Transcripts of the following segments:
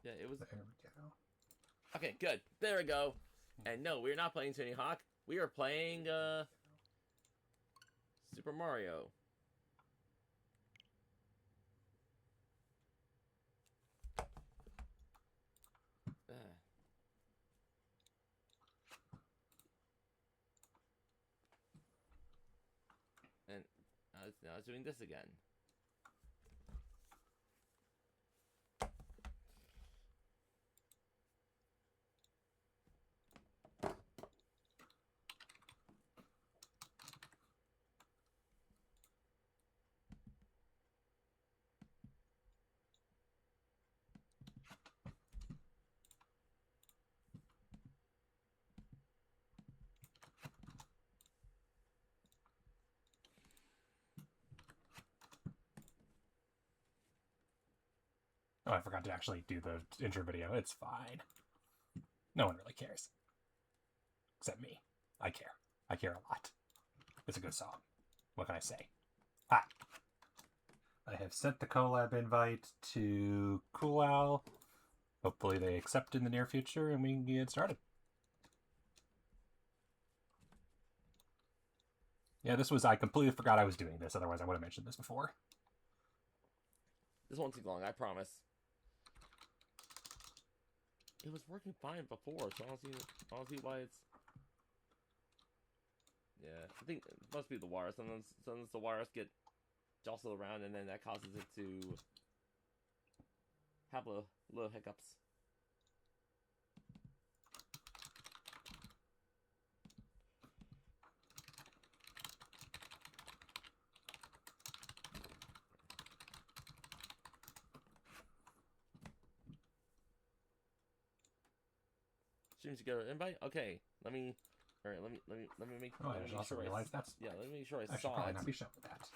Yeah, it was. There we go. Okay, good. There we go. And no, we're not playing Tony Hawk. We are playing Super Mario. And now it's doing this again. Oh, I forgot to actually do the intro video. It's fine. No one really cares. Except me. I care. I care a lot. It's a good song. What can I say? Hi. I have sent the collab invite to Cool Owl. Hopefully they accept in the near future and we can get started. Yeah, I completely forgot I was doing this. Otherwise I would have mentioned this before. This won't take long, I promise. It was working fine before, so I don't see why it's... Yeah, I think it must be the wire. Sometimes the wires get jostled around, and then that causes it to have little hiccups. Seems to get an invite. Okay, let me make. Oh, let I me just make also sure realized that's. Yeah, let me make sure I should saw probably it. not be showing that.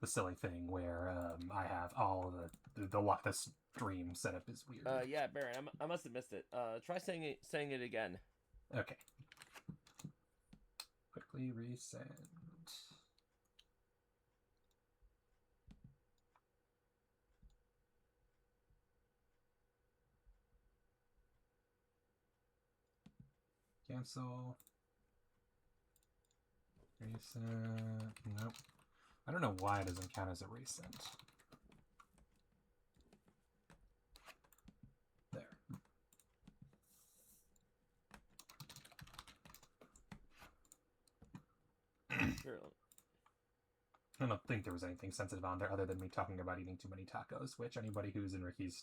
The silly thing where I have all the stream setup is weird. Yeah, Baron, I must have missed it. Try saying it again. Okay. Quickly resend. Cancel. Resend. Nope. I don't know why it doesn't count as a resend. There. I don't think there was anything sensitive on there other than me talking about eating too many tacos, which anybody who's in Ricky's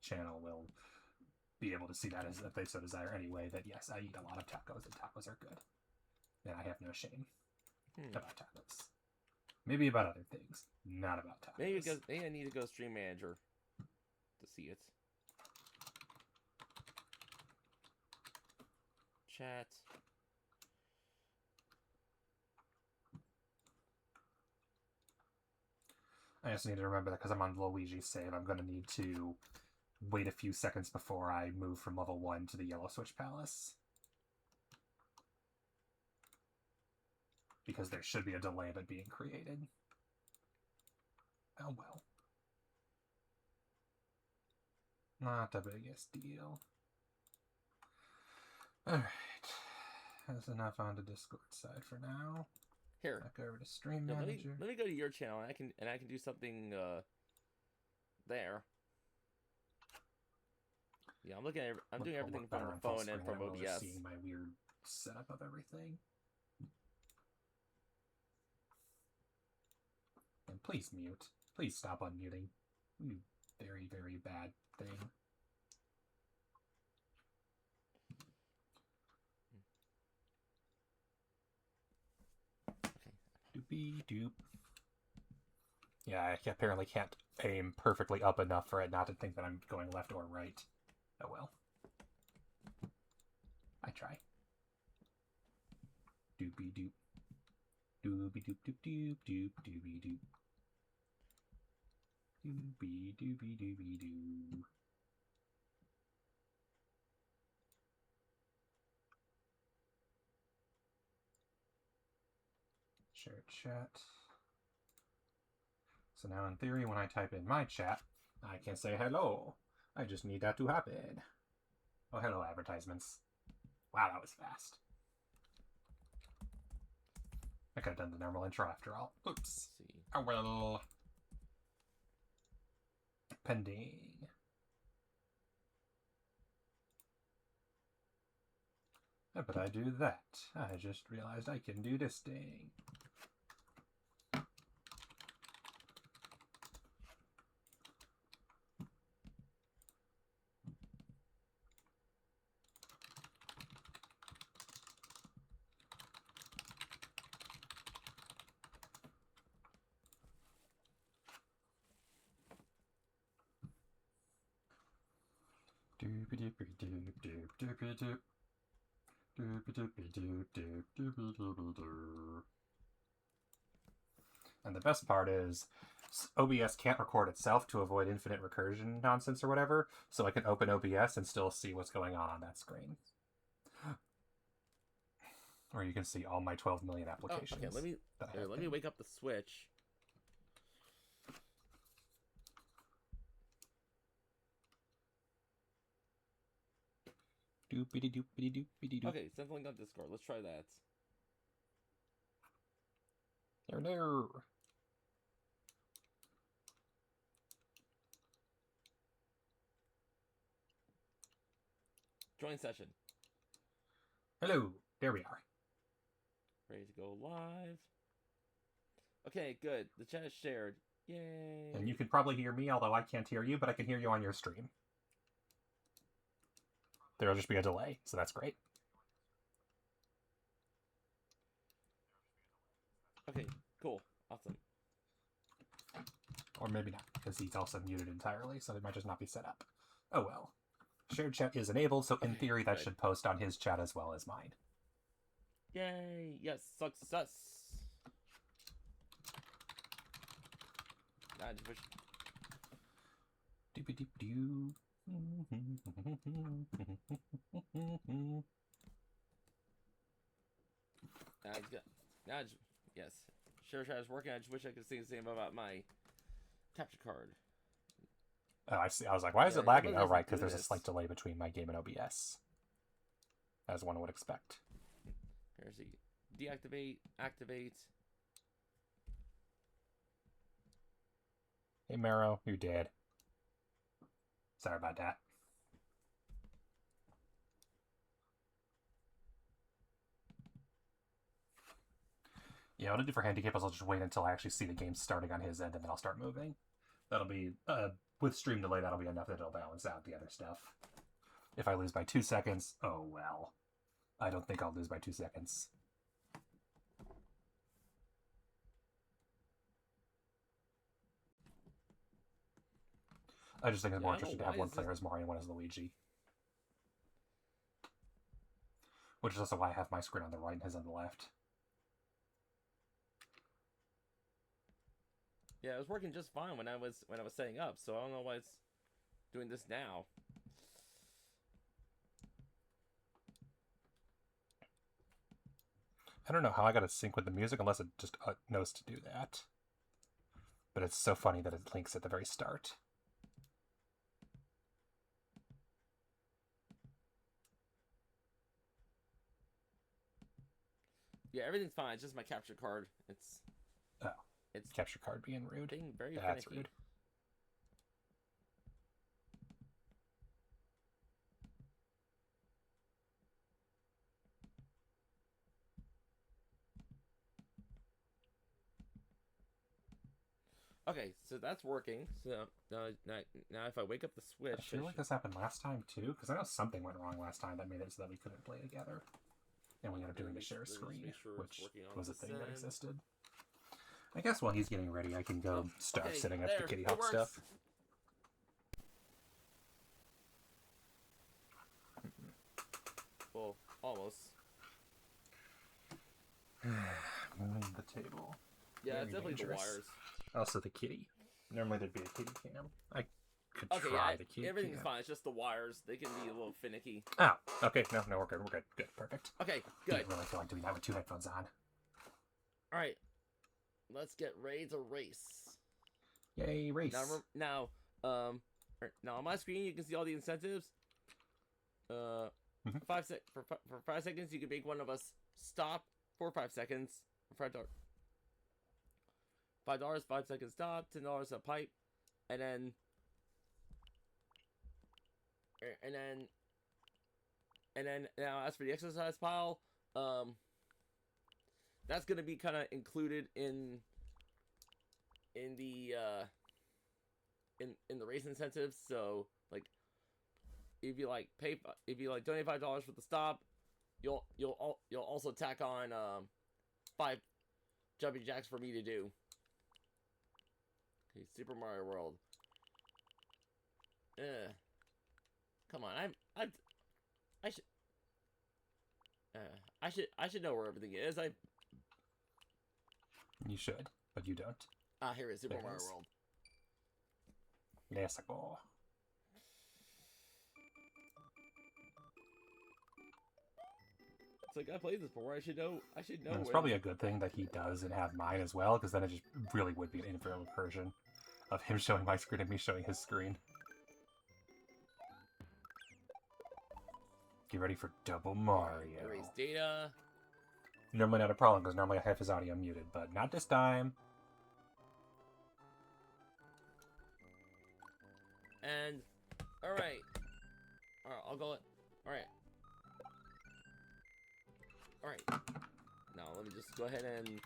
channel will be able to see that as if they so desire anyway, that yes, I eat a lot of tacos and tacos are good. And I have no shame about tacos. Maybe about other things, not about tacos. Maybe I need to go Stream Manager to see it. Chat. I just need to remember that because I'm on Luigi's save, I'm going to need to wait a few seconds before I move from level 1 to the Yellow Switch Palace. Because there should be a delay of it being created. Oh well. Not the biggest deal. Alright. That's enough on the Discord side for now. Here. Back over to Stream Manager. Let me go to your channel and I can do something there. Yeah, I'm doing everything from the phone and from OBS. Just seeing my weird setup of everything. And please mute. Please stop unmuting. You very, very bad thing. Doopy doop. Yeah, I apparently can't aim perfectly up enough for it not to think that I'm going left or right. Oh well. I try. Doopy doop. Doopy doop doop doop doop doopy doop. Doopy doopy doopy doo. Share chat. So now in theory, when I type in my chat, I can say hello. I just need that to happen. Oh, hello, advertisements. Wow, that was fast. I could have done the normal intro after all. Oops. Let's see. Oh well. Pending. How could I do that? I just realized I can do this thing. And the best part is OBS can't record itself to avoid infinite recursion nonsense or whatever, so I can open OBS and still see what's going on that screen. Or you can see all my 12 million applications. Oh, okay, let me wake up the Switch. Okay, send the link on Discord. Let's try that. There. Join session. Hello. There we are. Ready to go live. Okay, good. The chat is shared. Yay. And you can probably hear me, although I can't hear you, but I can hear you on your stream. There'll just be a delay, so that's great. Okay, cool. Awesome. Or maybe not, because he's also muted entirely, so it might just not be set up. Oh well. Shared chat is enabled, so in theory that should post on his chat as well as mine. Yay! Yes, success! Doop-a-doop-doo. Yes. Share chat is working. I just wish I could say the same about my capture card. Oh, I see. I was like, why is it lagging? Oh, right, because there's a slight delay between my game and OBS. As one would expect. Here's the deactivate, activate. Hey, Mero, you're dead. Sorry about that. Yeah, what I'll do for handicap is I'll just wait until I actually see the game starting on his end, and then I'll start moving. That'll be, with stream delay, that'll be enough that it'll balance out the other stuff. If I lose by 2 seconds, oh well. I don't think I'll lose by 2 seconds. I just think it's more interesting to have one player as Mario and one as Luigi. Which is also why I have my screen on the right and his on the left. Yeah, it was working just fine when I was setting up, so I don't know why it's doing this now. I don't know how I got to sync with the music unless it just knows to do that. But it's so funny that it links at the very start. Yeah, everything's fine. It's just my capture card. It's Capture card being rude. Being very That's finicky. rude. Okay, so that's working. So now if I wake up the Switch, I feel like this happened last time too, because I know something went wrong last time that made it so that we couldn't play together. And we ended up doing the share screen, which was a thing that existed. I guess while he's getting ready, I can go start setting up the Kittyhawk stuff. Well, almost. Moving the table. Yeah, it's definitely the wires. Also the kitty. Normally there'd be a kitty cam. I could Okay, try yeah, the kitty everything's cam. fine. It's just the wires. They can be a little finicky. Oh, okay. No, we're good. We're good. Good. Perfect. Okay, I good. didn't really feel like doing that with 2 headphones on. All right, let's get ready to race. Yay, race. Now on my screen you can see all the incentives. For 5 seconds you can make one of us stop for 5 seconds. For $5, 5 seconds stop. $10 a pipe, and then now as for the exercise pile, that's gonna be kind of included in the race incentives. So like, if you donate $5 for the stop, you'll also tack on 5 jumping jacks for me to do. Okay, Super Mario World. Come on, I should know where everything is. You should, but you don't. Here it is, Super Mario World. Let's go. It's like, I played this before. I should know. It's probably a good thing that he doesn't have mine as well, because then it just really would be an infinite recursion of him showing my screen and me showing his screen. Get ready for Double Mario. Erase data. Normally not a problem, because normally I have his audio muted, but not this time. And, alright. I'll go. Alright. Alright. Now, let me just go ahead and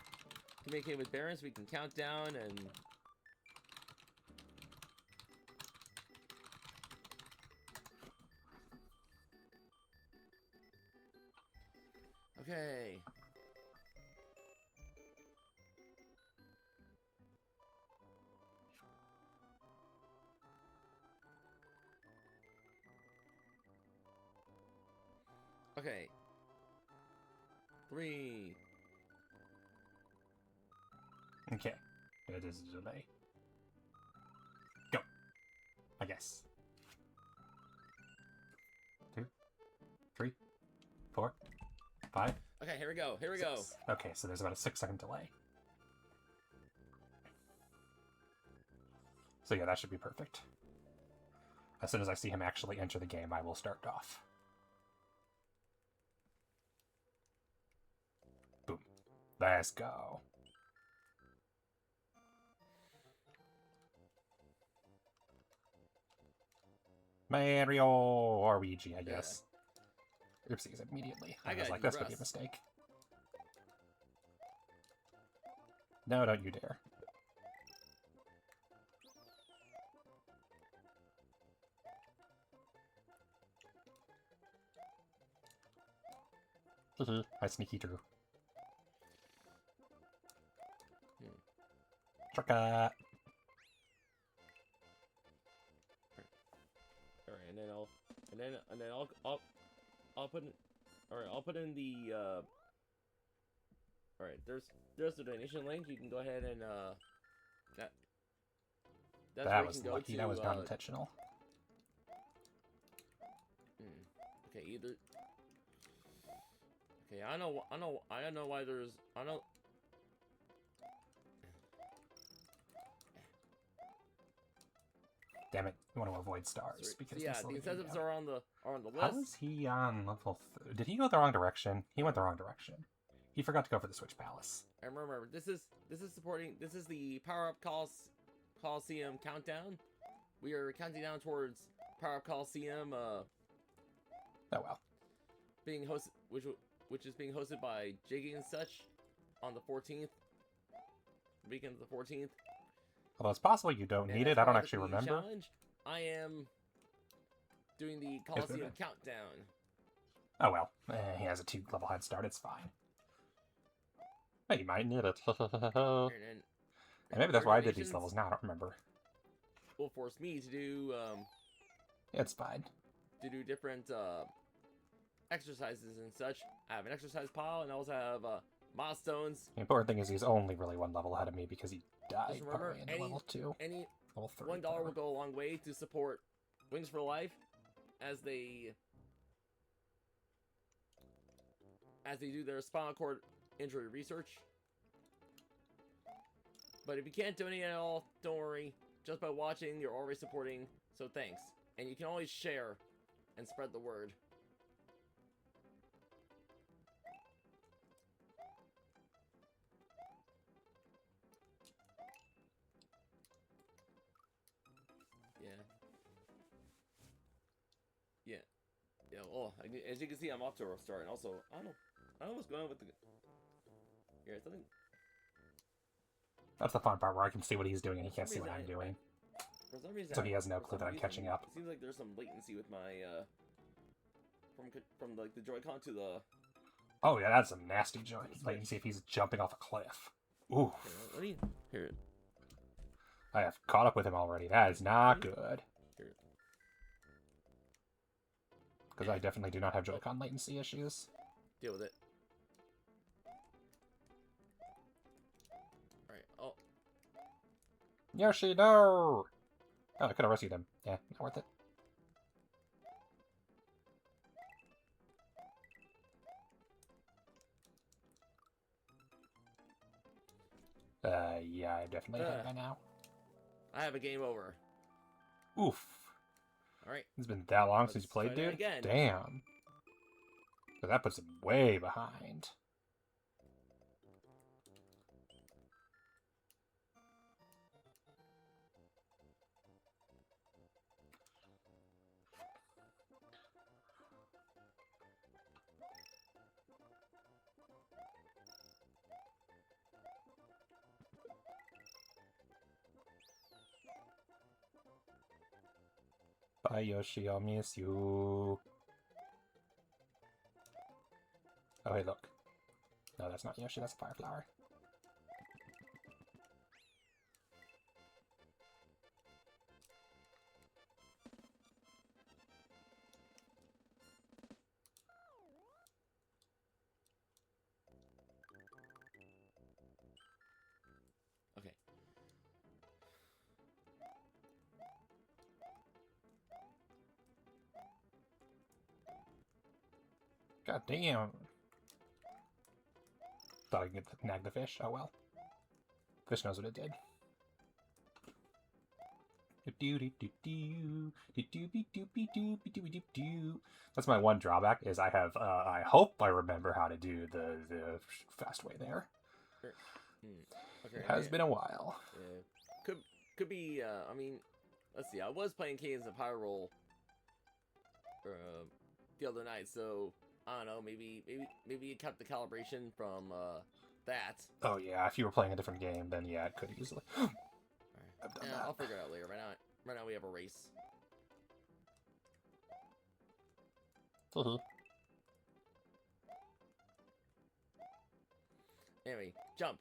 communicate with Baron so we can count down and... Okay. Okay. 3. Okay. It is a delay. Go. I guess. 2, 3, 4, 5. Okay, here we go. 6. Okay, so there's about a 6-second delay. So yeah, that should be perfect. As soon as I see him actually enter the game, I will start off. Boom. Let's go. Mario or Luigi, I guess. Oopsies, immediately. I was like, that's gonna be a mistake. No, don't you dare. I sneaky through. Shortcut. Alright, and then I'll put in, alright, I'll put in the alright, there's the donation link. You can go ahead and that was lucky. That was not intentional. Okay, either. Okay, I don't know why there's. I don't. Damn it! You want to avoid stars because yeah, the incentives are on the list. How is he on level? Did he go the wrong direction? He went the wrong direction. He forgot to go for the Switch Palace. And remember, this is the Power Up Coliseum countdown. We are counting down towards Power Up Coliseum. Oh well. Being hosted, which is being hosted by Jiggy and such, on the 14th. Weekend of the 14th. Although it's possible you don't need it. I don't actually remember. Challenge, I am doing the Coliseum countdown. Oh well, he has a 2-level head start. It's fine. Hey, you might need it. And maybe that's why I did these levels now. I don't remember. Will force me to do. It's fine. To do different exercises and such. I have an exercise pile, and I also have milestones. The important thing is he's only really 1 level ahead of me because he died remember, in level 2. Level 3. $1 will go a long way to support Wings for Life as they do their spinal cord injury research. But if you can't donate at all, don't worry. just by watching, you're already supporting, so thanks. And you can always share and spread the word. Yeah. Yeah. Yeah. Oh, as you can see, I'm off to a rough start. And also, I don't know what's going on with the. Yeah, something. That's the fun part where I can see what he's doing and he can't For see some what I'm reason, doing. For some reason, So he has no for clue some that I'm reason, catching up. It seems like there's some latency with my from like the Joy-Con to the. Oh yeah, that's some nasty joint latency if he's jumping off a cliff. Ooh. Here, let me hear it. I have caught up with him already. That is not good. Here. Because I definitely do not have Joy-Con latency issues. Deal with it. Alright, oh. Yoshi, no! Oh, I could have rescued him. Yeah, not worth it. Yeah, I definitely have by now. I have a game over. Oof. Alright. It's been that long since you played, try that dude? again. Damn. So that puts him way behind. Bye, Yoshi, I'll miss you. Oh, hey, look. No, that's not Yoshi, that's a fire flower. Okay. God damn. Thought I could nag the fish. Oh well. Fish knows what it did. That's my one drawback is I have I hope I remember how to do the fast way there. Okay, it has been a while. Could be I mean, let's see. I was playing Cadence of Hyrule the other night, so I don't know, maybe it kept the calibration from that. Oh yeah, if you were playing a different game, then yeah, it could easily. I've done that. I'll figure it out later. Right now we have a race. Anyway, jump.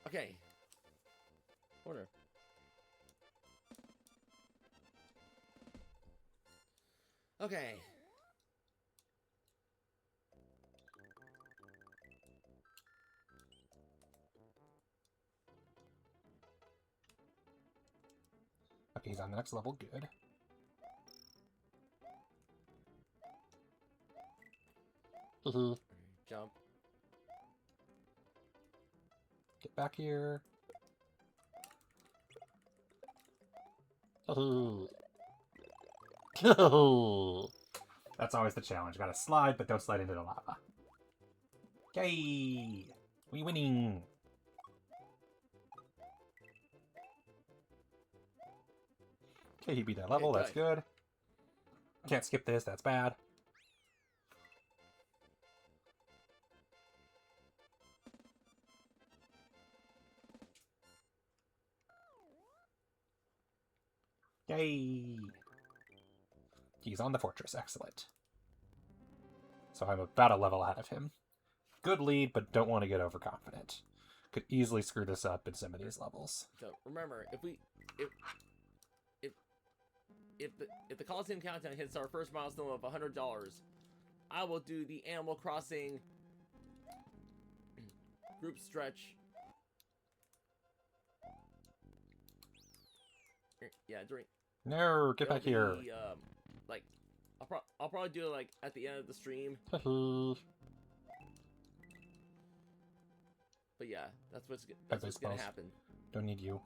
Okay. Order. Okay. Okay, he's on the next level. Good. Jump. Get back here. That's always the challenge. Gotta slide, but don't slide into the lava. Yay! We winning! Okay, he beat that level. That's good. Can't skip this. That's bad. Yay! He's on the fortress. Excellent. So I'm about a level ahead of him. Good lead, but don't want to get overconfident. Could easily screw this up in some of these levels. So remember, if the Coliseum Countdown hits our first milestone of $100, I will do the Animal Crossing group stretch. Yeah, during. No, get back here. Like, I'll probably do it like at the end of the stream. But But yeah, that's what's Bye-bye, gonna spells. happen. Don't need you.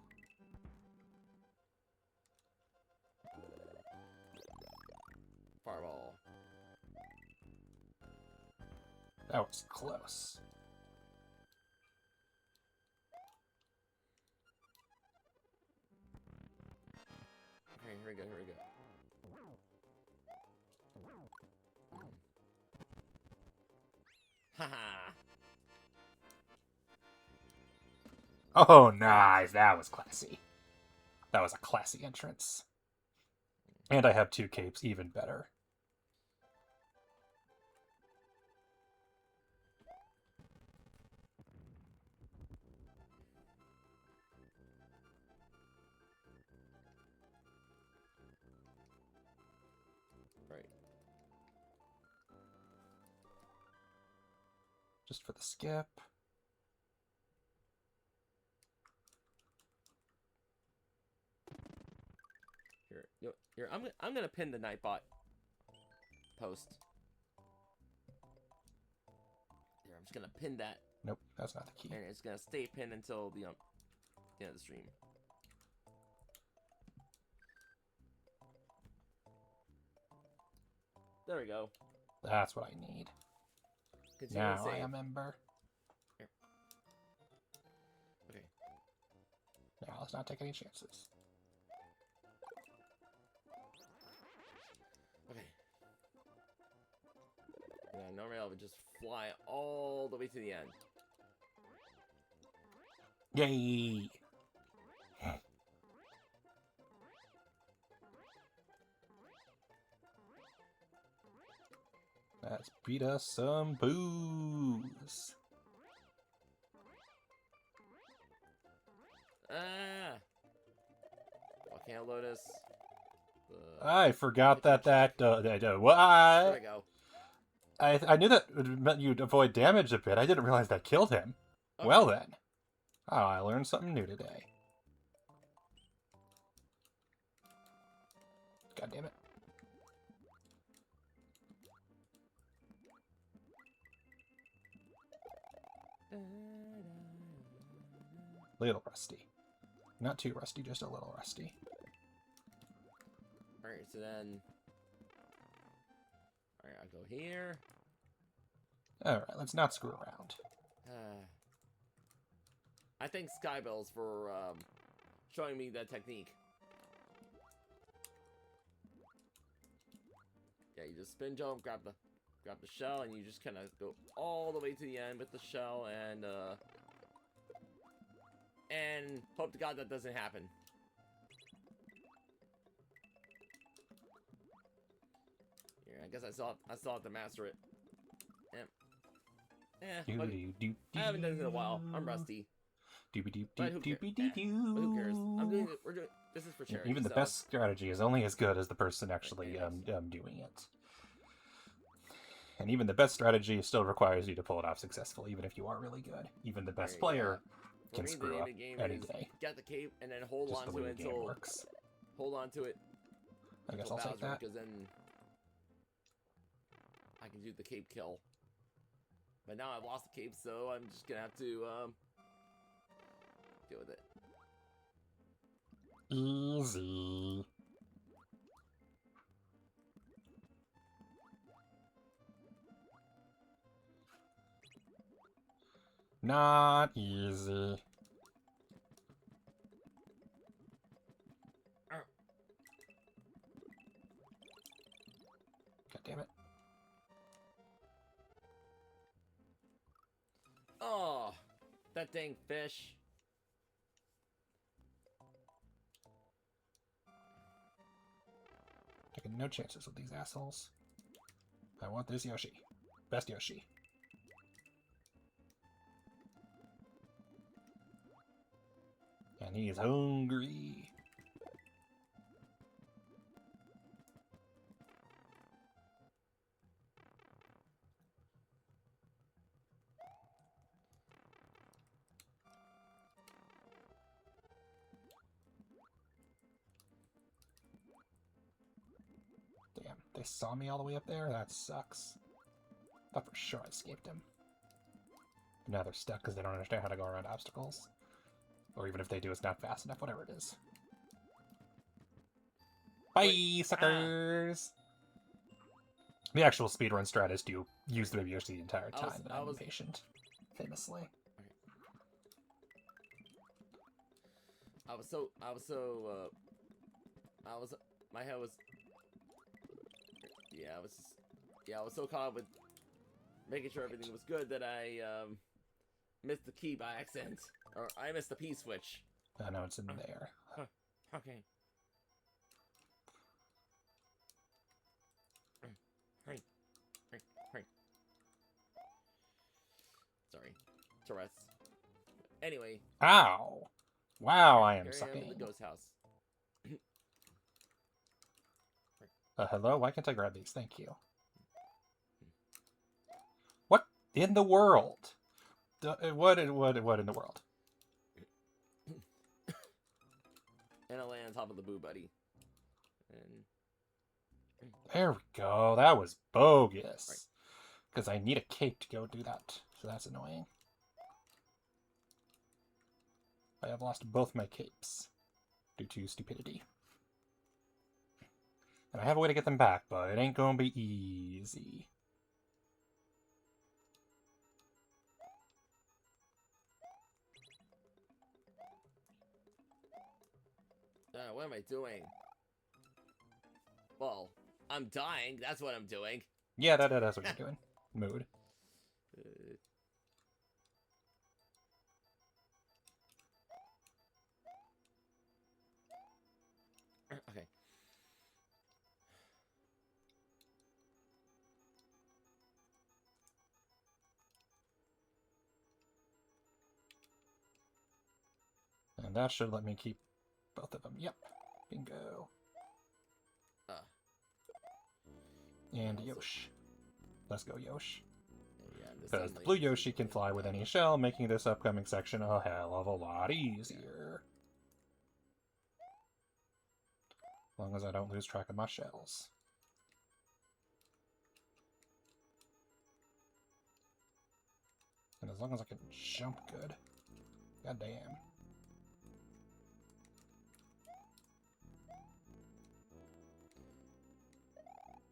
Fireball. That was close. Okay, here we go. Here we go. Haha. Oh, nice. That was classy. That was a classy entrance. And I have 2 capes, even better. Right. Just for the skip. Here. I'm gonna pin the Nightbot post. Here, I'm just gonna pin that, Nope, that's not the key. and it's gonna stay pinned until the end of the stream. There we go. That's what I need. Continue Now to save. I remember. Here. Okay. Now let's not take any chances. Okay. Yeah, normally I would just fly all the way to the end. Yay! Let's beat us some booze. Ah! Volcano Lotus. I forgot that There what? we go. I knew that meant you'd avoid damage a bit. I didn't realize that killed him. Okay. Well then. Oh, I learned something new today. God damn it. Little rusty. Not too rusty, just a little rusty. Alright, so then... Alright, I'll go here. Alright, let's not screw around. I thank Skybells for showing me that technique. Yeah, you just spin jump, grab the shell, and you just kind of go all the way to the end with the shell, and hope to God that doesn't happen. Yeah, I guess I still have to master it. But I haven't done it in a while. I'm rusty. But who cares? This is for charity. Even the best strategy is only as good as the person actually doing it. And even the best strategy still requires you to pull it off successfully, even if you are really good. Even the best player can screw up any day. Get the cape and then hold Just on the to way it the game until works. hold on to it. I guess until I'll take Bowser, that. because then I can do the cape kill. But now I've lost the cape, so I'm just gonna have to deal with it. Easy. Not easy. God damn it. Oh, that dang fish. Taking no chances with these assholes. I want this Yoshi. Best Yoshi. And he is hungry. Damn, they saw me all the way up there? That sucks. Thought for sure I escaped him. Now they're stuck because they don't understand how to go around obstacles. Or even if they do, it's not fast enough, whatever it is. Bye, Wait, suckers! The actual speedrun strat is to use the baby Yoshi the entire time, but I'm impatient. Famously. My head was, I was so caught up with making sure everything was good that I, missed the key by accident. Or I missed the P switch. I know it's in there. Okay. Hey. Sorry. Tourette's. Anyway. Ow! Wow, I am Here sucking. I am in the ghost house. Hello? Why can't I grab these? Thank you. What in the world? What in the world? And I land on top of the Boo Buddy. And There we go. That was bogus. Because I need a cape to go do that. So that's annoying. I have lost both my capes due to stupidity. And I have a way to get them back, but it ain't gonna be easy. what am I doing? Well, I'm dying. That's what I'm doing. Yeah, that's what you're doing. Mood. Okay. And that should let me keep both of them. Yep. Bingo. And Yosh. Let's go, Yosh. Because the blue Yoshi can fly with any shell, making this upcoming section a hell of a lot easier. As long as I don't lose track of my shells. And as long as I can jump good. God damn.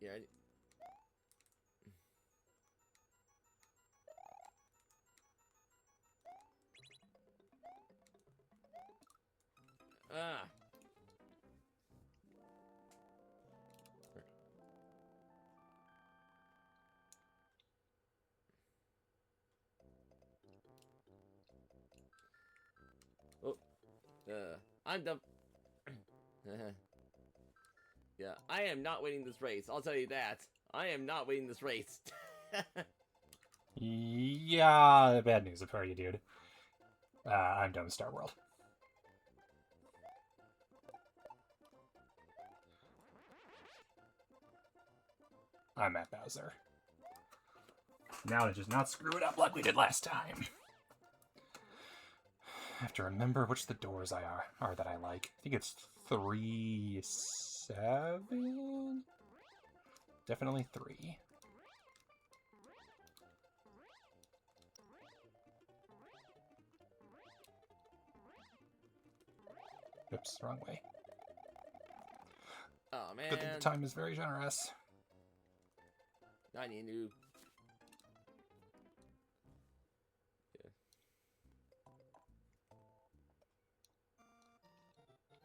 Yeah. I'm the. Yeah, I am not winning this race. I'll tell you that. I am not winning this race. Yeah, bad news for you, dude. I'm done with Star World. I'm at Bowser. Now to just not screw it up like we did last time. I have to remember which the doors are that I like. I think it's 3, 7? Definitely 3. Oops, wrong way. Oh, man. Good thing the time is very generous. I need to.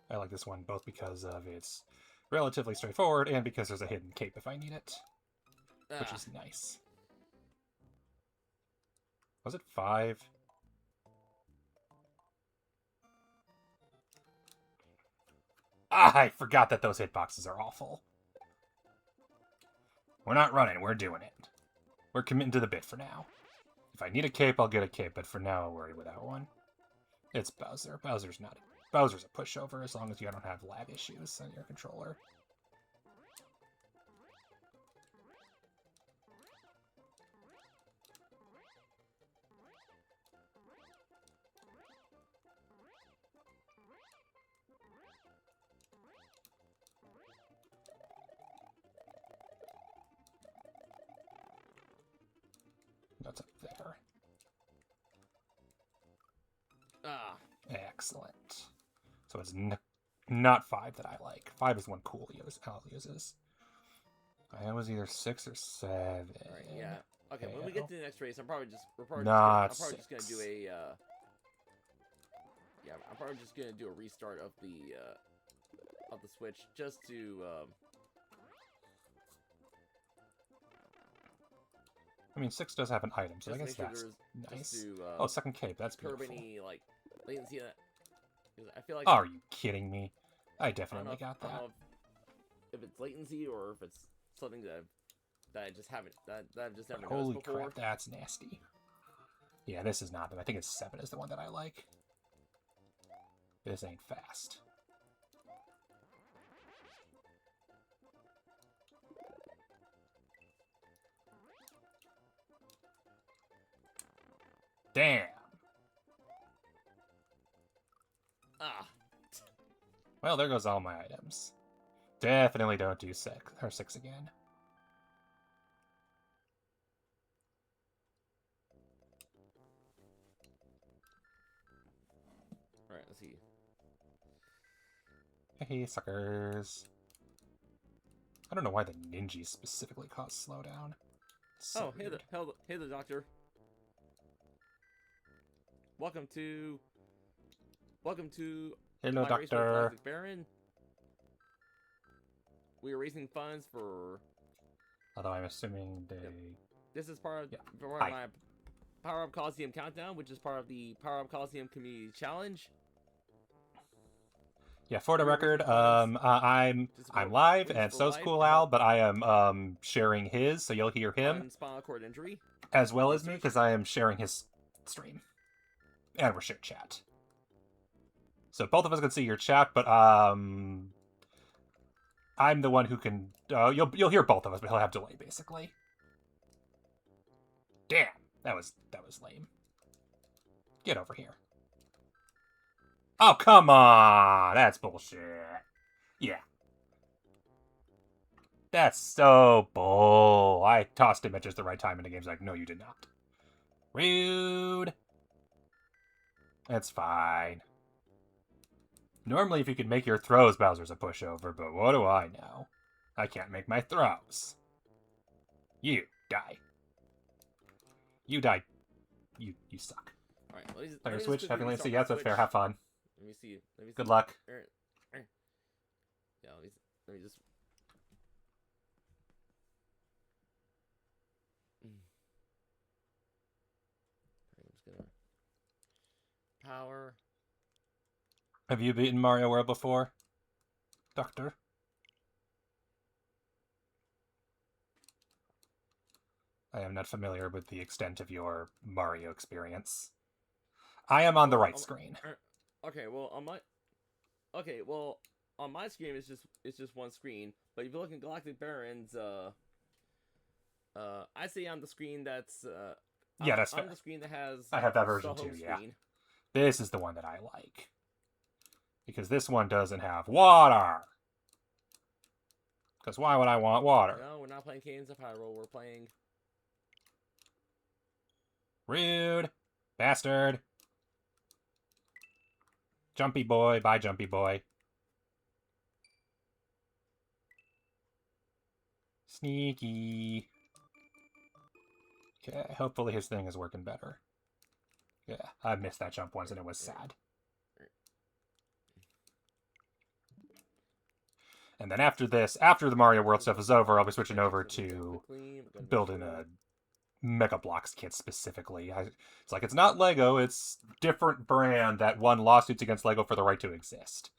I like this one both because of its relatively straightforward and because there's a hidden cape if I need it. Which is nice. Was it 5? I forgot that those hitboxes are awful. We're not running, we're doing it. We're committing to the bit for now. If I need a cape, I'll get a cape, but for now I'll worry without one. It's Bowser. Bowser's a pushover as long as you don't have lag issues on your controller. That's up there. Ah. Excellent. So it's not 5 that I like. 5 is one cool Al uses. I was either 6 or 7. Alright, yeah. Okay, when we Fail. get to the next race, I'm probably just Not I'm probably just gonna 6. do a yeah, I'm probably just gonna do a restart of the Switch just to I mean, 6 does have an item, so I just guess make sure that's there's nice. just to Oh, second cape. That's curb beautiful. any like latency in that. 'Cause I feel like Are you kidding me? I I don't know definitely if, got I don't that. know if it's latency or if it's something that I just haven't that I've just never Holy noticed before. crap, that's nasty. Yeah, this is not them. I think it's 7 is the one that I like. This ain't fast. Damn. Ah. Well, there goes all my items. Definitely don't do 6 again. All right, let's see. Hey, suckers. I don't know why the ninjas specifically cause slowdown. So hey weird. hey the doctor. Welcome to Hello, my race with doctor. Galactic Baron. We are raising funds for. Although I'm assuming they... Yep. This is part of, Yeah. part of my Power Up Coliseum Countdown, which is part of the Power Up Coliseum Community Challenge. Yeah, for the We are record, raising funds I'm to support live, Wings and for so's Life Cool and Al, help but I am sharing his, so you'll hear him fund spinal cord injury as well as me, research. because I am sharing his stream. And we're sharing chat. So both of us can see your chat, but I'm the one who can... you'll hear both of us, but he'll have delay, basically. Damn! That was lame. Get over here. Oh, come on! That's bullshit. Yeah. That's so bull. I tossed him at just the right time, and the game's like, no, you did not. Rude. That's fine. Normally, if you could make your throws, Bowser's a pushover, but what do I know? I can't make my throws. You die. You die. You suck. All right, Player let me Switch, just having quickly latency. restart Yes, my that's fair. Switch. Have fun. Let me see. Good luck. Yeah, let me just. I'm just gonna power. Have you beaten Mario World before, Doctor? I am not familiar with the extent of your Mario experience. I am on the right screen. Okay, well on my screen it's just one screen. But if you look in Galactic Baron's, I see on the screen that's yeah, that's fair. on the screen that has. I have that version too. Yeah, this is the one that I like because this one doesn't have water. Because why would I want water? No, we're not playing Cadence of Hyrule. We're playing. Rude, bastard. Jumpy boy, bye, Jumpy boy. Sneaky. Okay, hopefully his thing is working better. Yeah, I missed that jump once and it was sad. And then after this, after the Mario World stuff is over, I'll be switching over to building a Mega Bloks kit specifically. It's like, it's not Lego, it's different brand that won lawsuits against Lego for the right to exist.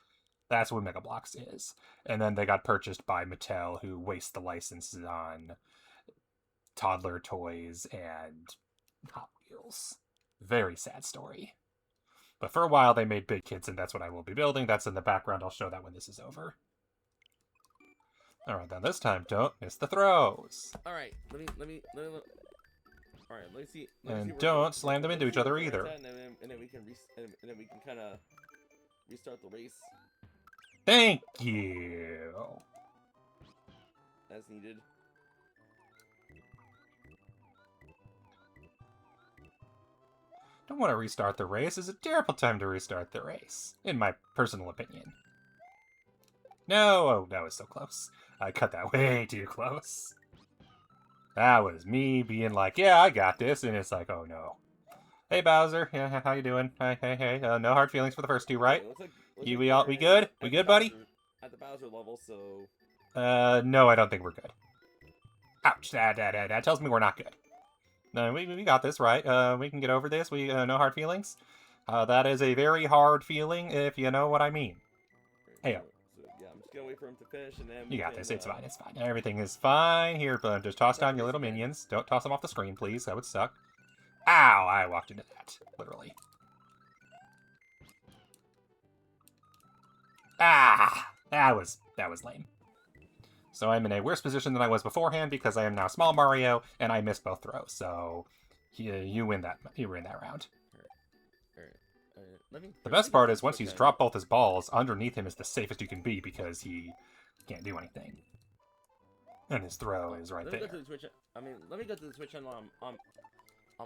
That's what Mega Bloks is. And then they got purchased by Mattel, who wastes the licenses on toddler toys and Hot Wheels. Very sad story. But for a while they made big kits, and that's what I will be building. That's in the background. I'll show that when this is over. Alright, then this time, don't miss the throws. Alright, let me Alright, let's see. And don't slam them into each other either. And then we can kind of restart the race Thank you. as needed. don't want to restart the race. It's a terrible time to restart the race, in my personal opinion. No, oh, that was so close. I cut that way too close. That was me being like, yeah, I got this, and it's like, oh no. Hey Bowser, yeah, how you doing? Hey. No hard feelings for the first two, right? We good? We good, buddy? At the Bowser level, so. No, I don't think we're good. Ouch! That tells me we're not good. No, we got this, right? We can get over this. We no hard feelings. That is a very hard feeling, if you know what I mean. Hey, so, yeah, I'm just gonna wait for him to finish, and then you got this. It's fine. It's fine. Everything is fine. Here, but just toss down your little minions. Don't toss them off the screen, please. That would suck. Ow! I walked into that, literally. Ah! That was lame. So I'm in a worse position than I was beforehand because I am now small Mario and I missed both throws. So you win that. You win that round. The best part is once he's dropped both his balls, underneath him is the safest you can be because he can't do anything. And his throw is right there. Let me go to the Switch and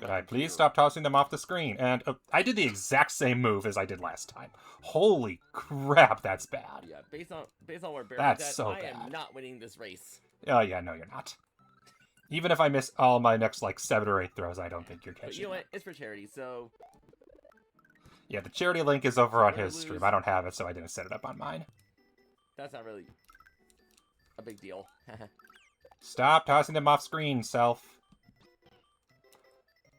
could I please stop tossing them off the screen? And I did the exact same move as I did last time. Holy crap, that's bad. Yeah, based on where Barry's that's at, so I bad. am not winning this race. Oh yeah, no, you're not. Even if I miss all my next like 7 or 8 throws, I don't think you're catching. But you know what? It's for charity, so. Yeah, the charity link is over on his stream. I don't have it, so I didn't set it up on mine. That's not really a big deal. Stop tossing them off screen, self.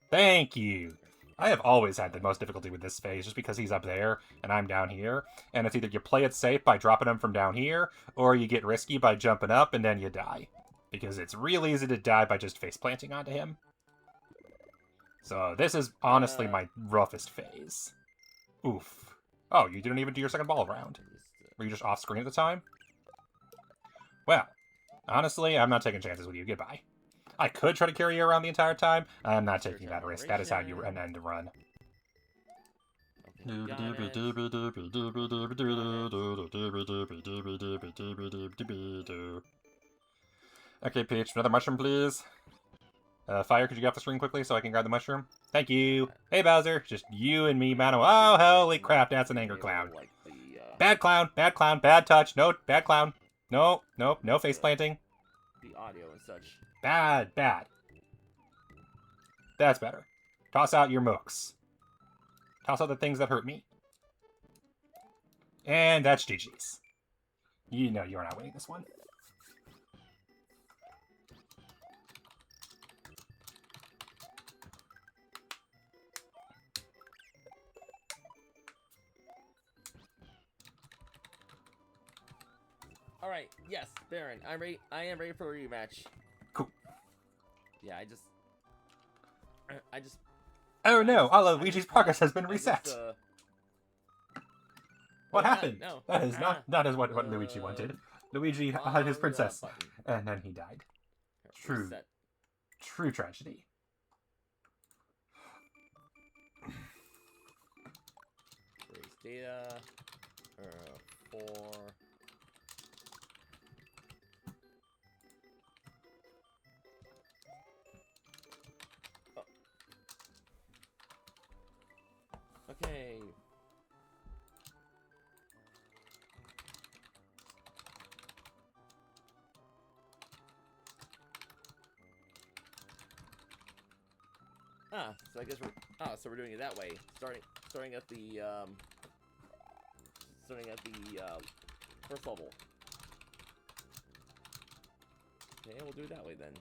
Thank you. I have always had the most difficulty with this phase just because he's up there and I'm down here. And it's either you play it safe by dropping him from down here, or you get risky by jumping up and then you die. Because it's real easy to die by just face planting onto him. So this is honestly my roughest phase. Oof. Oh, you didn't even do your second ball round. Were you just off screen at the time? Well, honestly, I'm not taking chances with you. Goodbye. I could try to carry you around the entire time. I'm not taking that risk. That is how you end the run. Okay, Peach, another mushroom, please. Fire, could you get off the screen quickly so I can grab the mushroom? Thank you. Hey, Bowser. Just you and me, man. Oh, holy crap, that's an anger clown. Bad clown, bad touch. No, bad clown. No face planting. The audio and such. Bad. That's better. Toss out your mooks. Toss out the things that hurt me. And that's GG's. You know you're not winning this one. Alright, yes, Baron, I am ready for a rematch. Cool. Yeah, I just... Oh no, Luigi's progress has been reset. What happened? No. That is not as what Luigi wanted. Luigi had his princess, and then he died. True tragedy. Raise data. 4. Okay. So I guess we're doing it that way. Starting at the first level. Okay, we'll do it that way then.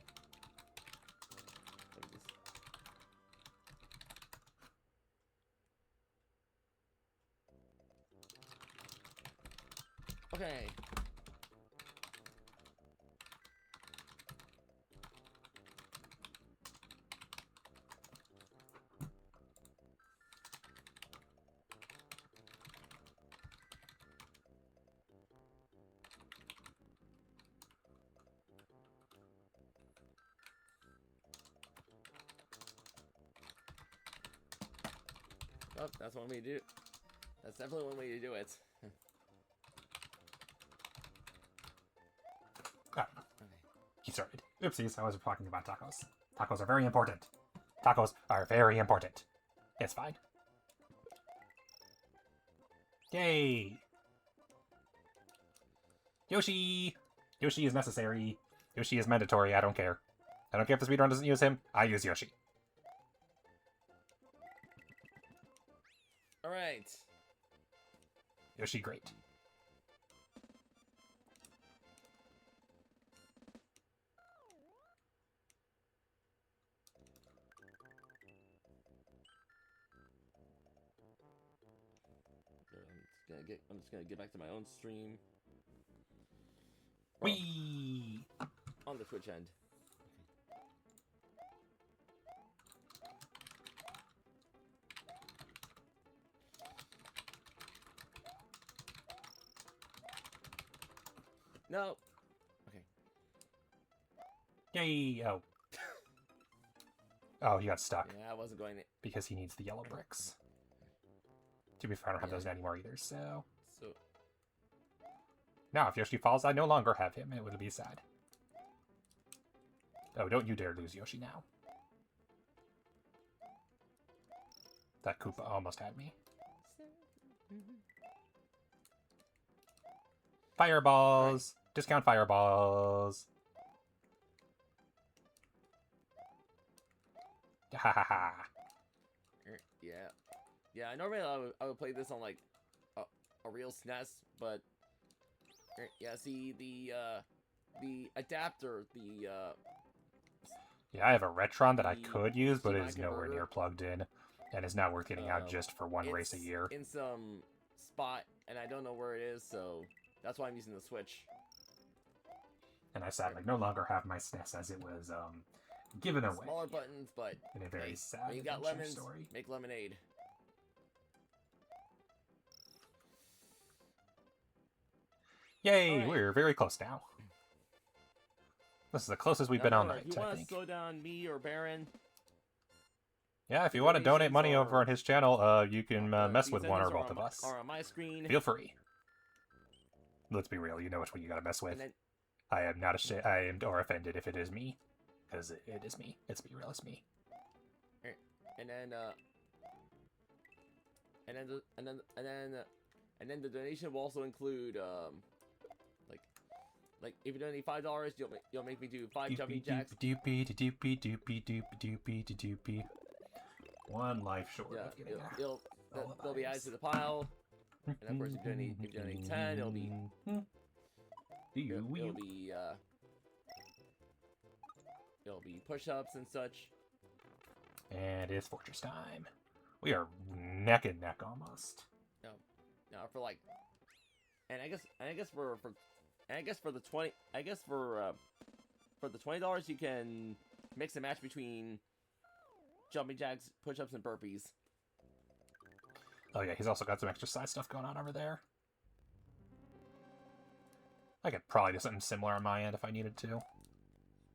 Okay. Oh, that's one way to do it. That's definitely one way to do it. He started. Oopsies, I was talking about tacos. Tacos are very important. Tacos are very important. It's fine. Yay! Yoshi! Yoshi is necessary. Yoshi is mandatory. I don't care. I don't care if the speedrun doesn't use him. I use Yoshi. Alright. Yoshi, great. I'm just gonna get back to my own stream. Whee! On the Twitch end. No. Okay. Yay! Oh. Oh, he got stuck. Yeah, I wasn't going to. Because he needs the yellow bricks. To be fair, I don't have those anymore either, so... So... Now, if Yoshi falls, I no longer have him. It would be sad. Oh, don't you dare lose Yoshi now. That Koopa almost had me. Fireballs! Right. Discount fireballs! Ha ha ha. Yeah. Yeah, normally I would play this on like a real SNES, but yeah, see the adapter, yeah, I have a Retron that I could use, but it is nowhere near plugged in, and is not worth getting out just for one race a year. In some spot, and I don't know where it is, so that's why I'm using the Switch. And I sadly no longer have my SNES as it was given away. Smaller buttons, but in a very sad when you got lemons, story. make lemonade. Yay, right. We're very close now. This is the closest we've been all night, if you want to slow down me or Baron... Yeah, if you want to donate money over on his channel, you can mess with one or both of us. Or on my screen. Feel free. Let's be real, you know which one you gotta mess with. Then, I am not ashamed or offended if it is me. Because it is me. It's be real, it's me. And then the donation will also include like if you donate $5, you'll make me do 5 jumping jacks. One life short. Yeah, they'll be added to the pile. And of course, if you donate 10, it'll be push-ups and such. And it's fortress time. We are neck and neck almost. No, for like, and I guess for the $20 you can mix and match between jumping jacks, push-ups, and burpees. Oh yeah, he's also got some exercise stuff going on over there. I could probably do something similar on my end if I needed to.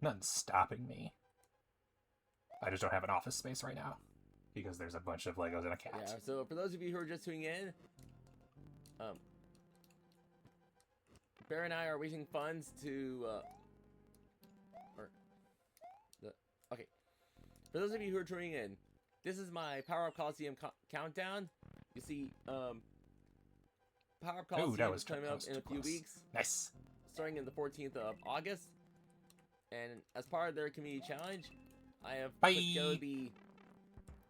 Nothing's stopping me. I just don't have an office space right now. Because there's a bunch of Legos and a cat. Yeah, so for those of you who are just tuning in, Bear and I are raising funds to, okay. For those of you who are tuning in, this is my Power Up Coliseum countdown. You see, Power Up Coliseum is coming up in a few weeks. Nice. Starting in the 14th of August. And as part of their community challenge, I have put together the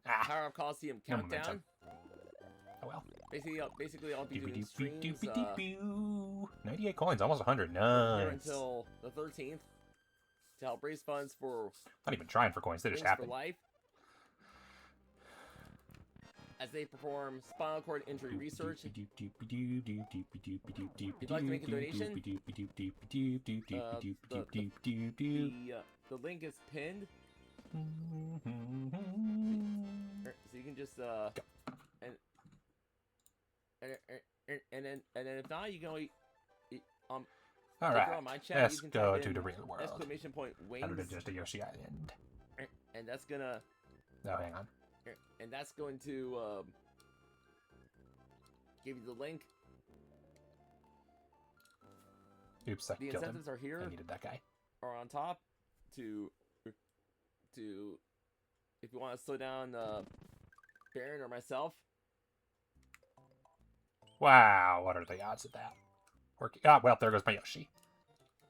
Power Up Coliseum countdown. Oh well. Basically, I'll be doing streams. 98 coins, almost 100. Nice. Until the 13th to help raise funds for. Not even trying for coins; they just happen. For life. As they perform spinal cord injury research. If you'd like to make a donation, the link is pinned. So you can just and then if not, you can only all right. On my chat, Let's go to the real world. Exclamation point wings. Other than just a Yoshi Island. And that's gonna. No, hang on. And that's going to give you the link. Oops, I killed him. The incentives are here. I needed that guy. Or on top to if you want to slow down Baron or myself. Wow, what are the odds of that working? Ah, well, there goes my Yoshi.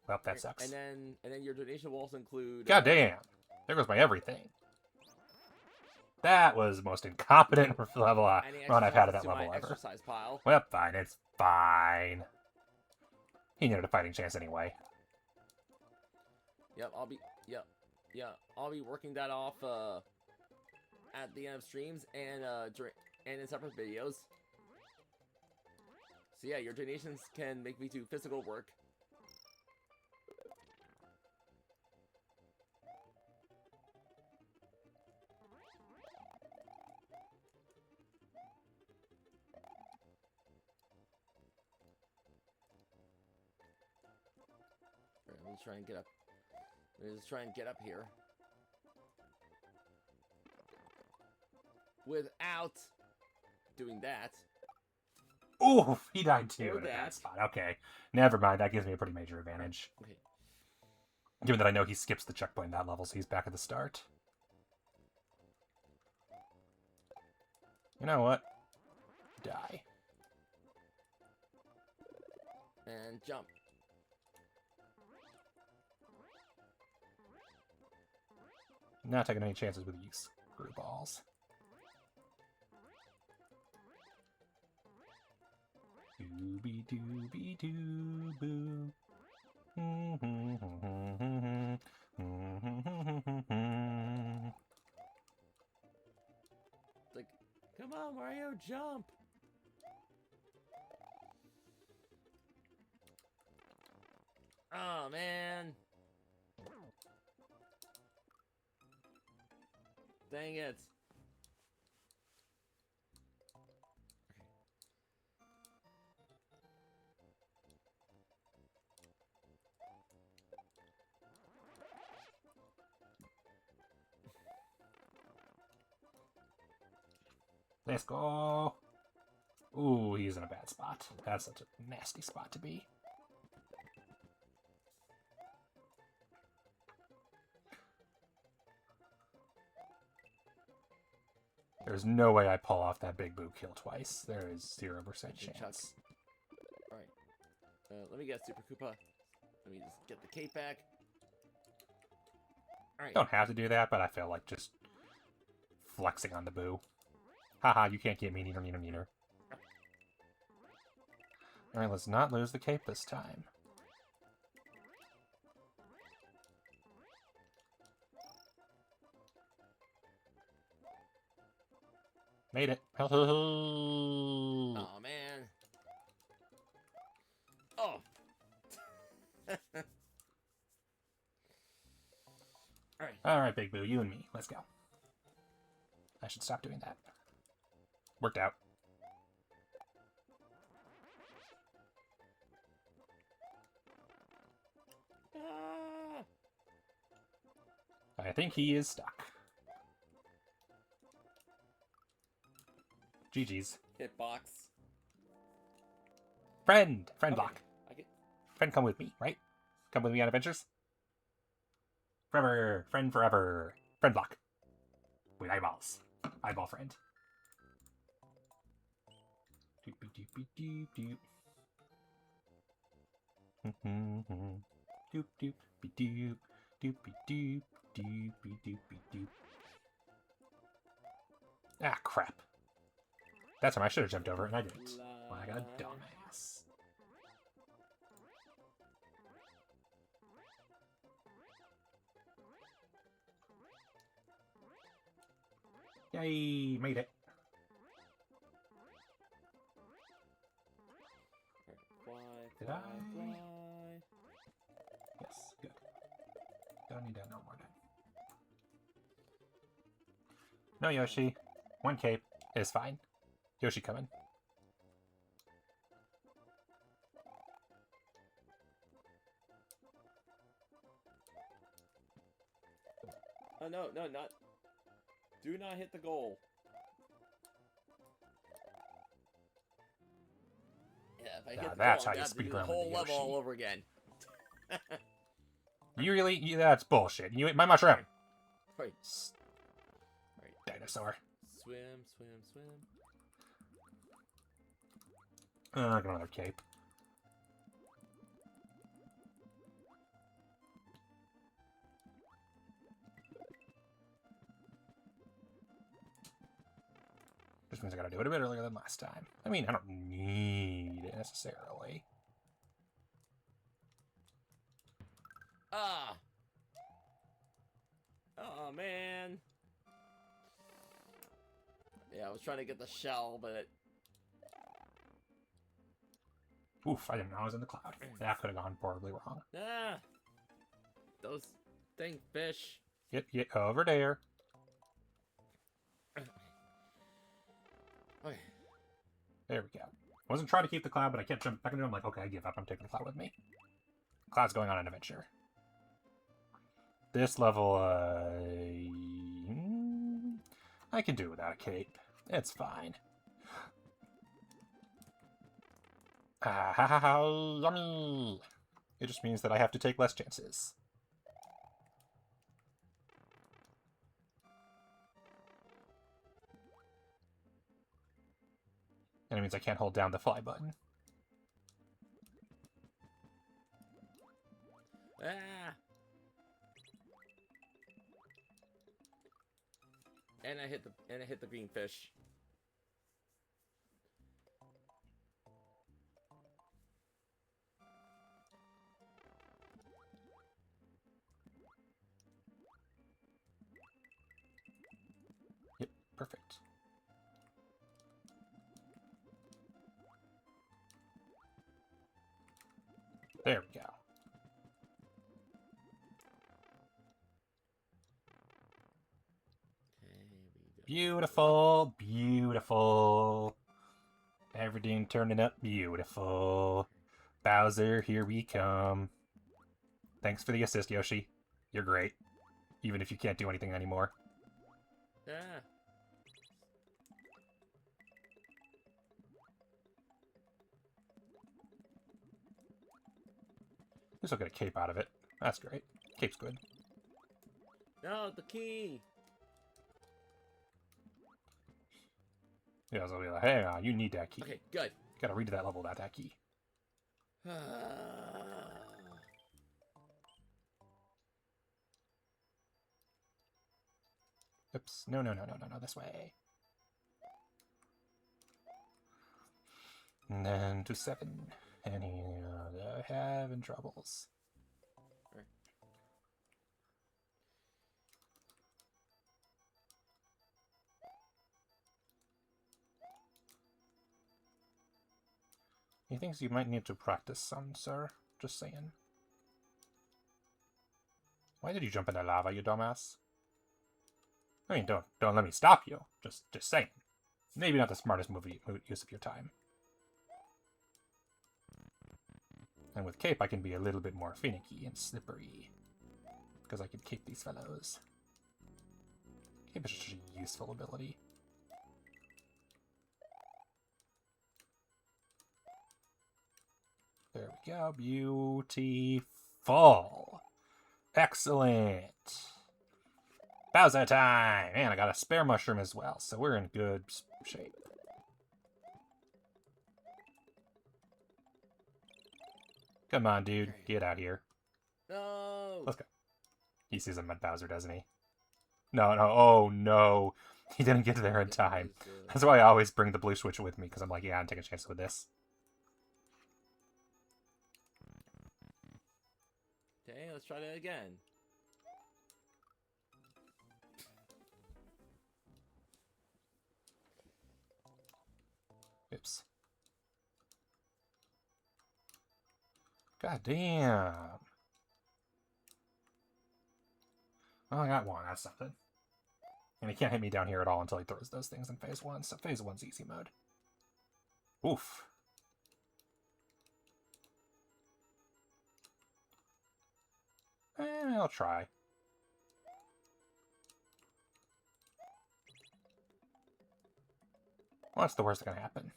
Well, that sucks. And then your donation will also include. God damn, there goes my everything. That was the most incompetent level run I've had at that level ever. Exercise pile. Well, fine, it's fine. He needed a fighting chance anyway. Yep, I'll be working that off at the end of streams and in separate videos. So yeah, your donations can make me do physical work. Let me try and get up. Let me just try and get up here without doing that. Ooh, he died too in a bad spot. Okay, never mind. That gives me a pretty major advantage. Okay. Given that I know he skips the checkpoint that level, so he's back at the start. You know what? Die. And jump. Not taking any chances with you screwballs. Dooby dooby doo boo. Like, come on, Mario, jump! Oh man! Dang it! Let's go. Ooh, he's in a bad spot. That's such a nasty spot to be. There's no way I pull off that big boo kill twice. There is 0% chance. Alright. Let me get Super Koopa. Let me just get the cape back. Alright. Don't have to do that, but I feel like just flexing on the boo. Haha, you can't get me, neener. Alright, let's not lose the cape this time. Made it. Oh, man. Oh. Alright. Alright, Big Boo, you and me. Let's go. I should stop doing that. Worked out. Ah. I think he is stuck. GG's. Hitbox. Friend Okay. block. Friend, come with me, right? Come with me on adventures. Forever, friend forever. Friend block. With eyeballs. Eyeball friend. Doopy doopy doop doop. Doop doopy doop. Doopy doop. Doopy doopy doop. Ah, crap. That's time I should have jumped over it, and I didn't. Well, I got a dumbass. Yay, made it. Did I? Yes, good. Don't need that no more time. No, Yoshi. One cape is fine. Yoshi coming. Oh, no, not. Do not hit the goal. Yeah, if I hit the that's goal, how you speed do the run whole with level Yoshi. all over again. You that's bullshit. You ate my mushroom. Right. Dinosaur. Switch Swim, swim, swim. I got another cape. Just means I gotta do it a bit earlier than last time. I mean, I don't need it necessarily. Ah! Oh, man. Yeah, I was trying to get the shell, but it... Oof, I didn't know I was in the cloud. That could have gone horribly wrong. Ah! Those dang fish. Get over there. Okay. There we go. Wasn't trying to keep the cloud, but I kept jumping back into it. I'm like, okay, I give up. I'm taking the cloud with me. Cloud's going on an adventure. This level, I can do without a cape. It's fine. Ah, ha, ha, ha, yummy! It just means that I have to take less chances. And it means I can't hold down the fly button. Ah! And I hit the green fish. Yep, perfect. There we go. Beautiful, beautiful. Everything turning up beautiful. Bowser, here we come. Thanks for the assist, Yoshi. You're great. Even if you can't do anything anymore. Ah. At least I'll get a cape out of it. That's great. Cape's good. No, the key. Yeah, so I'll be like, hey, you need that key. Okay, good. Gotta read to that level without that key. Oops. No, this way. And then to 7. And they're having troubles. Right. He thinks you might need to practice some, sir. Just saying. Why did you jump into lava, you dumbass? I mean, don't let me stop you. Just saying. Maybe not the smartest use of your time. And with cape, I can be a little bit more finicky and slippery. Because I can cape these fellows. Cape is such a useful ability. There we go. Beautiful. Excellent. Bowser time! Man, I got a spare mushroom as well, so we're in good shape. Come on, dude. Get out here. No! Let's go. He sees a Mud Bowser, doesn't he? No. Oh, no. He didn't get there in time. That's why I always bring the blue switch with me, because I'm like, yeah, I'm taking a chance with this. Okay, let's try that again. Oops. God damn. Well, I got one. That's something. And he can't hit me down here at all until he throws those things in phase 1. So phase 1's easy mode. Oof. I'll try. What's the worst that can happen?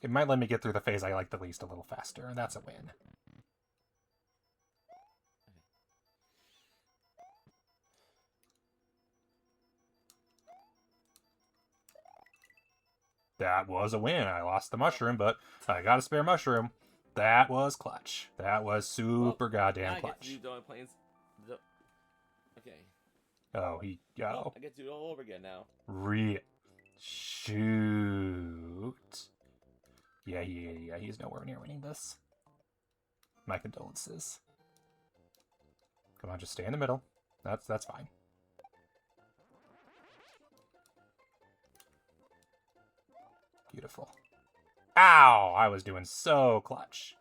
It might let me get through the phase I like the least a little faster, and that's a win. That was a win. I lost the mushroom, but I got a spare mushroom. That was clutch. That was super goddamn now clutch. I get to do Donut Plains. Okay. Oh, he... Oh. I get to do it all over again now. Shoot. Yeah, he's nowhere near winning this. My condolences. Come on, just stay in the middle. That's fine. Beautiful. Ow! I was doing so clutch.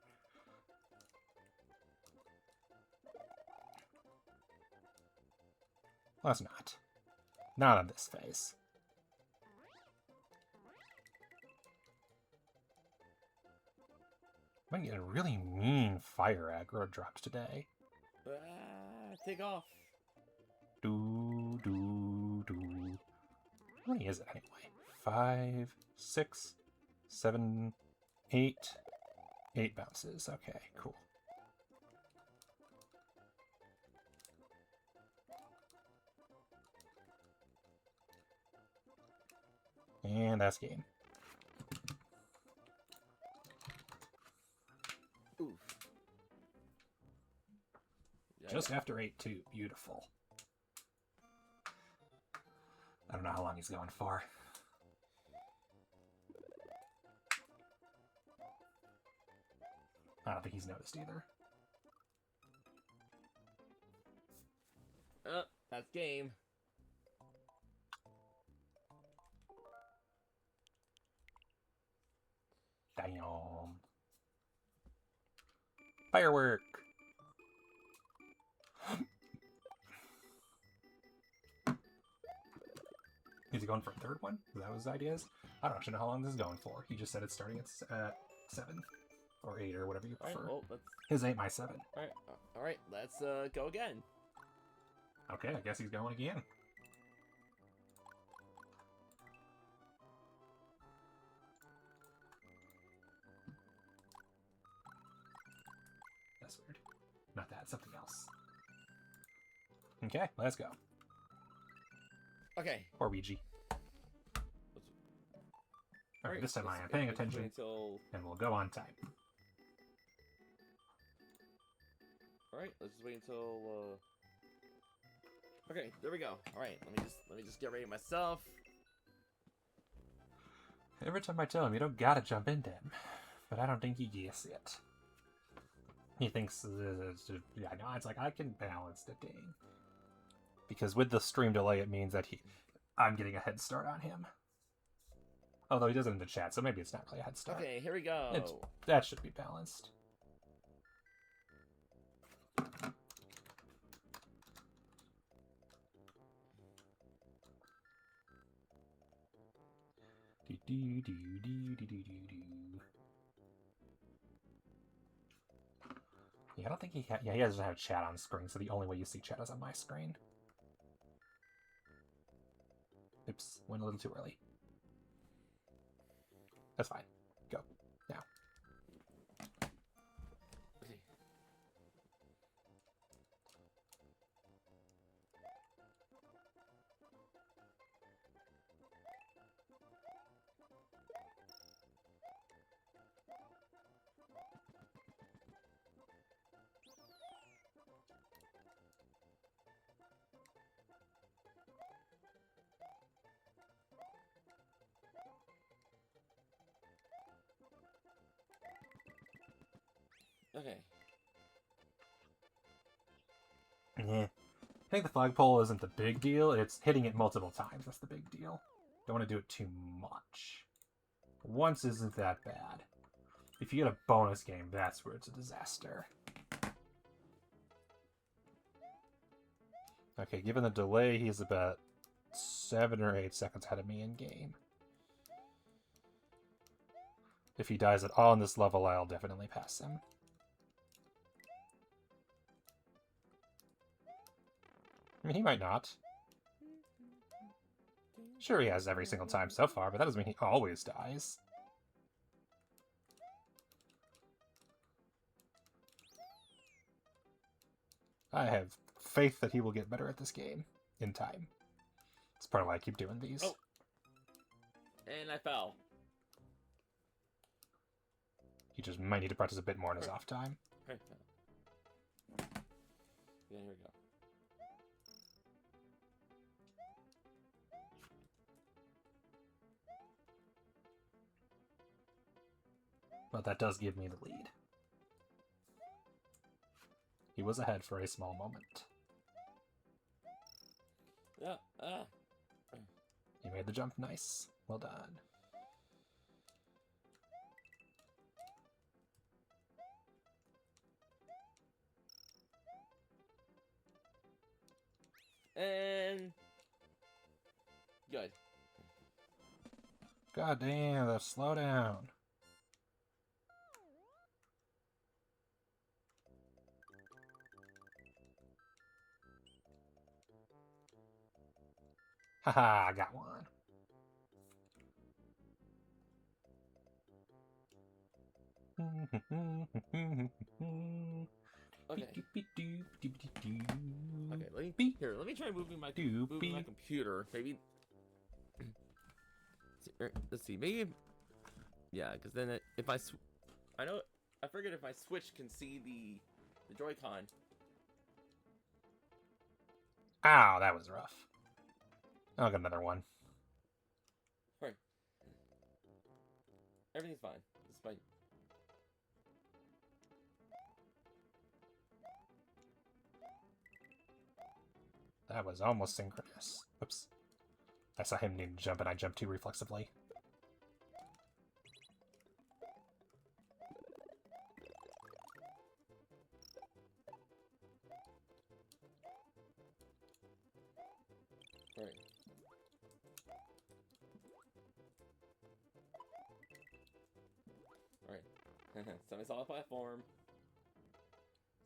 Well, that's not. Not on this phase. I'm getting really mean fire aggro drops today. Take off. Do. How many is it anyway? 5, 6, 7, 8. 8 bounces. Okay, cool. And that's game. Oof. Just after 8, too. Beautiful. I don't know how long he's going for. I don't think he's noticed either. That's game. Damn. Firework. Is he going for a third one? Is that what his idea is? I don't actually know how long this is going for. He just said it's starting at 7 or 8 or whatever you prefer. Right, well, his ain't my 7. All right, let's go again. Okay, I guess he's going again. That's weird. Not that, something else. Okay, let's go. Okay. Or Ouija. Alright, this time I am paying attention, and we'll go on time. Alright, let's just wait until, Okay, there we go. Alright, let me just get ready myself. Every time I tell him, you don't gotta jump into him. But I don't think he gets it. He thinks, yeah, no, it's like, I can balance the thing. Because with the stream delay, it means that I'm getting a head start on him. Although he does it in the chat, so maybe it's not really a head start. Okay, here we go. That should be balanced. Yeah, I don't think he doesn't have chat on screen, so the only way you see chat is on my screen. Oops, went a little too early. That's fine. Go. Now. Okay. Yeah. I think the flagpole isn't the big deal. It's hitting it multiple times. That's the big deal. Don't want to do it too much. Once isn't that bad. If you get a bonus game, that's where it's a disaster. Okay, given the delay, he's about 7 or 8 seconds ahead of me in game. If he dies at all in this level, I'll definitely pass him. I mean, he might not. Sure, he has every single time so far, but that doesn't mean he always dies. I have faith that he will get better at this game in time. It's part of why I keep doing these. Oh. And I fell. He just might need to practice a bit more in his off time. Right. Yeah, here we go. But that does give me the lead. He was ahead for a small moment. Yeah. He made the jump nice. Well done. And good. God damn, the slow down. Haha, I got one. Okay. Okay, let me try moving my computer. Maybe. Let's see. Maybe. Yeah, because then if I forget if my Switch can see the Joy-Con. Ow, that was rough. I'll get another one. Right. Everything's fine. Despite. That was almost synchronous. Oops. I saw him need to jump and I jumped too reflexively. Right. Alright. Semi-solid platform.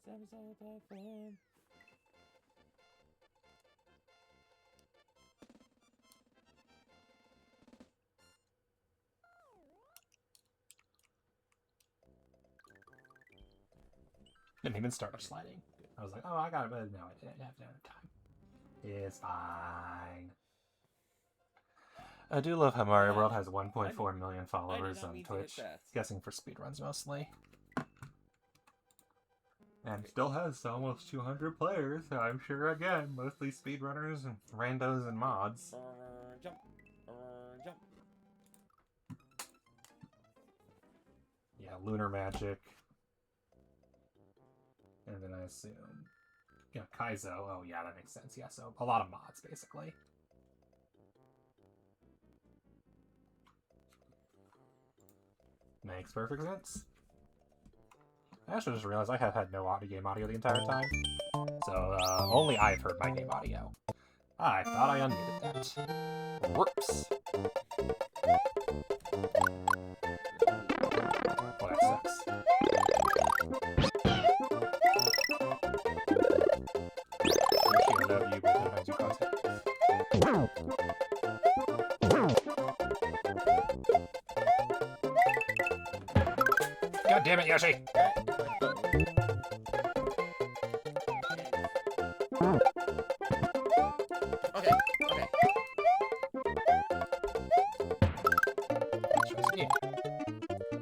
Semi-solid platform. Didn't even start sliding. I was like, oh, I got it, but no, I didn't have time. It's fine. I do love how Mario World has 1.4 million followers on Twitch. Guessing for speedruns mostly. And still has almost 200 players, so I'm sure, again, mostly speedrunners and randos and mods. Jump. Jump. Yeah, Lunar Magic. And then I assume... Yeah, Kaizo. Oh, yeah, that makes sense. Yeah, so a lot of mods, basically. Makes perfect sense. I actually just realized I have had no game audio the entire time. So, only I've heard my game audio. I thought I unmuted that. Whoops. Well, that sucks. I love you, but sometimes you cause it. God damn it, Yoshi! Okay. Yeah.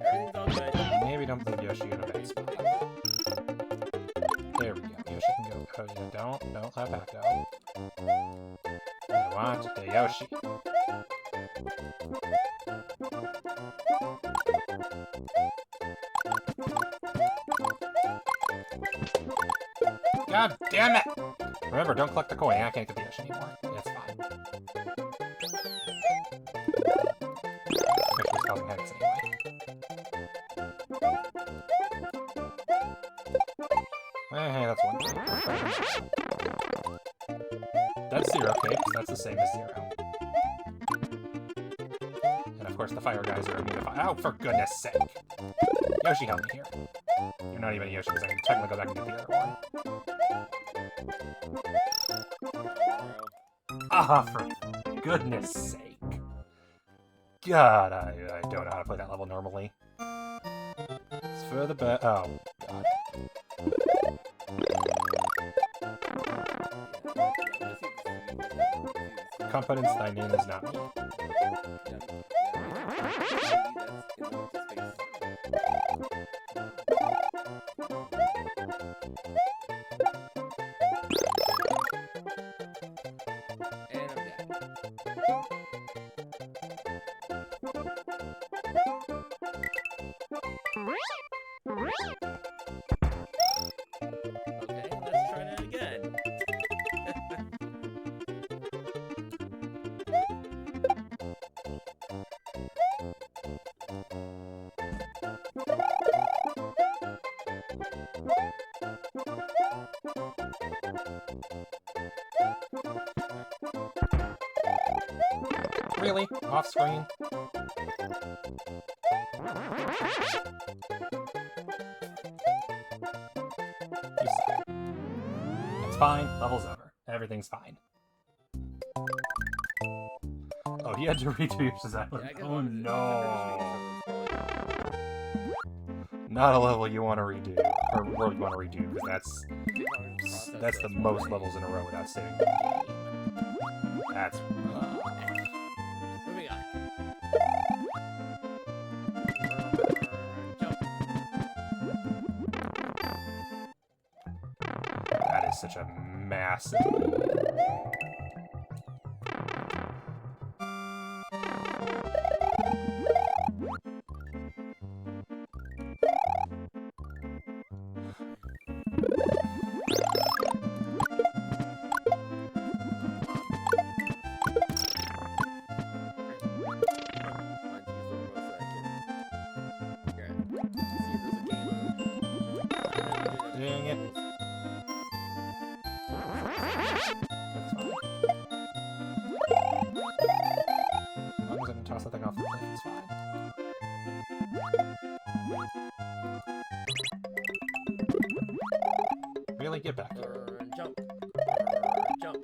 Everything's all good. Maybe don't leave Yoshi in a bad spot. There we go. Yoshi can go. Oh yeah, don't let that go. I want the Yoshi. God damn it! Remember, don't collect the coin. I can't get the Yoshi anymore. It's fine. Picture's causing headaches anyway. Hey, that's one thing. That's 0 cakes. That's the same as 0. And of course, the fire guys are immune to fire. Oh, for goodness sake! Yoshi, help me here. You're not even a Yoshi because I can technically go back and get the other one. Ah, for goodness sake. God, I don't know how to play that level normally. It's for the best. Oh, God. Confidence, thy name is not me. Really? Off screen? You suck. It's fine. Level's over. Everything's fine. Oh, he had to redo your design. Oh no. Not a level you want to redo. Or world you want to redo, because that's the most levels in a row without saving the game. That's Moving on. That is such a massive. Dang it. That's fine. As long as I can toss that thing off the cliff, it's fine. Really? Get back here. Jump. Jump.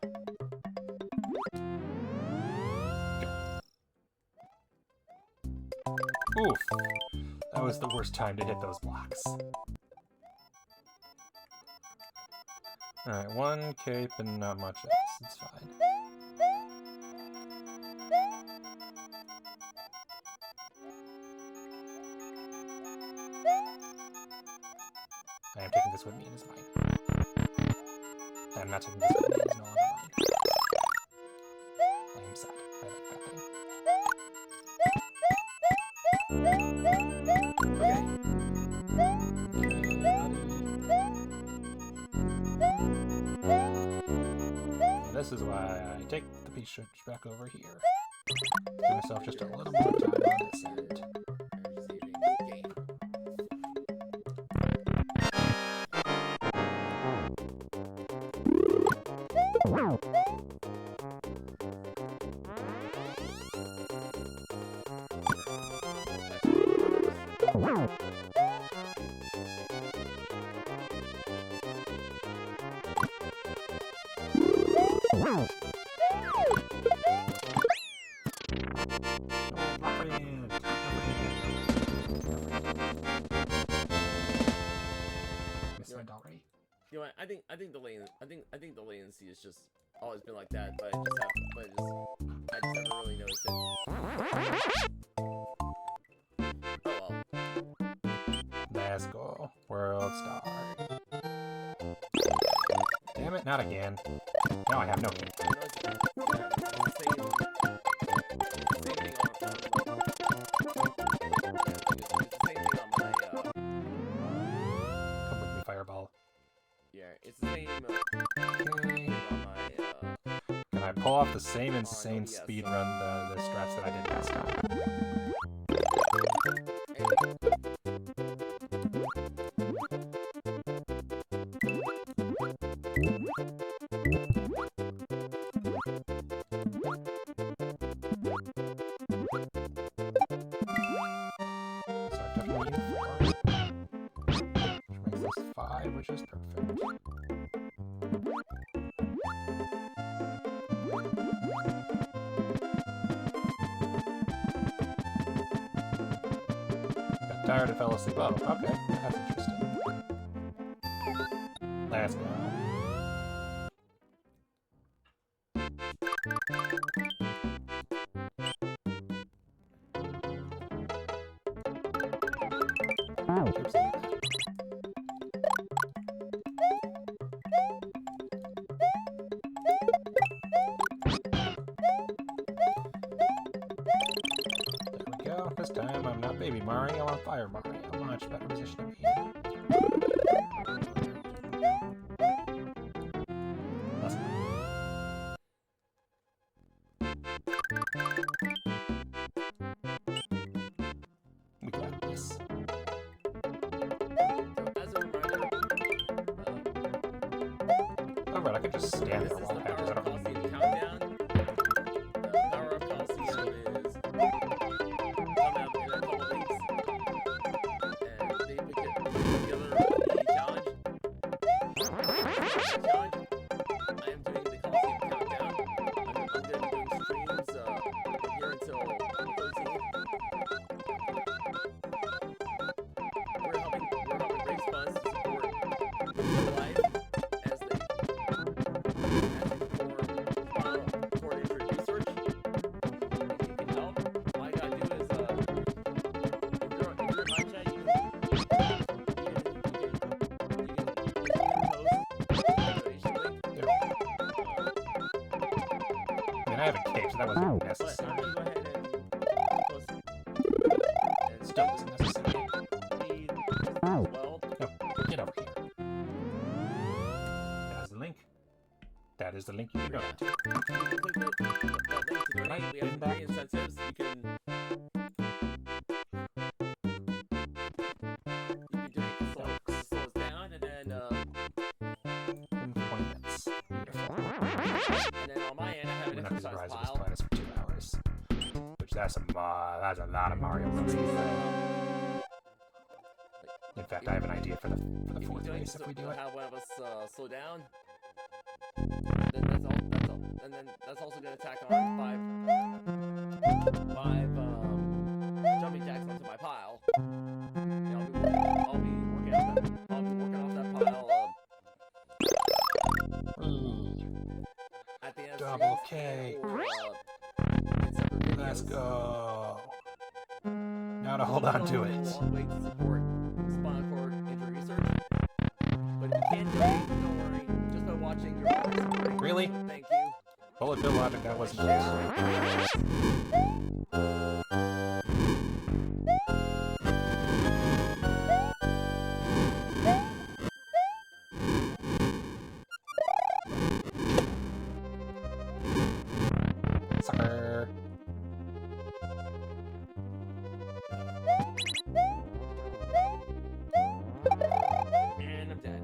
Oof. That was the worst time to hit those blocks. Alright, one cape and not much else. It's fine. I am taking this with me, it is mine. I am not taking this with me, it is no longer mine. I am sad. I like that thing. This is why I take the piece back over here. Give myself just a little more time on this end. You know what? I think the latency has just always been like that, but I just never really noticed it. Oh well. Let's go. World star. Damn it, not again. Now I have no game. It's the same Okay. Can I pull off the same insane speed run the strats that I did last time? So I've definitely used 4. Which makes this 5, which is perfect. Tired and fell asleep. Oh, okay. That's interesting. Let's go. Oops, I need that. There we go. This time I'm not Baby Mario, I'm Fire Mario. Much better position to be in. Let's go. We got this. as a reminder, Alright, I could just stand this there is while the it happens. I power don't policy need countdown. The power policy challenge. I am doing the Coliseum Countdown. I'm going to be doing streams from here until the 13th. We're helping raise funds to support life as they perform spinal cord injury research. If you can help, all you gotta do is if you're in my chat, you can post donation link. I mean, I have a cape, so that wasn't But necessary. I'm gonna go ahead and post it. And Still wasn't necessary. need as well. No, get over here. That's the link. That is the link you can go to. You can click that link to donate. We have some great incentives. You can donate to slow us down, and then Appointments. Beautiful. on my end, I have We're an not exercise surprised it was pile. playing us for 2 hours. Which that's a lot of Mario movies. In fact, I have an idea for the If you fourth donate race if we do it. have one of us slow down, then that's all. And then that's also going to tack on five jumping jacks onto my pile. And I'll be working off that pile at the end of Double streams K. or, in separate videos. Let's go. Now to hold on to it. Long way to support spinal cord injury research. But if you can't donate, don't worry. Just by watching, you're already supporting. Really? Thank you. Bullet bill logic, that wasn't used. Sucker. And I'm dead.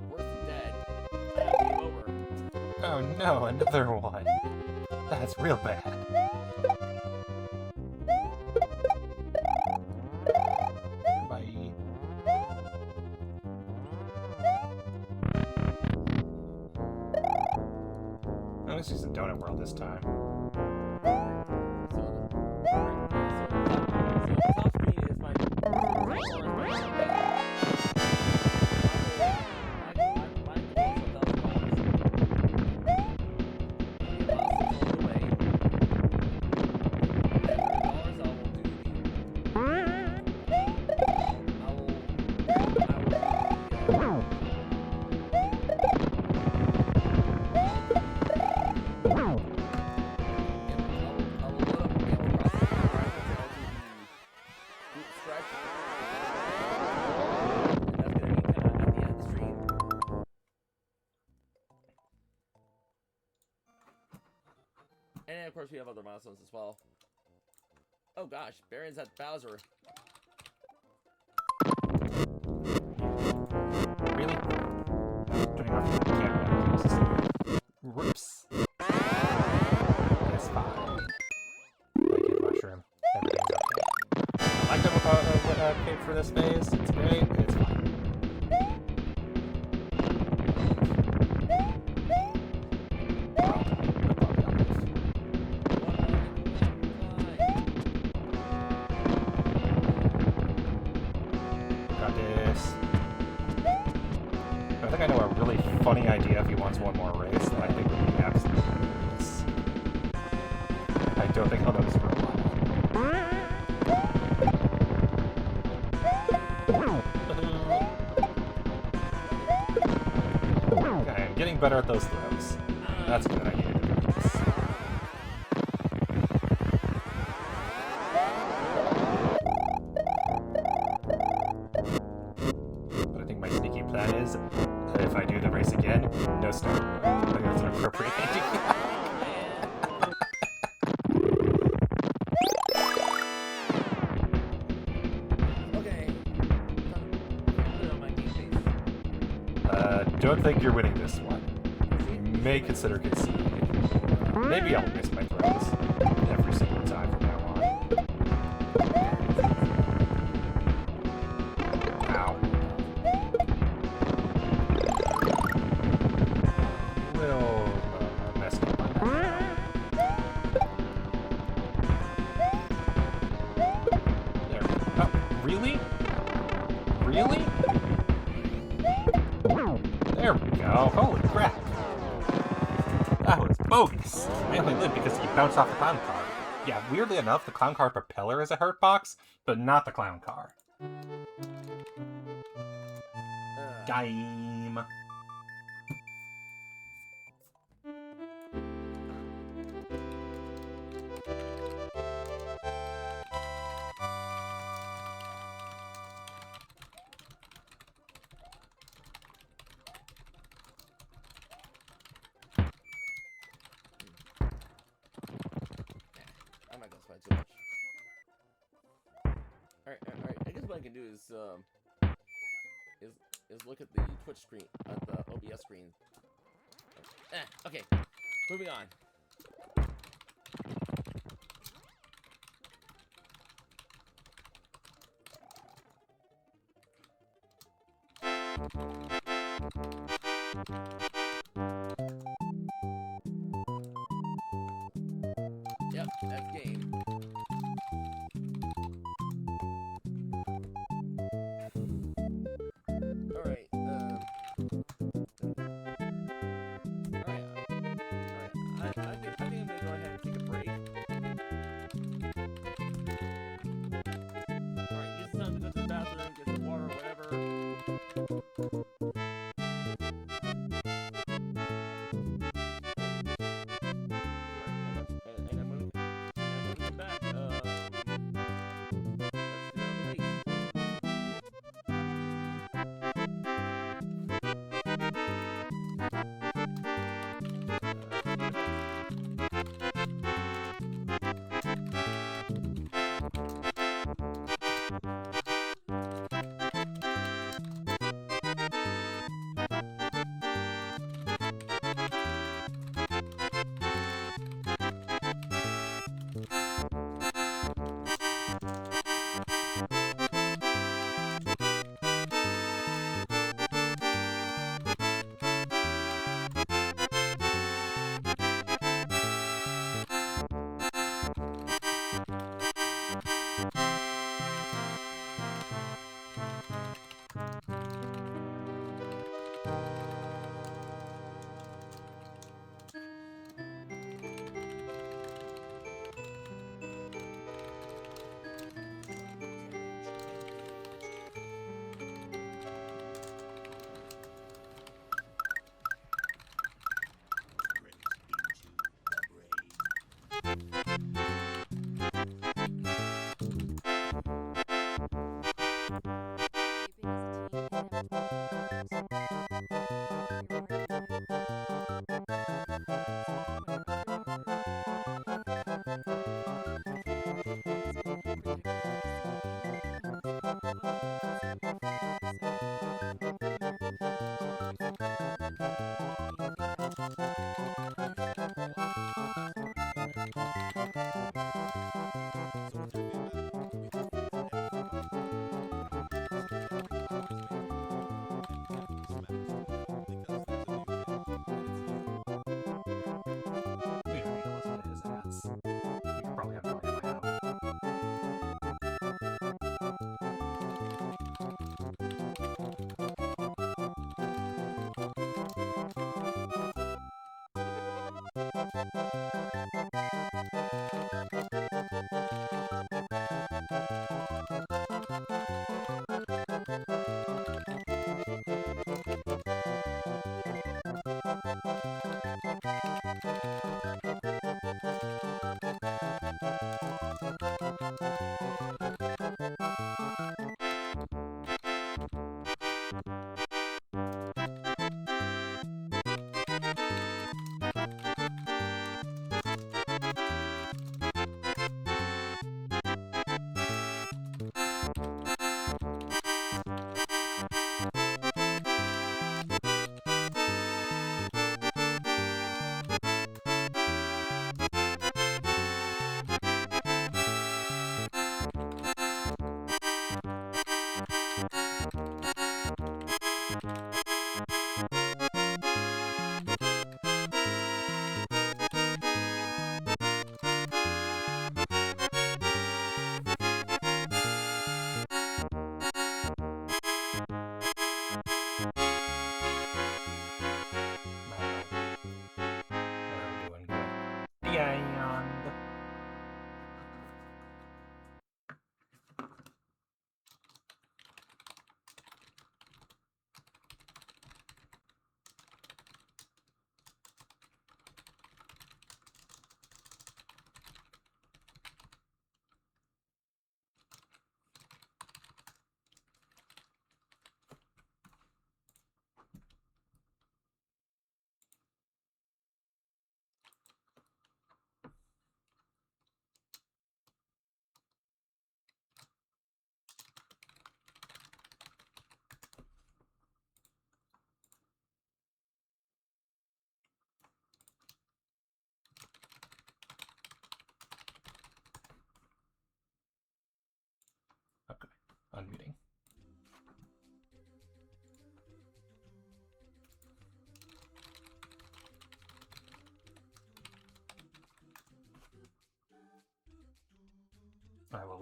Worse than dead. I have game over. Oh no, another one. That's real bad. Bye. At least it's a donut world this time. So the top screen is my And of course we have other milestones as well. Oh gosh, Baron's at Bowser. Really? Turning off the camera. Whoops. That's fine. Thank you, Mushroom. Everything's okay. I like the cape for this phase. It's great. It's fine. Got this. I think I know a really funny idea if he wants one more race that I think would be absolutely hilarious. I don't think I'll notice for a while. Okay, I'm getting better at those throws. That's good. I needed to do this. But I think my sneaky plan is, if I do the race again, no snow. I think that's an appropriate thing to do. Okay. Put it on my game face. Don't think you're winning this one. You may consider conceding. Maybe I'll miss my throws every single time from now on. Ow. There we go. Holy crap. That was bogus. I only lived because he bounced off the clown car. Yeah, weirdly enough, the clown car propeller is a hurt box, but not the clown car. Game. I'm not gonna spend too much. Alright. I guess what I can do is look at the Twitch screen, at the OBS screen. Okay. Moving on. Yep, that's game. Alright, I think I'm gonna go ahead and take a break. Alright, use some time to go to the bathroom, get some water or whatever. And I'm moving back. Let's do another race.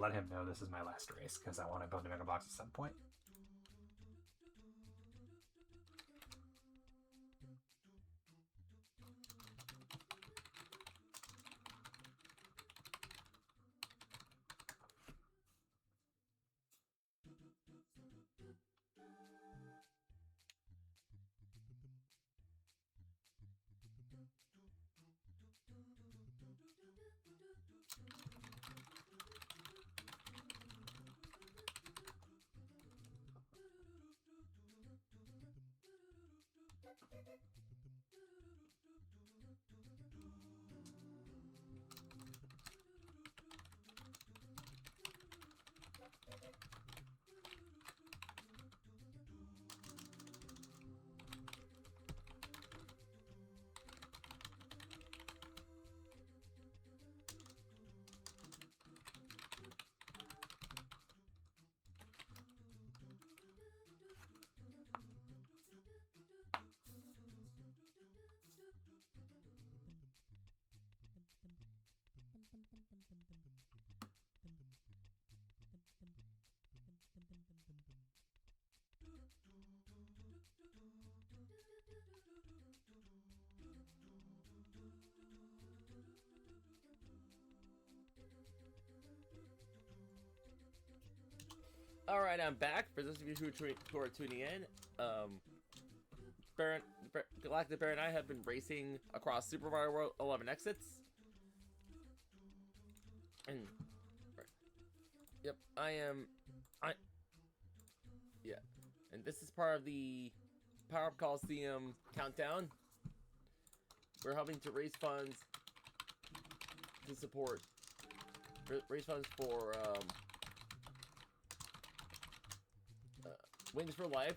let him know this is my last race, because I want to build a Mega Bloks at some point. All right, I'm back. For those of you who are tuning in, Galactic Bear and I have been racing across Super Mario World 11 exits. And yep, yeah, and this is part of the Power Up Coliseum countdown. We're helping to raise funds to support raise funds for Wings for Life,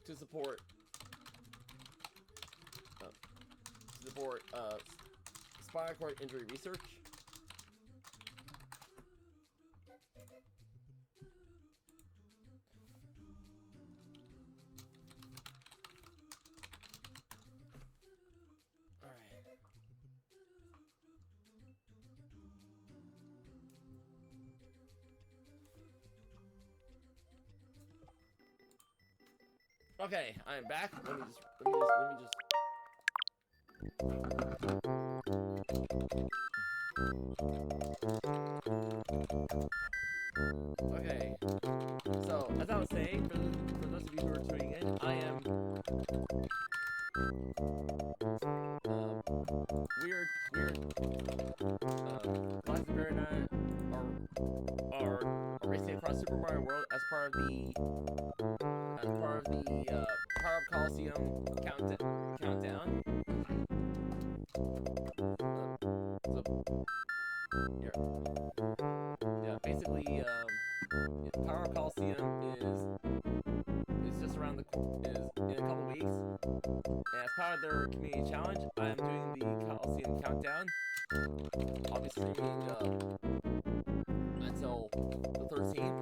to support spinal cord injury research. Okay, I am back. Let me just. Okay. So, as I was saying, for those of you who are tuning in, I am. Galactic Bear and I are racing across Super Mario World as part of the Power Up Coliseum countdown. Basically, Power Up Coliseum is just around is in a couple weeks, and as part of their community challenge, I am doing the Coliseum countdown. I'll be streaming until the 13th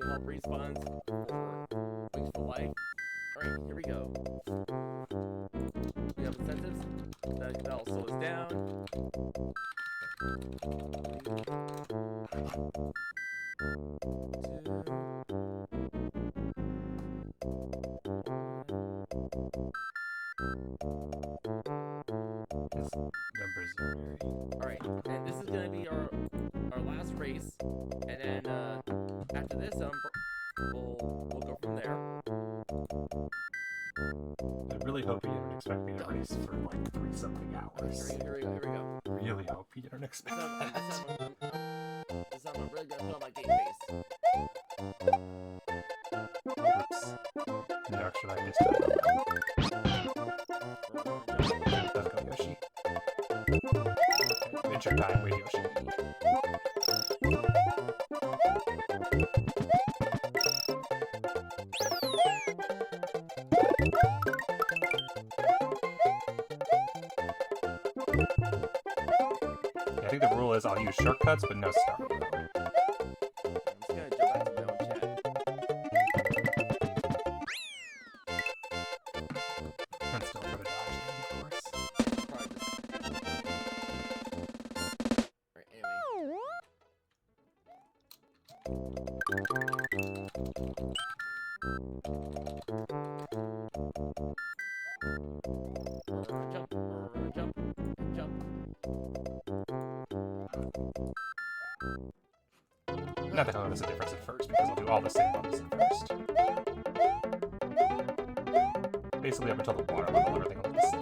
to help raise funds for Wings for Life. Alright, here we go. We have incentives that'll slow us down. Numbers are very... Alright, and this is gonna be our last race, and then after this, we'll go from there. I really hope you didn't expect me to race for like 3-something hours. Here we go. Really hope you didn't expect that. This time I'm really gonna put on my game face. Oops. No, should I just Let's go, Yoshi. Okay, adventure time with Yoshi. I think the rule is I'll use shortcuts, but no start mode. I'm just gonna jump back to my own chat. And still try to dodge things, of course. Probably just... Alright, anyway. Jump, jump, jump. Not that I'll notice a difference at first, because I'll do all the same bumps at first. Basically up until the water level, everything will look the same.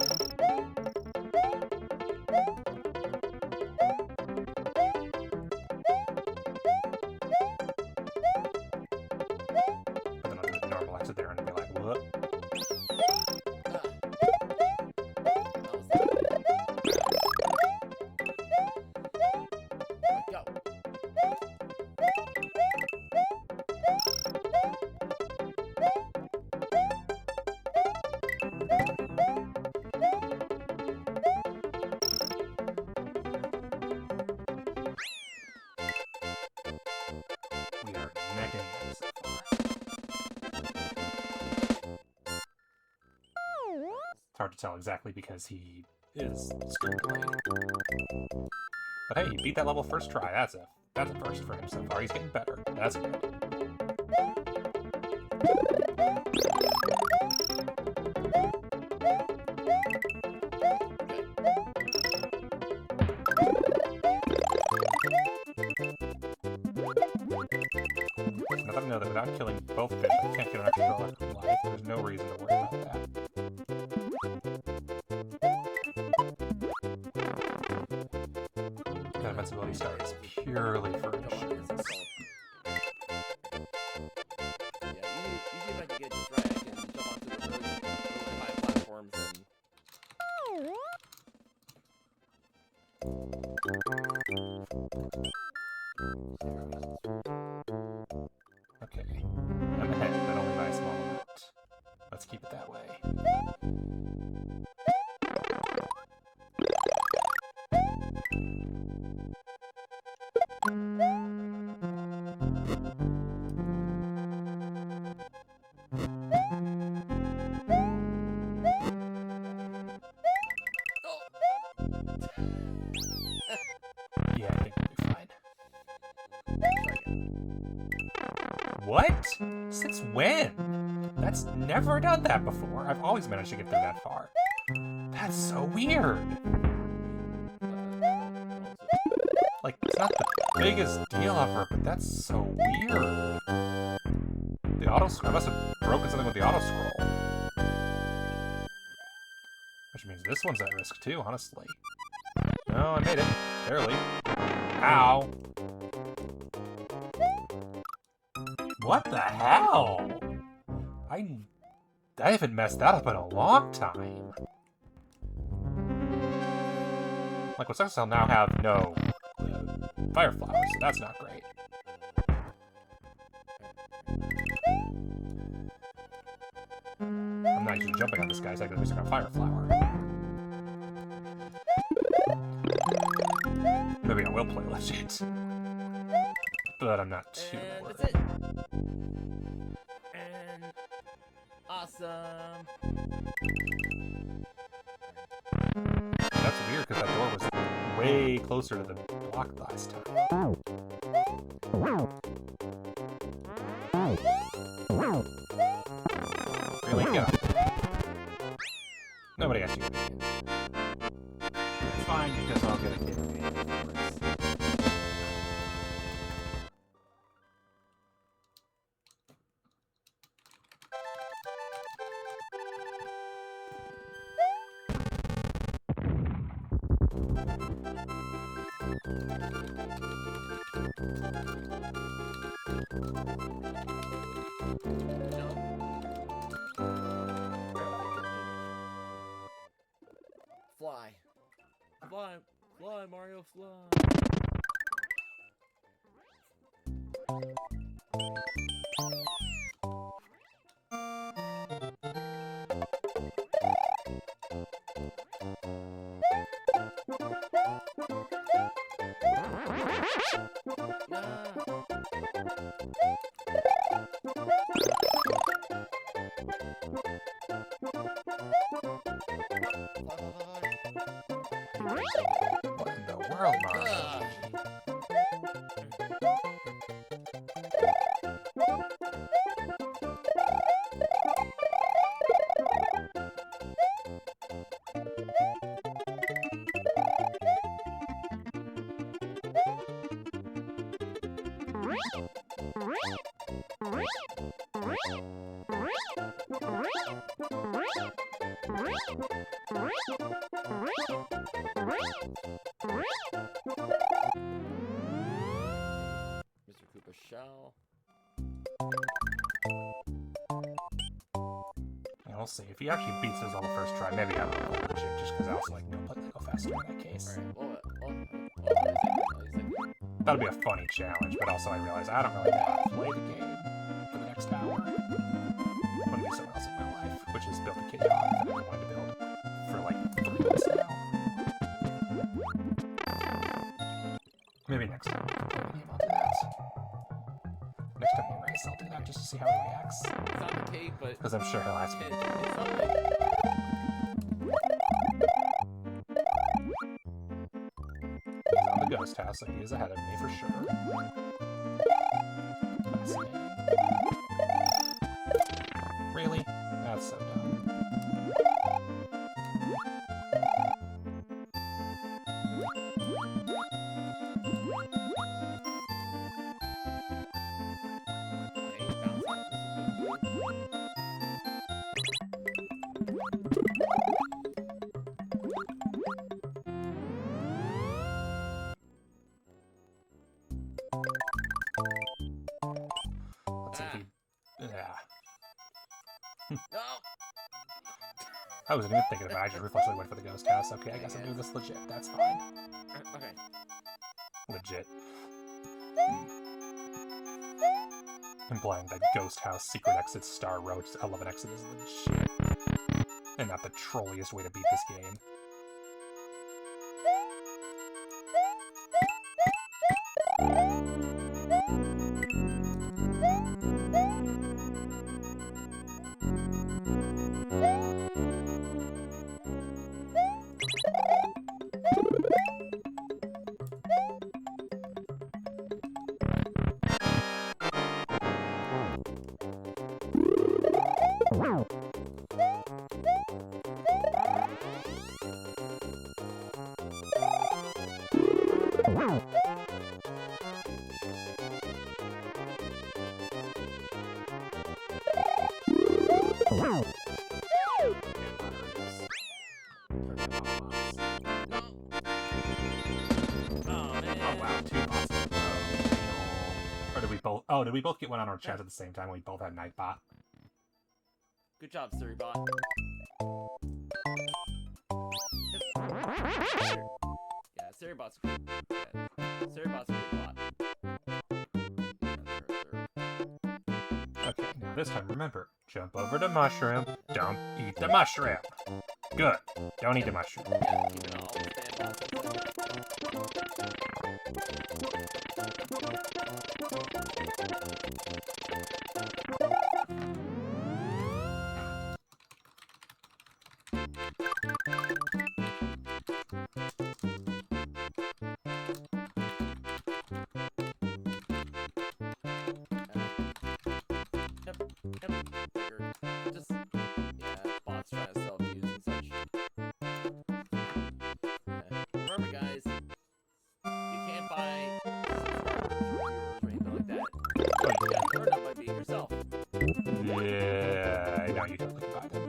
But then I'll do the normal exit there and be like, what? Go. We are neck and neck so far. It's hard to tell exactly because he is strictly. But hey, he beat that level first try. That's a first for him so far. He's getting better. That's good. Now that I know that without killing both fish, I can't get an extra life, there's no reason to worry about that. That invincibility star is purely for insurance. Yeah, usually if I can get just right, I can jump onto the really high platforms and... Okay. I'm ahead, but only by a small amount. Let's keep it that way. Yeah, I think we'll be fine. What? Since when? That's never done that before. I've always managed to get through that far. That's so weird. Like, it's not the biggest deal ever, but that's so weird. The I must have broken something with the auto scroll. Which means this one's at risk too, honestly. No, I made it. Barely. Ow. What the hell? I haven't messed that up in a long time. Like, what's next? I'll now have no fire flowers, so that's not great. I'm not usually jumping on this guy, so I can use a fire flower. Maybe I will play legit. But I'm not too worried. That's it. And awesome. That's weird because that door was way closer to the block last time. Really go. Nobody actually can make it. It's fine because I'll get a kid. Fly. Fly. Fly, Mario, fly. What in the world, Mario? Mr. Koopa shell. And we'll see. If he actually beats us on the first try, maybe I'll go legit, just because I also like to go play Lego faster in that case. That'll be a funny challenge, but also I realize I don't really know how to play the game for the next hour. I'm gonna do something else in my life, which is build a Kittyhawk that I've been wanting to build for like 3 months now. Maybe next time we can play the game, I'll do that. Next time we race, I'll do that just to see how he reacts. It's not the cake, but... Because I'm sure he'll ask me. It's something. He's on the ghost house, so he is ahead of me for sure. Fascinating. Really? That's so dumb. Let's see if he... Yeah. No! I wasn't even thinking about it. I just reflexively went for the ghost house. Okay, I guess I'm doing this legit. That's fine. Okay. Legit. Implying that ghost house, secret exit, star road, 11 exit is legit. And not the trolliest way to beat this game. Oh, did we both get one on our chat at the same time? We both had Nightbot. Good job, Suribot. Yeah, Suribot's good. Yeah. Suribot's a good bot. Okay, now this time remember, jump over the mushroom, don't eat the mushroom. Good, don't eat the mushroom. Yeah, keep it all standby. Just, yeah, bots trying to self-use and such. Yeah. Remember, guys, you can't buy subscribers or anything like that. You gotta earn them by being yourself. Yeah, I know you totally can buy them.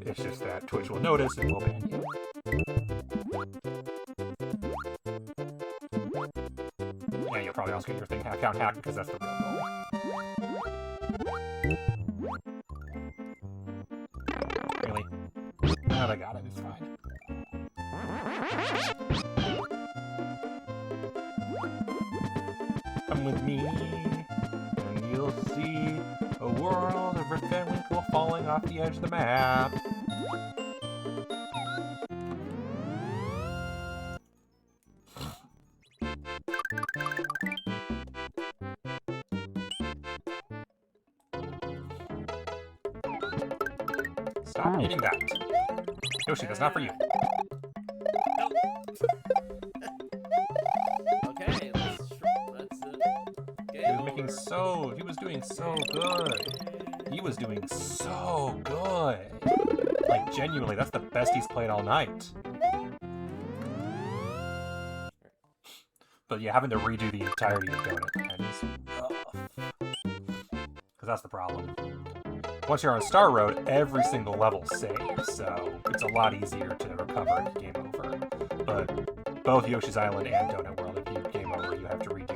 It's just that Twitch will notice and will ban you. Yeah, you'll probably also get your account hacked because that's the real goal. Really? No, they got it. It's fine. Come with me, and you'll see a world of Rip Van Winkle falling off the edge of the map. Stop eating that. Yoshi, that's not for you. Okay, let's He was doing so good. He was doing so good. Like, genuinely, that's the best he's played all night. But yeah, having to redo the entirety of Donut Land is rough. Because that's the problem. Once you're on Star Road, every single level saves, so it's a lot easier to recover and game over. But both Yoshi's Island and Donut World, if you game over, you have to redo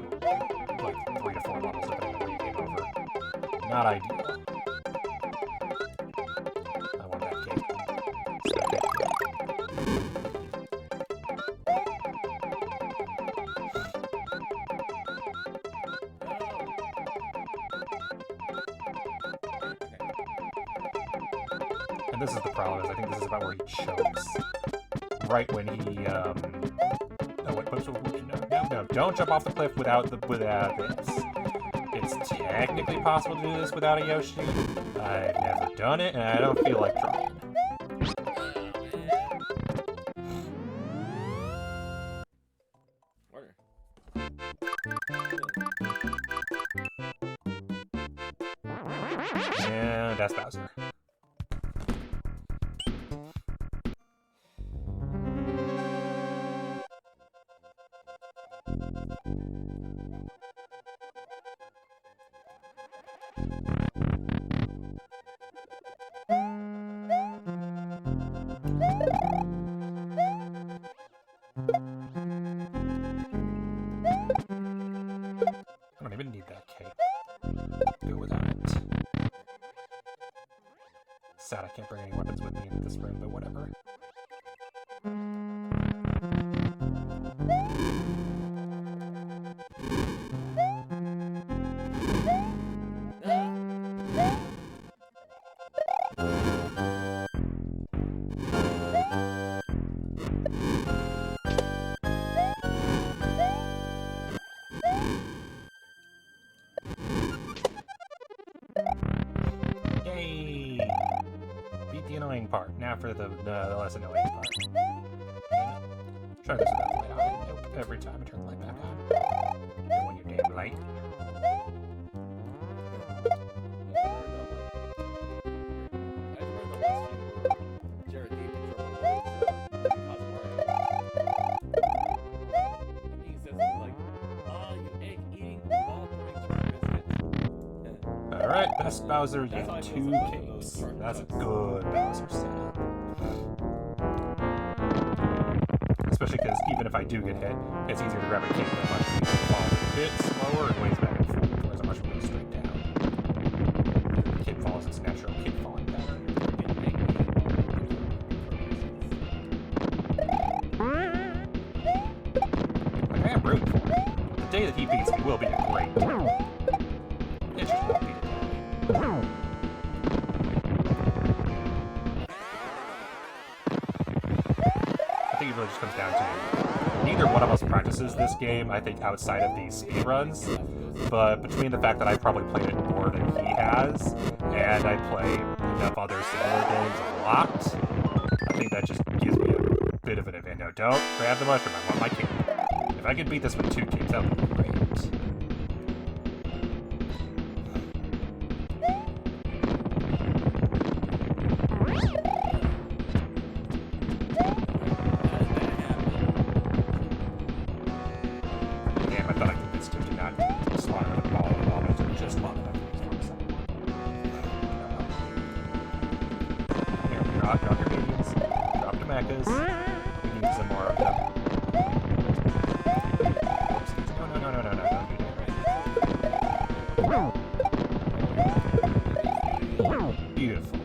like 3 to 4 levels depending on where you game over. Not ideal. I want that cake. And this is the problem, is I think this is about where he chokes. Right when he, oh, wait, no, don't jump off the cliff without this. It's technically possible to do this without a Yoshi. I've never done it, and I don't feel like trying. And that's Bowser. I don't even need that cape. Go without it. Sad I can't bring any weapons with me into this room, but whatever. Yay! Beat the annoying part. Now for the less annoying part. Try this without the light on. Nope. Every time I turn the light back on. And when you're damn light. Alright, best Bowser, you get 2 cakes. That's a good Bowser setup. Especially because even if I do get hit, it's easier to grab a cake than a mushroom. It falls a bit slower and weighs back and forth, whereas a mushroom goes straight down. The kid falls its natural kid falling pattern. Like, I am rooting for him. The day that he beats me will be a great day. It just won't be today. I think it really just comes down to neither one of us practices this game, I think, outside of these speedruns. But between the fact that I've probably played it more than he has, and I play enough other similar games a lot, I think that just gives me a bit of an advantage. No, don't grab the mushroom, I want my cape. If I could beat this with 2 capes, that would be great. Drop your mediums. Drop your mechas. We need some more of them. No, don't do that. Beautiful.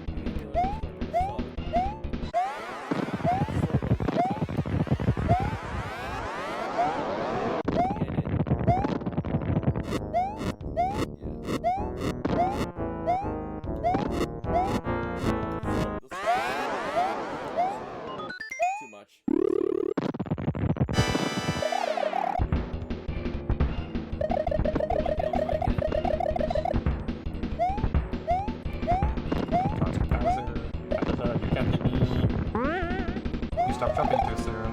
Stop jumping too soon.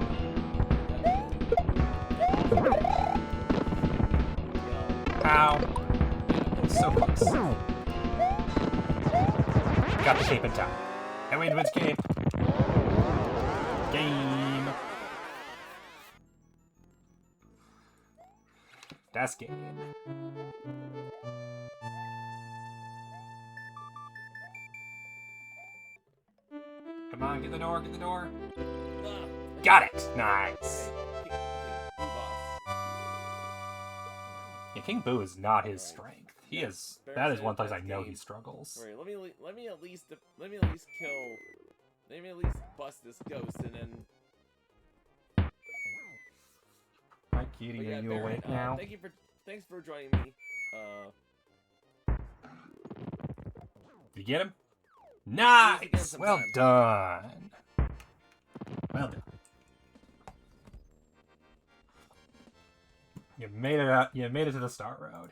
Ow. So close. Got the cape in time. And we wins cape. Game. Cascade. Come on, get the door, get the door. Got it! Nice. Yeah, King Boo is not his strength. He is. That is one place I know he struggles. Wait, let me at least bust this ghost and then. Hi, Kitty. Are you awake now? Thanks for joining me. Did you get him? Nice. Well done. Well done. You made it out. You made it to the Star Road.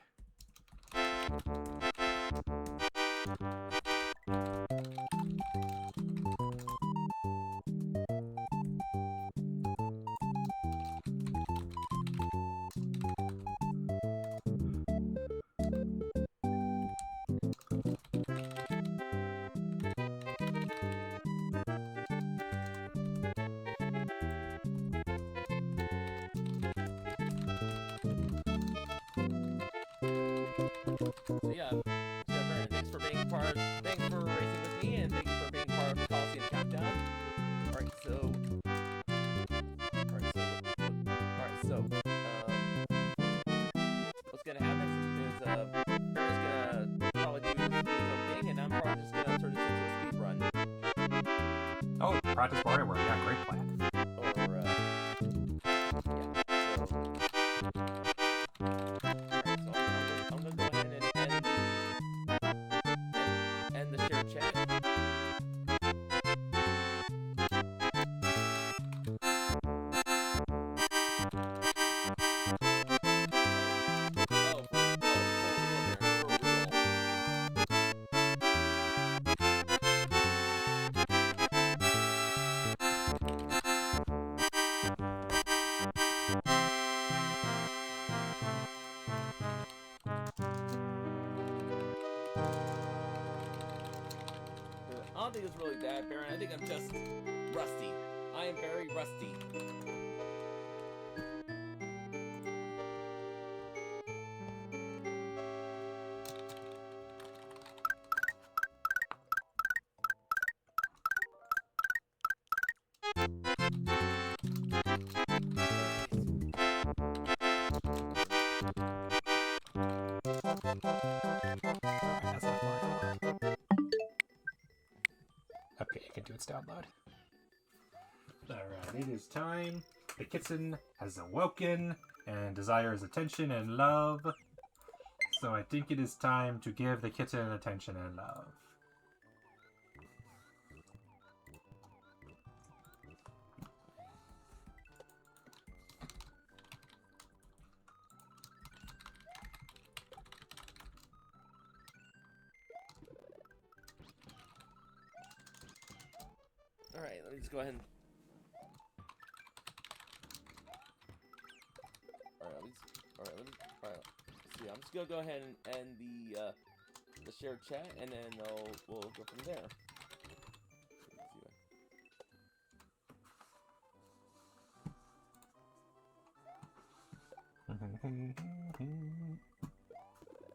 So yeah, Brandon, thanks for racing with me, and thank you for being part of the Coliseum Countdown. Alright, so, what's gonna happen is, Barry's gonna probably do his own thing, and I'm probably just gonna turn this into a speed run. Oh, practice Mario World. Yeah, great plan. I don't think it's really that, Baron. I think I'm just rusty. I am very rusty. Okay, you can do its download. Alright, it is time. The kitten has awoken and desires attention and love. So I think it is time to give the kitten attention and love. Alright, let me just go ahead and... Alright, see, I'm just gonna go ahead and end the shared chat, and then we'll go from there.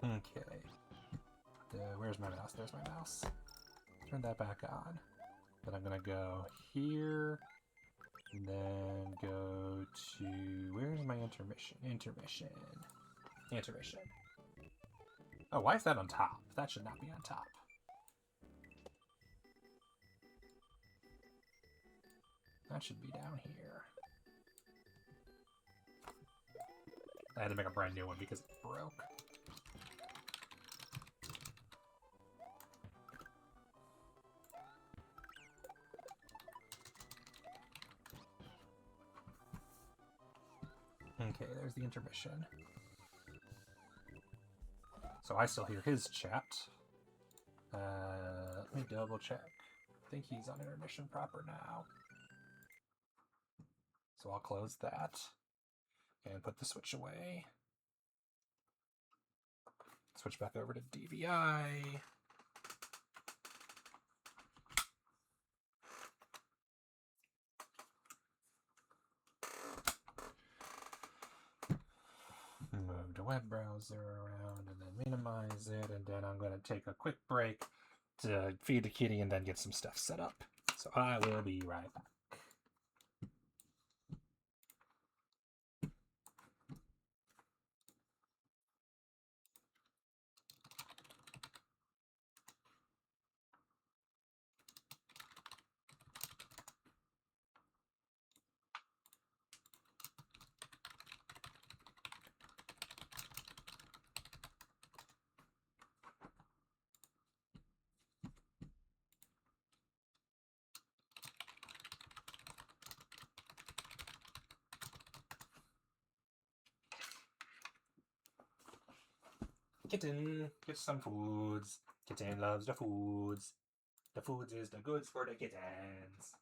Okay. Where's my mouse? There's my mouse. Turn that back on. Then I'm gonna go here, and then go to... Where's my intermission? Intermission. Oh, why is that on top? That should not be on top. That should be down here. I had to make a brand new one because it broke. Okay, there's the intermission. So I still hear his chat. Let me double check. I think he's on intermission proper now. So I'll close that and put the Switch away. Switch back over to DVI. Moved web browser around and then minimize it, and then I'm going to take a quick break to feed the kitty and then get some stuff set up. So I will be right back. Kitten, get some foods. Kitten loves the foods. The foods is the goods for the kittens.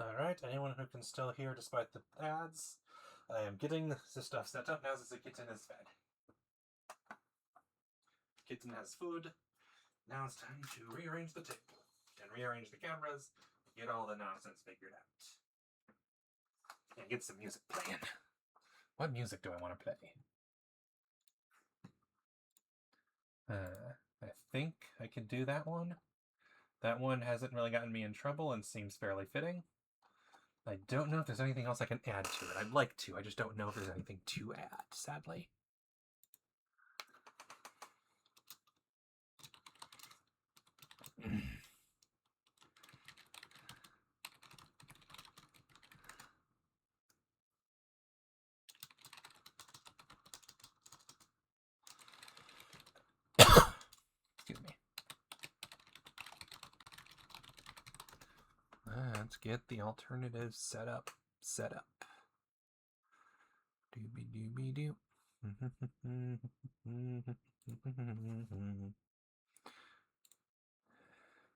Alright, anyone who can still hear despite the ads, I am getting the stuff set up now that the kitten is fed. Kitten has food. Now it's time to rearrange the table and rearrange the cameras, get all the nonsense figured out. Yeah, get some music playing. What music do I want to play? I think I could do that one. That one hasn't really gotten me in trouble and seems fairly fitting. I don't know if there's anything else I can add to it. I'd like to. I just don't know if there's anything to add, sadly. Excuse me. Let's get the alternative setup. Doobie doobie doo.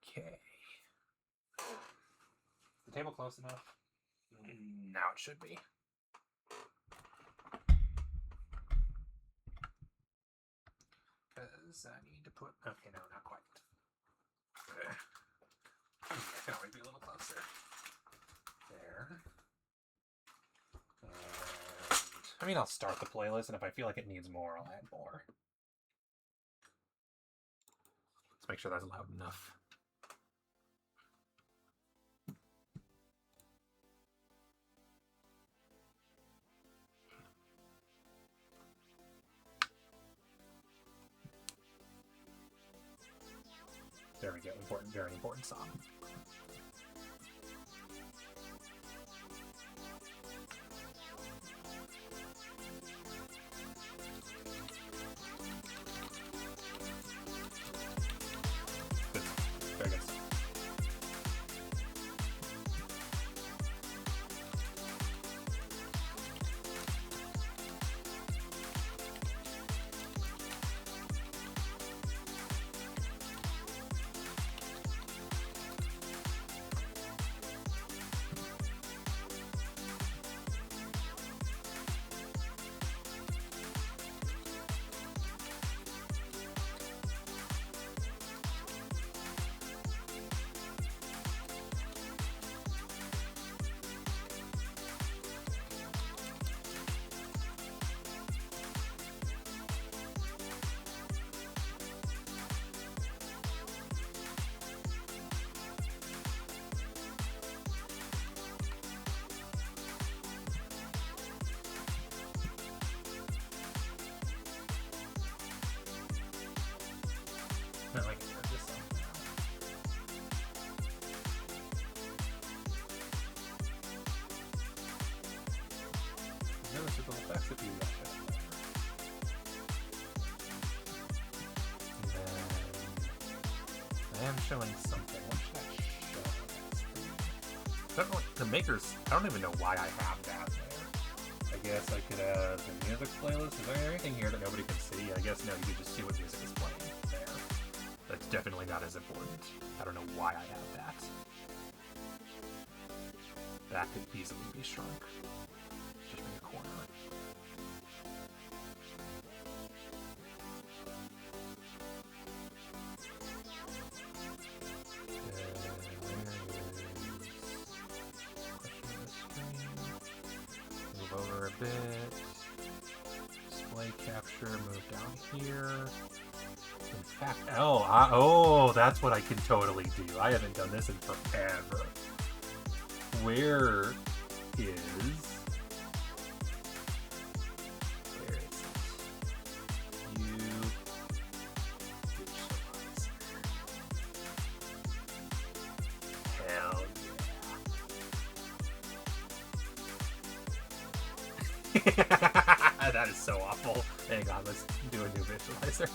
Okay. Is the table close enough? Now it should be. Because I need to put... Okay, no, not quite. I can always be a little closer. There. And... I mean, I'll start the playlist, and if I feel like it needs more, I'll add more. Let's make sure that's loud enough. There we go. Important, very important song. Good. Very good. Not like this song. Noticeable effects if you watch it. And then I am showing something. What should I show? I don't know, the makers, I don't even know why I have that there. I guess I could have the music playlist. Is there anything here that nobody can see? I guess no, you could just see what music is playing there. That's definitely not as important. I don't know why I have that. That could easily be shrunk. Just in a corner. Move over a bit. Display capture, move down here. In fact, oh, that's what I can totally do. I haven't done this in forever. Where is it? You visualizer. Hell yeah. That is so awful. Hang on, let's do a new visualizer.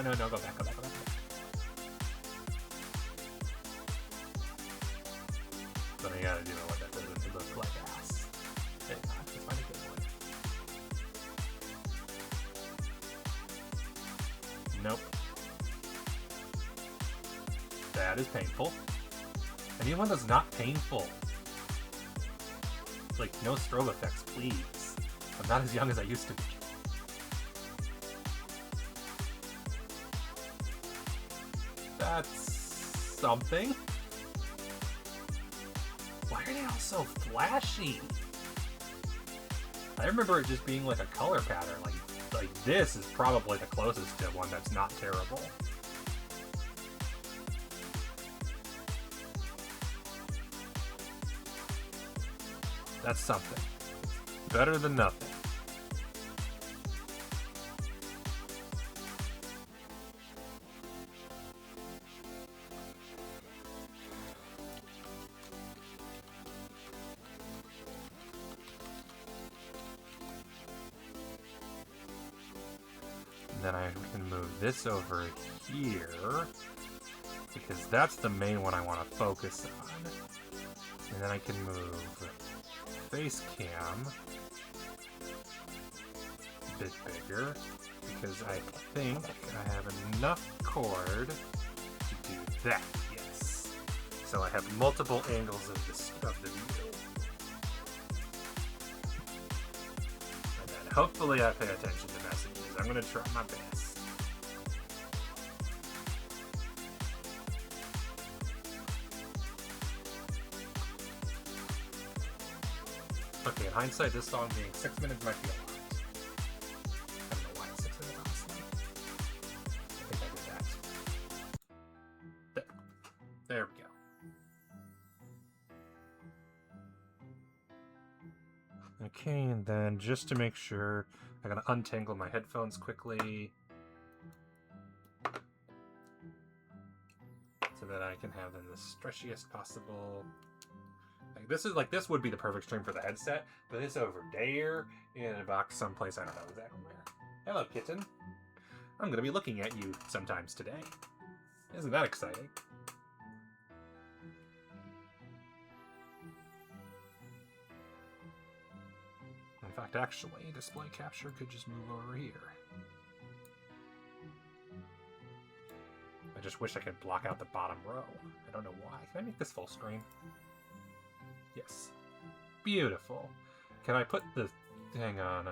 No, go back. But I gotta do what that doesn't look like ass. Hang on, let's find a good one. Nope. That is painful. I need one that's not painful. Like, no strobe effects, please. I'm not as young as I used to be. That's something. Why Why are they all so flashy? I remember it just being like a color pattern. Like this is probably the closest to one that's not terrible. That's something. Better than nothing. Then I can move this over here, because that's the main one I want to focus on. And then I can move face cam a bit bigger, because I think I have enough cord to do that, yes. So I have multiple angles of the view. And then hopefully I pay attention to messages. I'm going to try my best. Okay, in hindsight, this song being 6 minutes might be a lot. I don't know why it's 6 minutes, honestly. I think I did that. There we go. Okay, and then just to make sure, I gotta untangle my headphones quickly so that I can have them the stretchiest possible. This would be the perfect stream for the headset, but it's over there in a box someplace, I don't know exactly where. Hello, kitten. I'm gonna be looking at you sometimes today. Isn't that exciting? In fact, actually, display capture could just move over here. I just wish I could block out the bottom row. I don't know why. Can I make this full screen? Yes. Beautiful. Can I put the... Hang on,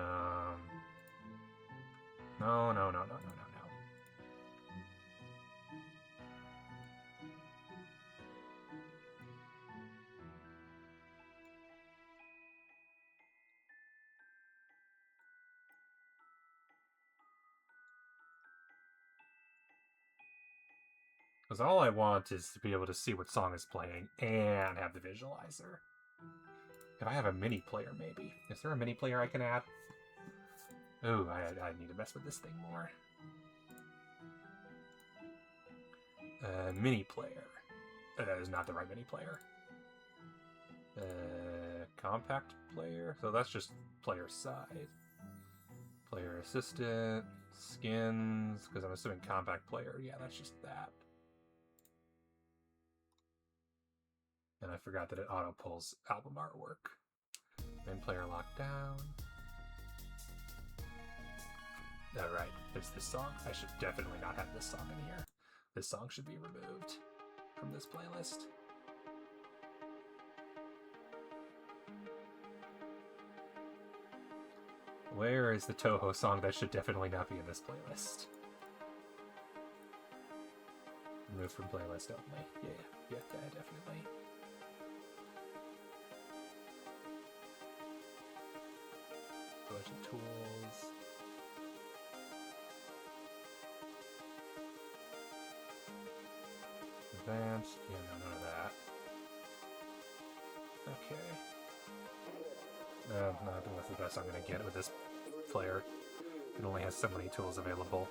No. Because all I want is to be able to see what song is playing and have the visualizer. If I have a mini player, maybe. Is there a mini player I can add? Ooh, I need to mess with this thing more. Mini player. That is not the right mini player. Compact player? So that's just player side. Player assistant. Skins. Because I'm assuming compact player. Yeah, that's just that. And I forgot that it auto-pulls album artwork. Main player lockdown. Alright, there's this song. I should definitely not have this song in here. This song should be removed from this playlist. Where is the Toho song that should definitely not be in this playlist? Remove from playlist only. Yeah, definitely. Selection tools. Advanced. Yeah, no, none of that. Okay. No, I think that's the best I'm going to get with this player. It only has so many tools available.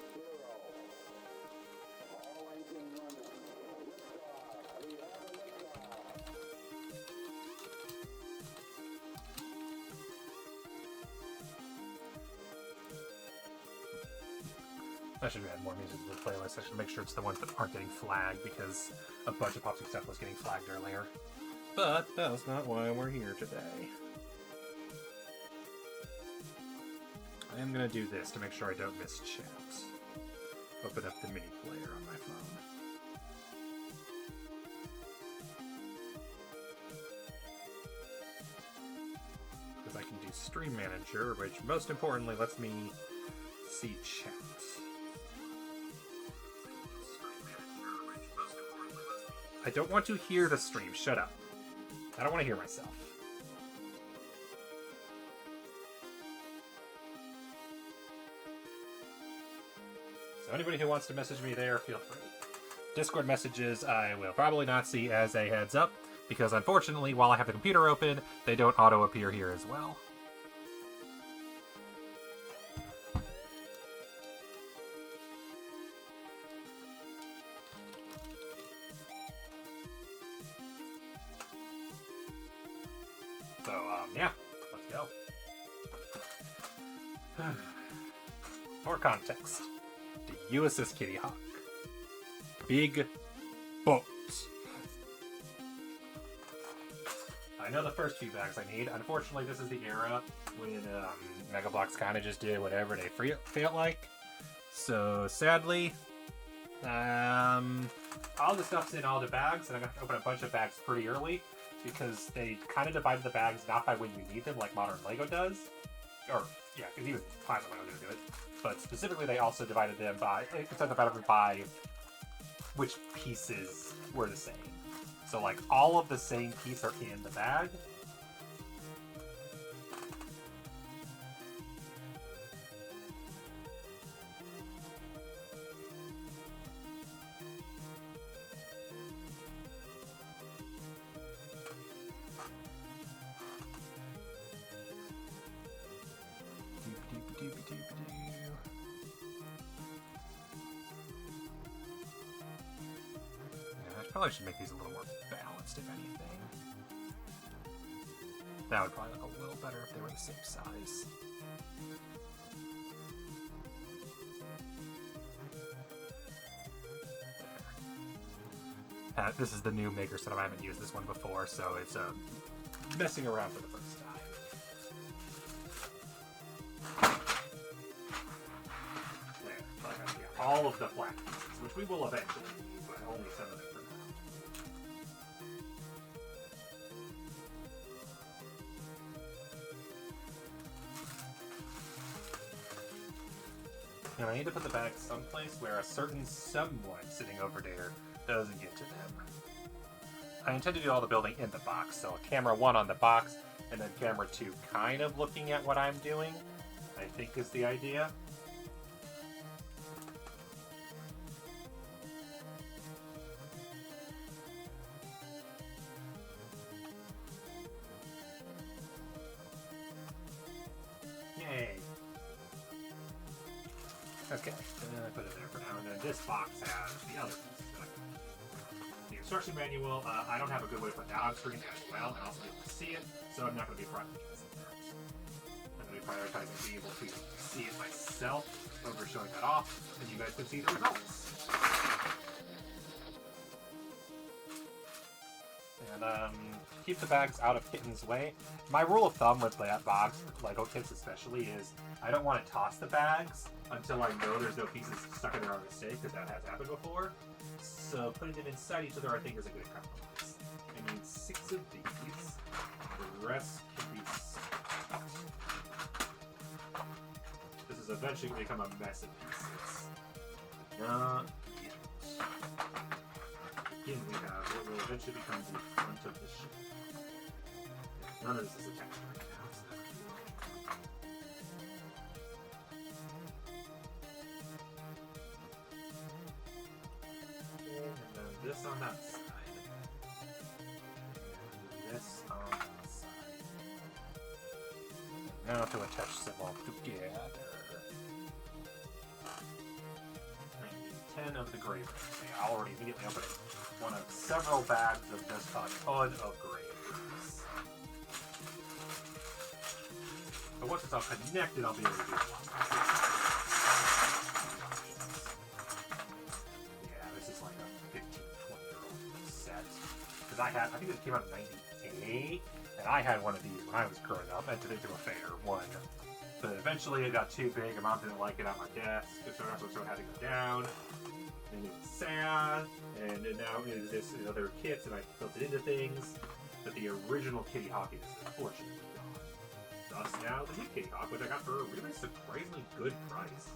I should add more music to the playlist. I should make sure it's the ones that aren't getting flagged, because a bunch of Popsy stuff was getting flagged earlier. But that's not why we're here today. I am going to do this to make sure I don't miss chat. Open up the mini player on my phone. Because I can do Stream Manager, which most importantly lets me see chat. I don't want to hear the stream. Shut up. I don't want to hear myself. So anybody who wants to message me there, feel free. Discord messages I will probably not see as a heads up, because unfortunately, while I have the computer open, they don't auto-appear here as well. So, yeah, let's go. For context, the USS Kittyhawk. Big boat. I know the first few bags I need. Unfortunately, this is the era when Mega Bloks kind of just did whatever they felt like. So, sadly, all the stuff's in all the bags, and I'm going to open a bunch of bags pretty early, because they kind of divided the bags not by when you need them, like modern Lego does. Or, yeah, because even Plasma Lego didn't do it. But specifically, they also divided them by which pieces were the same. So, like, all of the same piece are in the bag. Probably should make these a little more balanced, if anything. That would probably look a little better if they were the same size. This is the new maker setup. I haven't used this one before, so it's messing around for the first time. There, all of the flat pieces, which we will eventually use, but only some of them. And I need to put the bags someplace where a certain someone sitting over there doesn't get to them. I intend to do all the building in the box, so camera 1 on the box, and then camera 2 kind of looking at what I'm doing, I think is the idea. Yay! Okay, and then I put it there for now, and then this box has the other pieces. The instruction manual, I don't have a good way to put that on screen as well, and also be able to see it, so I'm not going to be prioritizing that. I'm going to be prioritizing being able to see it myself over showing that off, and you guys can see the results. And keep the bags out of Kitten's way. My rule of thumb with box, Lego kits especially, is I don't want to toss the bags until I know there's no pieces stuck in there on mistake, because that has happened before. So putting them inside each other, I think, is a good compromise. I need 6 of these. The rest can be stuck. This is eventually going to become a mess of pieces. Not yet. Again, we have what will eventually become the front of the ship. None of this is attached right now, so that would be and then this on that side. And this on that side. Now to attach them all together. I need 10 of the gray rings. I'll already immediately open one of several bags of just a ton of gray rings. But once it's all connected, I'll be able to do it. Yeah, this is like a 15, 20-year-old set. Because I think it came out in 98, and I had one of these when I was growing up, entered into a fair one. But eventually it got too big, and Mom didn't like it on my desk, so I had to go down. And it was sad, and now it exists in other kits, and I built it into things. But the original Kittyhawk is unfortunately gone. Thus now the new Kittyhawk, which I got for a really surprisingly good price.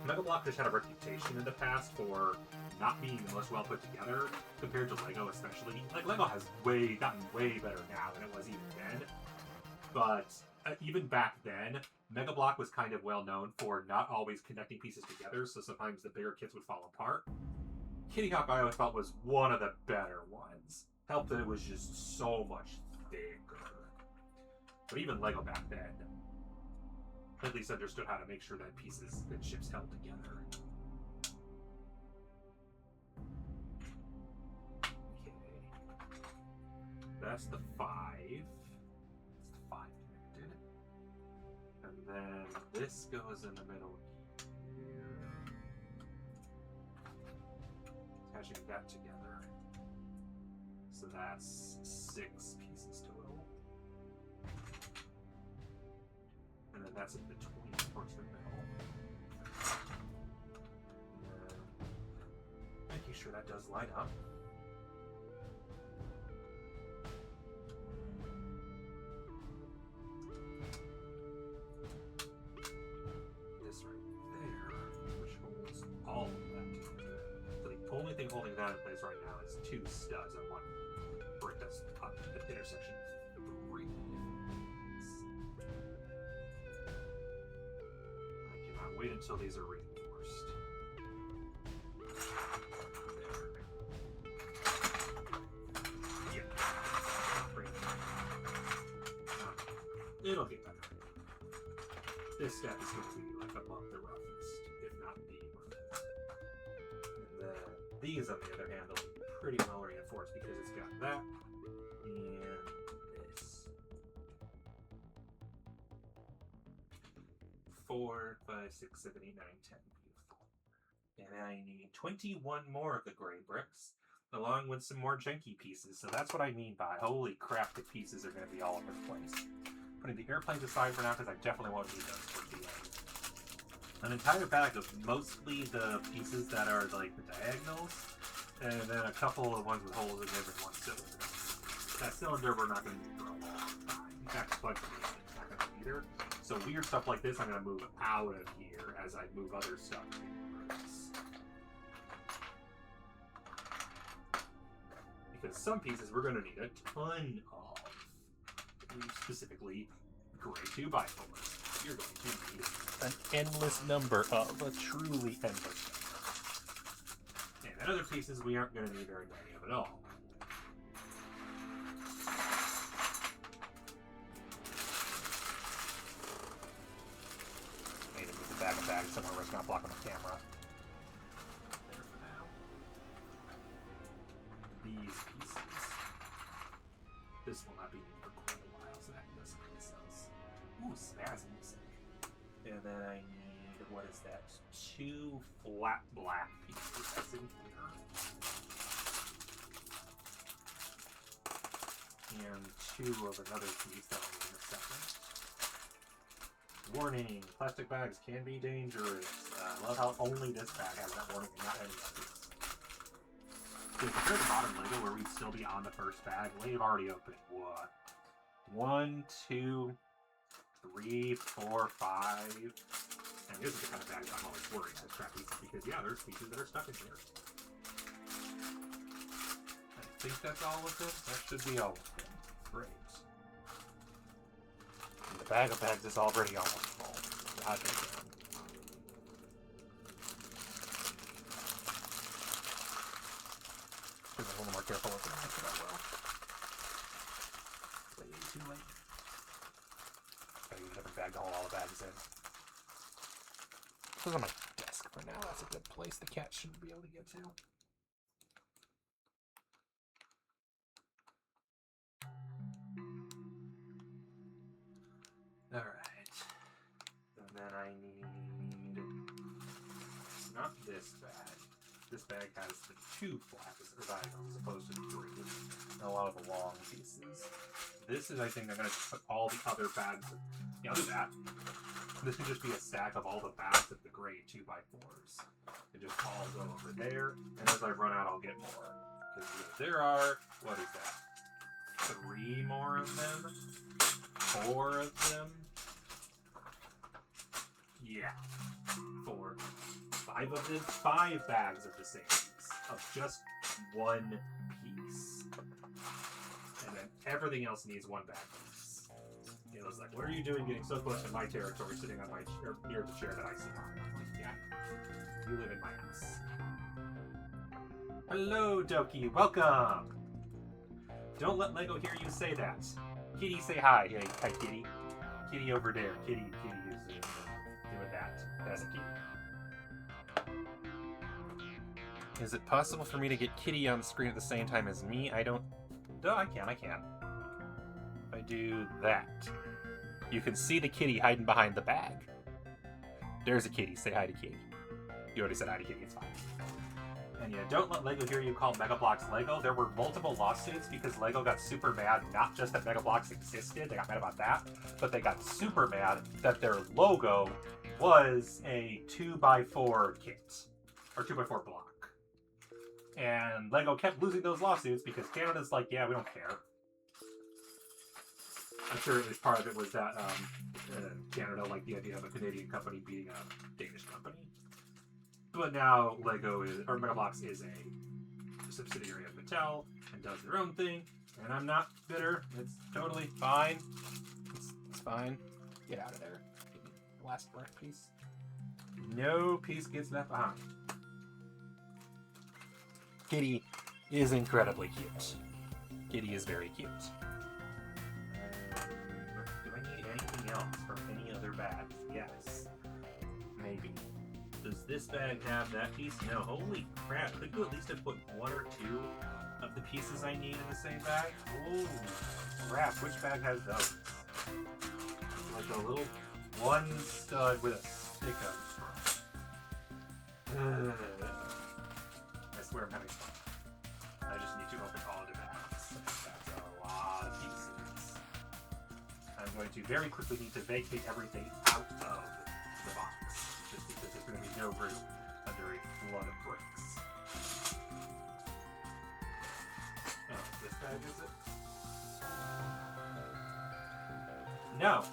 Mega Bloks just had a reputation in the past for not being the most well put together compared to Lego, especially. Like, Lego has gotten way better now than it was even then. But even back then, Mega Bloks was kind of well known for not always connecting pieces together, so sometimes the bigger kits would fall apart. Kittyhawk I always felt was one of the better ones. Helped that it was just so much bigger. But even Lego back then at least understood how to make sure that pieces and ships held together. Okay. That's the 5. That's the 5 connected. And then this goes in the middle here. Attaching that together. So that's 6 pieces total. And then that's in between towards the middle. And making sure that does line up. This right there, which holds all of that together. So the only thing holding that in place right now is 2 studs and 1 brick that's up at the intersection of 3. Wait until these are reinforced. Yeah. It'll get better. This step is going to be like among the roughest, if not the roughest. And then these, on the other hand, will be pretty well reinforced because it's got that and this. 4, 5, 6, 7, 8, 9, 10. Beautiful. And I need 21 more of the gray bricks, along with some more junky pieces. So that's what I mean by holy crap, the pieces are going to be all over the place. Putting the airplanes aside for now because I definitely won't need those for the end. An entire bag of mostly the pieces that are like the diagonals, and then a couple of ones with holes in every one cylinder. That cylinder we're not going to need for a long time. In fact, a bunch of these things not going to either. So weird stuff like this I'm going to move out of here as I move other stuff inwards. Because some pieces we're going to need a ton of. Specifically, gray 2x4s. You're going to need an endless number of. A truly endless number. And then other pieces we aren't going to need very many of at all. Bag somewhere where it's not blocking the camera. There for now. These pieces. This will not be needed for quite a while, so that doesn't make sense. Ooh, snazzy music. And then I need, what is that? 2 flat black pieces. That's in here. And 2 of another piece that I'll need in a second. Warning, plastic bags can be dangerous. I love how only this bag has that warning and not any others. So compared to modern Lego, where we'd still be on the first bag, we've already opened what? 1, 2, 3, 4, 5. And this is the kind of bag I'm always worried about scrap pieces because, yeah, there's pieces that are stuck in here. I think that's all of them. That should be all of them. Great. The bag of bags is already almost full. God damn. Should be a little more careful with it. I think I will. Way too late. Gotta use a different bag to hold all the bags in. This is on my desk for now. That's a good place. The cat shouldn't be able to get to. Alright. And then I need... not this bag. This bag has the 2 flaps or diagonals as opposed to the 3. And a lot of the long pieces. This is, I think, I'm going to put all the other bags... Yeah, I'll do that. This can just be a stack of all the bags of the gray 2x4s. It just all go over there. And as I run out, I'll get more. Because there are... what is that? 3 more of them? 4 of them? Yeah. 4, 5 of them. 5 bags of the same piece. Of just one piece. And then everything else needs 1 bag piece. It was like, what are you doing getting so close to my territory, sitting on my chair, near the chair that I sit on? I'm like, yeah, you live in my house. Hello, Doki. Welcome. Don't let Lego hear you say that. Kitty, say hi. Hey, hi, Kitty. Kitty over there. Kitty is doing that. That's a kitty. Is it possible for me to get Kitty on the screen at the same time as me? I don't... No, I can. If I do that, you can see the kitty hiding behind the bag. There's a kitty. Say hi to Kitty. You already said hi to Kitty. It's fine. And yeah, don't let Lego hear you call Mega Bloks Lego. There were multiple lawsuits because Lego got super mad, not just that Mega Bloks existed, they got mad about that, but they got super mad that their logo was a 2x4 kit, or 2x4 block. And Lego kept losing those lawsuits because Canada's like, yeah, we don't care. I'm sure at least part of it was that Canada liked the idea of a Canadian company beating a Danish company. But now Mega Bloks is a subsidiary of Mattel and does their own thing, and I'm not bitter. It's totally fine. It's fine. Get out of there. Last left piece. No piece gets left behind. Kitty is incredibly cute. Kitty is very cute. Do I need anything else from any other bags? Yes. Maybe. Does this bag have that piece? No. Holy crap. Could you at least have put 1 or 2 of the pieces I need in the same bag? Oh, crap. Which bag has those? Like a little one stud with a stick up front. I swear I'm having fun. I just need to open all of the bags. That's a lot of pieces. I'm going to very quickly need to vacate everything out of the box. Just because there's going to be no room under a flood of bricks. Oh, this bag is it? No.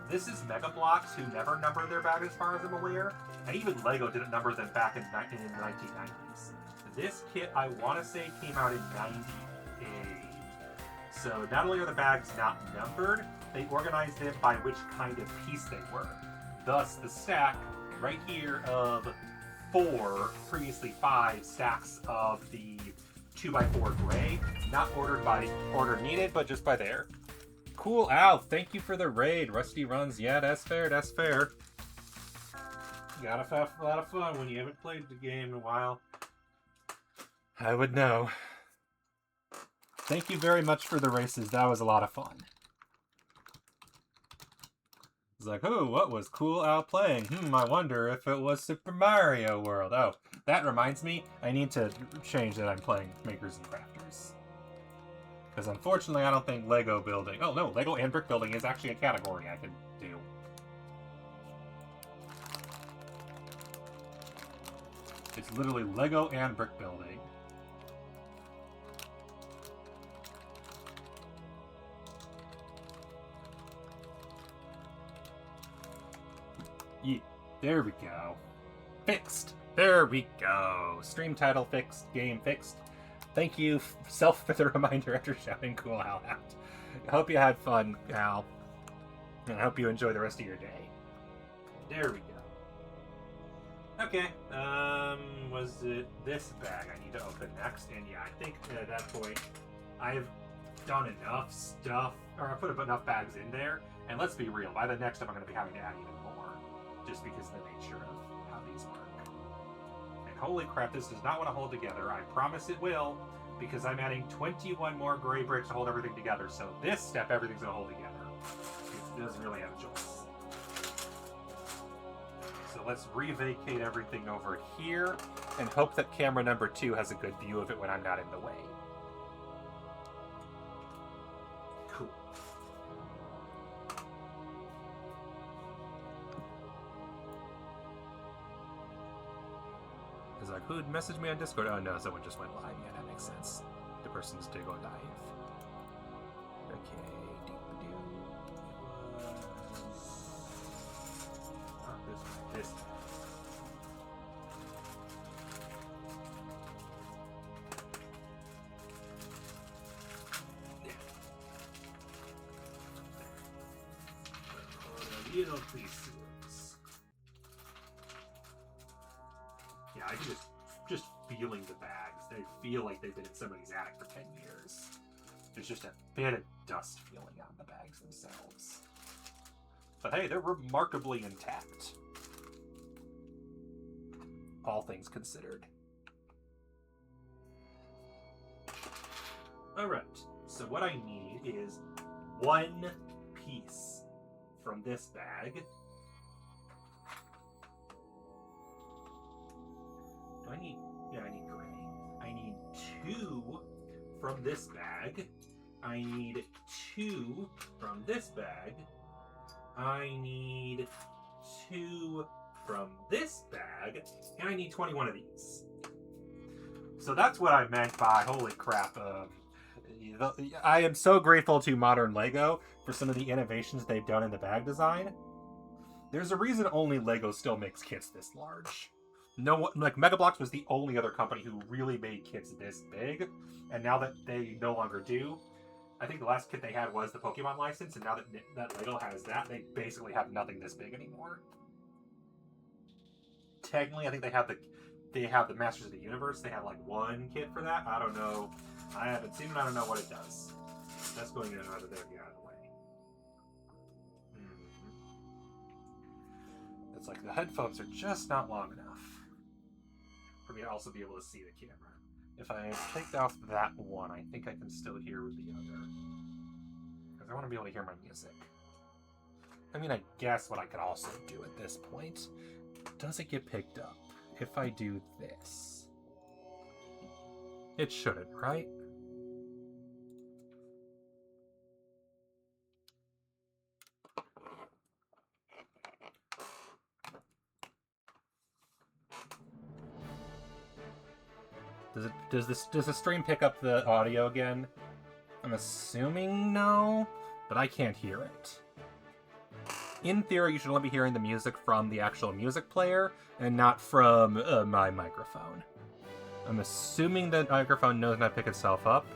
This is Mega Bloks, who never number their bag as far as I'm aware. And even Lego didn't number them back in the 1990s. This kit, I want to say, came out in 98. So not only are the bags not numbered, they organized them by which kind of piece they were. Thus, the stack right here of 4, previously 5 stacks of the 2x4 gray, not ordered by order needed, but just by there. Cool, Al, thank you for the raid. Rusty runs, yeah, that's fair, that's fair. You gotta have a lot of fun when you haven't played the game in a while. I would know. Thank you very much for the races, that was a lot of fun. It's like, oh, what was Cool Al playing? I wonder if it was Super Mario World. Oh, that reminds me, I need to change that I'm playing Makers and Crafters. Because unfortunately, I don't think Lego building... Oh, no, Lego and brick building is actually a category I can do. It's literally Lego and brick building. Yeah, there we go. Fixed. There we go. Stream title fixed. Game fixed. Thank you, self, for the reminder after shouting Cool Al out. I hope you had fun, Al. And I hope you enjoy the rest of your day. There we go. Okay, was it this bag I need to open next? And yeah, I think at that point, I've done enough stuff, or I've put enough bags in there, and let's be real, by the next time I'm going to be having to add even more, just because of the nature of how these work. And holy crap, this does not want to hold together. I promise it will, because I'm adding 21 more gray bricks to hold everything together, so this step, everything's going to hold together. It doesn't really have a choice. So let's re-vacate everything over here, and hope that camera number 2 has a good view of it when I'm not in the way. Cool. Is like, who'd message me on Discord? Oh no, someone just went live. Yeah, that makes sense. The person's to go live. Okay, not goes this way. Little pieces. Yeah, I can just feeling the bags. They feel like they've been in somebody's attic for 10 years. There's just a bit of dust feeling on the bags themselves. But hey, they're remarkably intact. All things considered. Alright, so what I need is one piece from this bag. Do I need... Yeah, I need gray. I need 2 from this bag. I need 2 from this bag. I need 2 from this bag. And I need 21 of these. So that's what I meant by, holy crap, I am so grateful to modern LEGO for some of the innovations they've done in the bag design. There's a reason only LEGO still makes kits this large. No one, like Mega Bloks was the only other company who really made kits this big, and now that they no longer do, I think the last kit they had was the Pokemon license, and now that LEGO has that, they basically have nothing this big anymore. Technically, I think they have the Masters of the Universe. They have like 1 kit for that. I don't know. I haven't seen it. I don't know what it does. That's going in another there. Get out of the way. It's like the headphones are just not long enough for me to also be able to see the camera. If I take off that one, I think I can still hear the other. Because I want to be able to hear my music. I mean, I guess what I could also do at this point, does it get picked up if I do this? It shouldn't, right? Does the stream pick up the audio again? I'm assuming no, but I can't hear it. In theory, you should only be hearing the music from the actual music player and not from my microphone. I'm assuming that microphone knows not to pick itself up,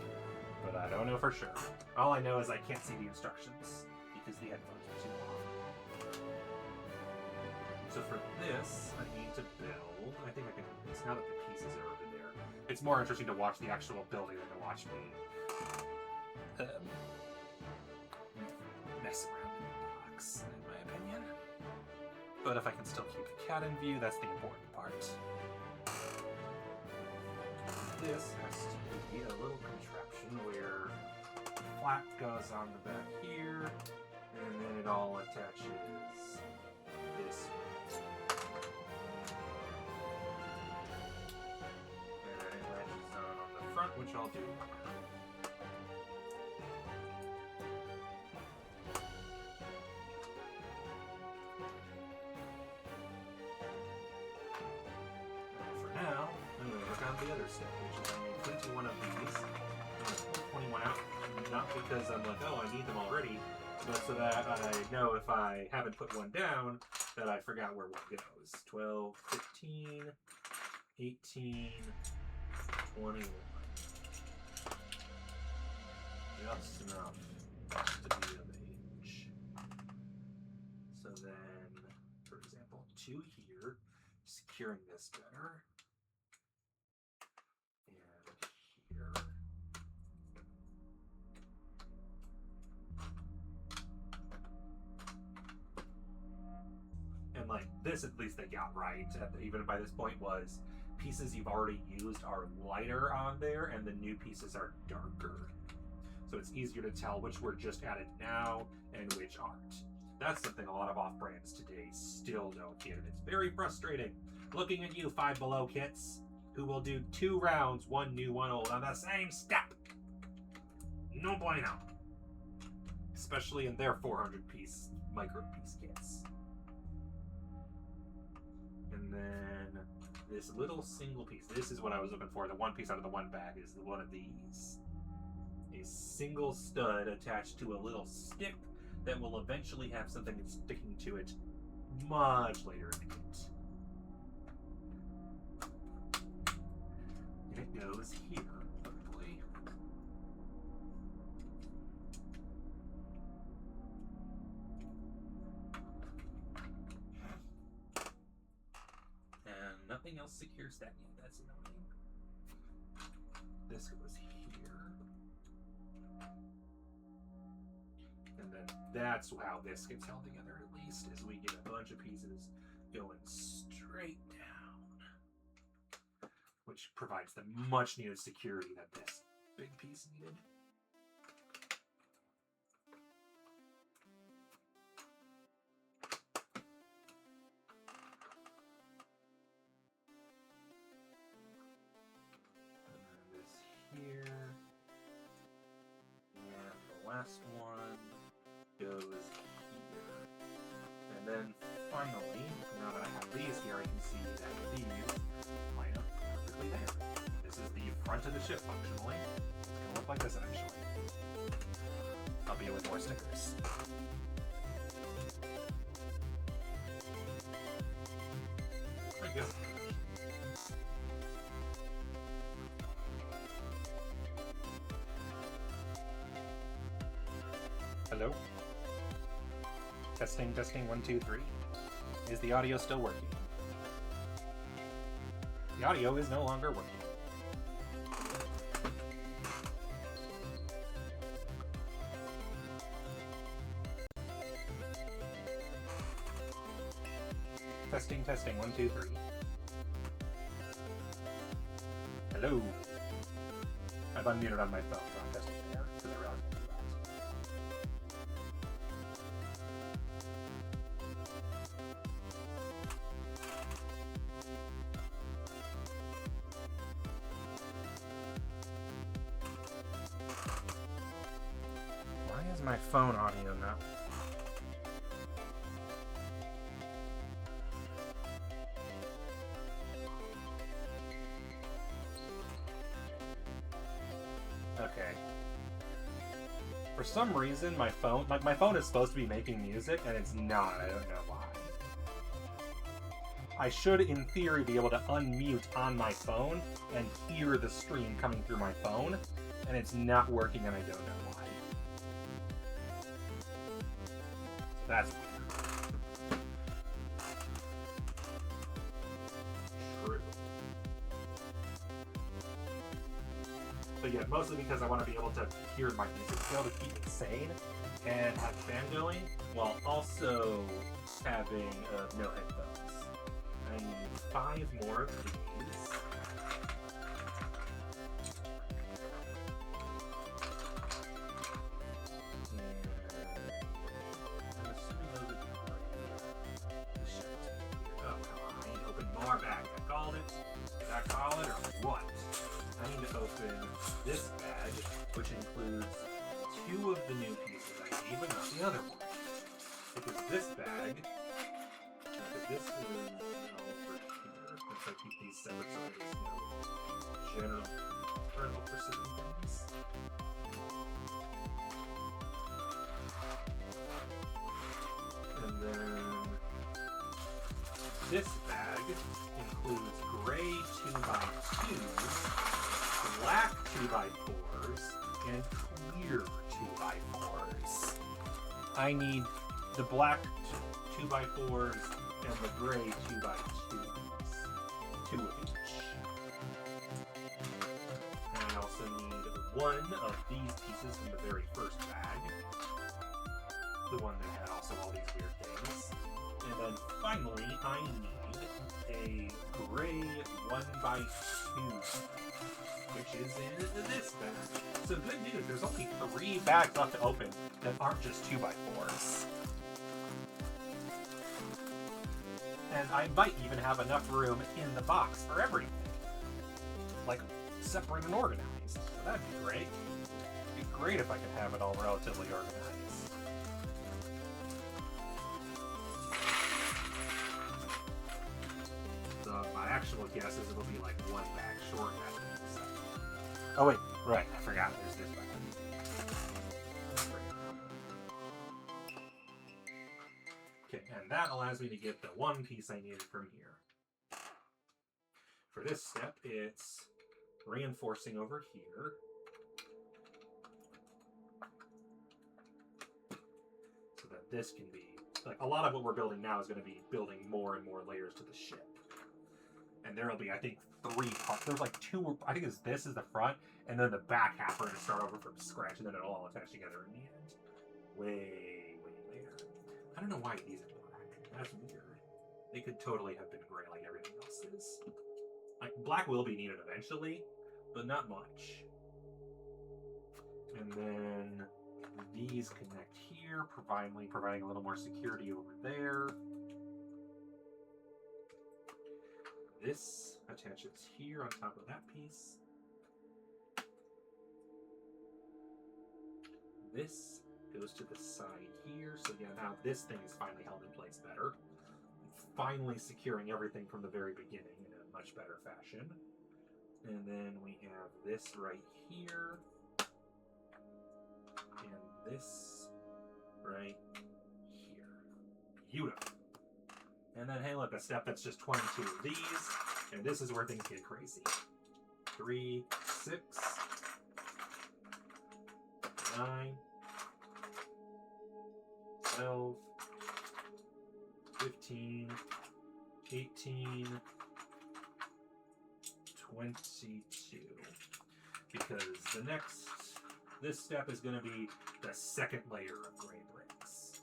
but I don't know for sure. All I know is I can't see the instructions because the headphones are too long. So for this, I need to build. I think I can do this now that the pieces are over there. It's more interesting to watch the actual building than to watch me mess around in the box, in my opinion. But if I can still keep the cat in view, that's the important part. This has to be a little contraption where the flap goes on the back here, and then it all attaches this way. And then it latches on the front, which I'll do. The other step, which is I'm going to 21 of these. I'm going to pull 21 out, not because I'm like, oh, I need them already, but so that I know if I haven't put one down, that I forgot where one goes. 12, 15, 18, 21. Just enough to be of age. So then, for example, 2 here, securing this better. And like this, at least they got right, even by this point, was pieces you've already used are lighter on there and the new pieces are darker. So it's easier to tell which were just added now and which aren't. That's something a lot of off-brands today still don't get, and it's very frustrating. Looking at you, Five Below kits, who will do 2 rounds, 1 new, 1 old, on the same step. No bueno. Especially in their 400-piece micro-piece kits. And then this little single piece. This is what I was looking for. The one piece out of the one bag is one of these. A single stud attached to a little stick that will eventually have something sticking to it much later in the kit. And it goes here, hopefully. And nothing else secures that yet. That's annoying. This goes here. And then that's how this gets held together, at least, is we get a bunch of pieces going straight down, which provides the much needed security that this big piece needed. And then this here. And the last one goes here. And then finally, now that I have these here, I can see that these line up perfectly there. This is the front of the ship functionally. It's going to look like this eventually. I'll be with more stickers. Pretty good. Hello? Testing, testing, 1, 2, 3. Is the audio still working? The audio is no longer working. Testing, testing, 1, 2, 3. Hello? I've unmuted on my phone, so I'm testing there, because I realized I did that. Why is my phone audio not? Okay. For some reason, my phone is supposed to be making music, and it's not. I don't know why. I should, in theory, be able to unmute on my phone and hear the stream coming through my phone, and it's not working, and I don't know why. So that's weird. True. But yeah, mostly because I want to be able to hear my music, to be able to keep it sane and have fan going, while also having no headphones. I need 5 more of these. And I'm assuming those would be right here. Oh, come on. I need to open more bags. I called it. Did I call it or what? I need to open this bag, which includes 2 of the new pieces I need, but not the other one. Because this bag, because this is all for here. Let's try to keep these separate so there's no general kernel for certain things. And then this bag includes gray 2x2s, black 2x4s, and clear 2x4s. I need the black 2x4s and the gray 2x2s. 2 of each. And I also need 1 of these pieces from the very first bag. The one that had also all these weird things. And then finally, I need a gray 1x2, which is in this bag. So good news, there's only 3 bags left to open that aren't just 2x4s. And I might even have enough room in the box for everything. Like, separate and organized. So that'd be great. It'd be great if I could have it all relatively organized. So my actual guess is it'll be like 1 bag short after this. Oh wait, right, I forgot there's this bag. Okay, and that allows me to get the one piece I needed from here. For this step, it's reinforcing over here. So that this can be, like, a lot of what we're building now is going to be building more and more layers to the ship. And there will be, I think, 3 parts. There's like 2, I think this is the front, and then the back half we're going to start over from scratch, and then it'll all attach together in the end. Way later. I don't know why these are black. That's weird. They could totally have been gray like everything else is. Like, black will be needed eventually, but not much. And then these connect here, providing a little more security over there. This attaches here on top of that piece. This goes to the side here. So yeah, now this thing is finally held in place better. Finally securing everything from the very beginning in a much better fashion. And then we have this right here. And this right here. Beautiful. And then, hey, look, a step that's just 22 of these. And this is where things get crazy. 3, 6, 9, 12, 15, 18, 22. Because this step is going to be the second layer of gray bricks.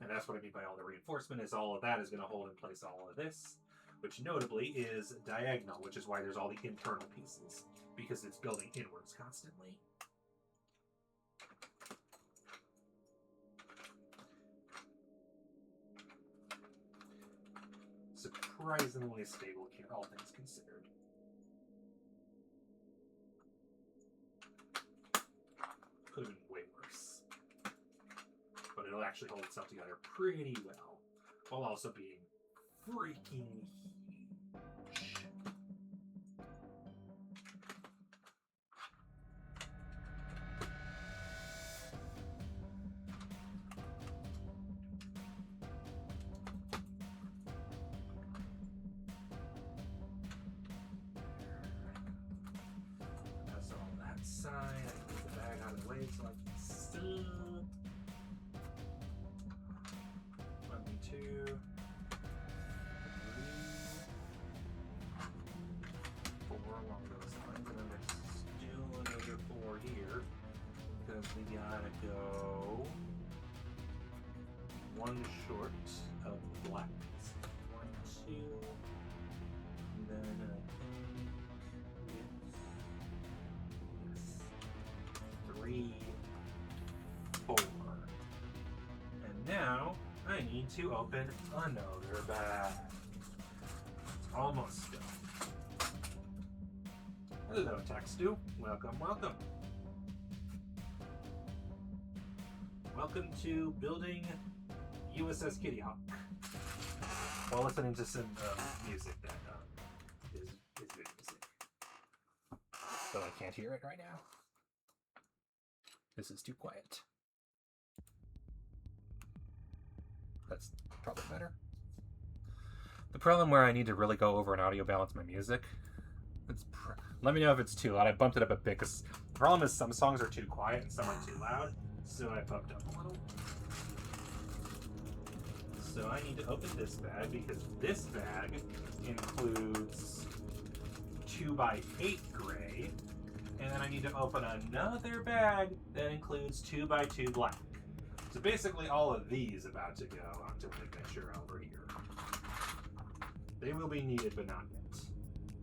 And that's what I mean by all the reinforcement, is all of that is going to hold in place all of this, which notably is diagonal, which is why there's all the internal pieces, because it's building inwards constantly. Surprisingly stable here, all things considered. Could have been way worse. But it'll actually hold itself together pretty well, while also being freaking huge. That's all that side. I can get the bag out of the way so I can see. 1, 2, 3, 4 along those lines, and then there's still another 4 here, because we gotta go 1 short of black. 1, 2, and then yes, 3, 4. And now I need to open another bag. It's almost done. Hello, Textu. Welcome, welcome. Welcome to building USS Kittyhawk. While listening to some music that is good music. Though I can't hear it right now. This is too quiet. That's probably better. The problem where I need to really go over and audio balance my music, let me know if it's too loud. I bumped it up a bit, because the problem is some songs are too quiet and some are too loud, so I bumped up a little. So I need to open this bag, because this bag includes 2x8 gray, and then I need to open another bag that includes 2x2 black. So basically all of these about to go onto an adventure over here. They will be needed, but not yet.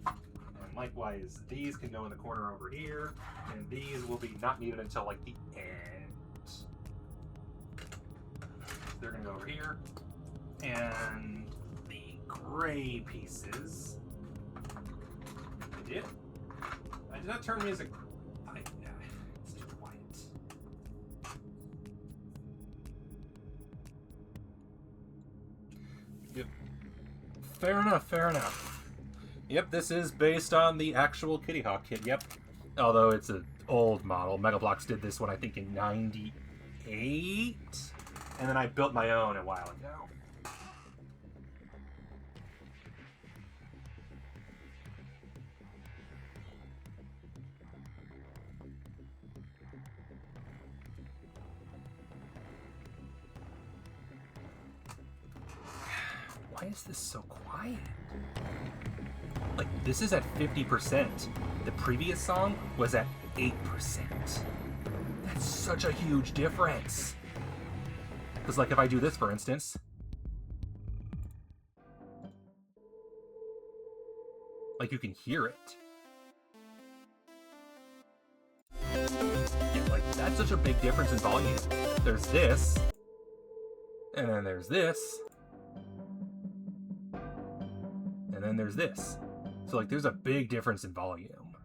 And likewise, these can go in the corner over here, and these will be not needed until like the end. They're gonna go over here, and the gray pieces. I did not turn music. It's too quiet. Yep. Fair enough, fair enough. Yep, this is based on the actual Kittyhawk kit, yep. Although it's a old model. Mega Bloks did this one, I think, in '98, and then I built my own a while ago. Why is this so quiet? Like, this is at 50%. The previous song was at 8%. That's such a huge difference. Because, like, if I do this, for instance, like, you can hear it. Yeah, like, that's such a big difference in volume. There's this, and then there's this, and then there's this. So, like, there's a big difference in volume.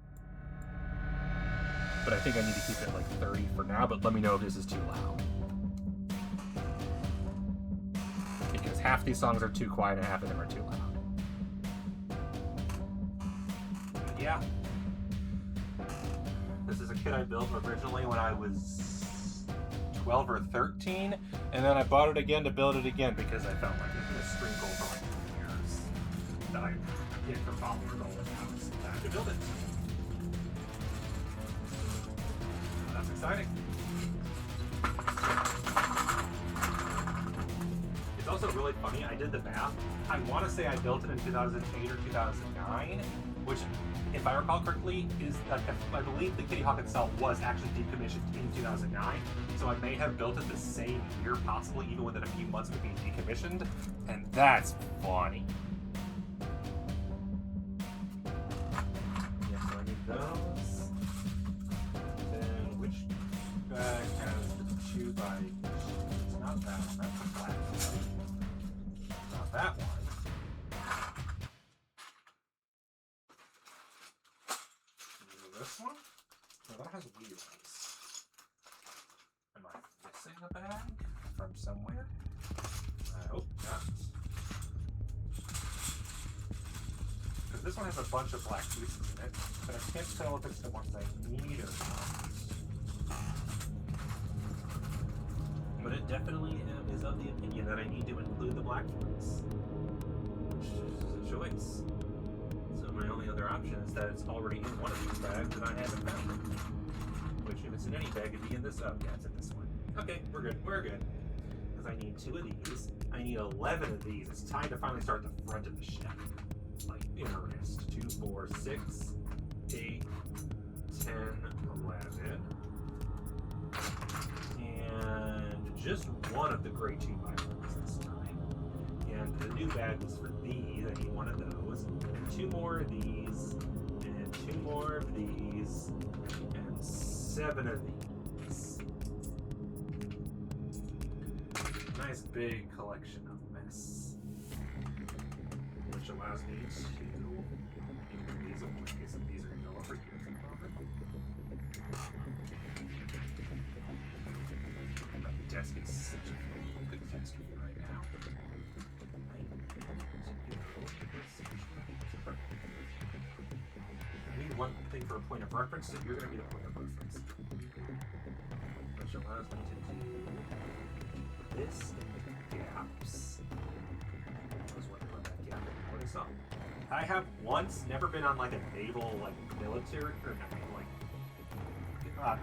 But I think I need to keep it, like, 30 for now, but let me know if this is too loud. Because half these songs are too quiet and half of them are too loud. But yeah. This is a kit I built originally when I was 12 or 13, and then I bought it again to build it again because I felt like it was a sprinkle for like 2 years that I get for followers all the time. So I had to build it. That's exciting. It's also really funny. I did the math. I want to say I built it in 2008 or 2009, which, if I recall correctly, is that I believe the Kittyhawk itself was actually decommissioned in 2009. So I may have built it the same year, possibly even within a few months of it being decommissioned, and that's funny. Yeah, so I need those. Then which bag has the 2x? It's not that one. That's a black one. Not that one. This one? No, that has wheels. Am I missing a bag from somewhere? I hope not. Because this one has a bunch of black pieces in it, but I can't tell if it's the ones I need or not. But it definitely is of the opinion that I need to include the black ones, which is a choice. So my only other option is that it's already in one of these bags and I haven't found it. Which, if it's in any bag, it'd be in this. Oh, yeah, it's in this one. Okay, we're good. We're good. Because I need 2 of these. I need 11 of these. It's time to finally start the front of the ship. Like, in earnest. 2, 4, 6, 8, 10, 11. And just one of the gray 2x4s this time. And the new bag was for these. I need one of those. And 2 more of these. And 2 more of these. And 7 of these. Nice big collection of mess. Which allows me to move these away. Some of these are going to go over here. The desk is such a good desk for me right now. I need one thing for a point of reference, so you're going to be the point of reference. Which allows me to do this in the gaps. I was wondering what that gap is. What is up? I have once never been on like a naval, like military, or not naval, like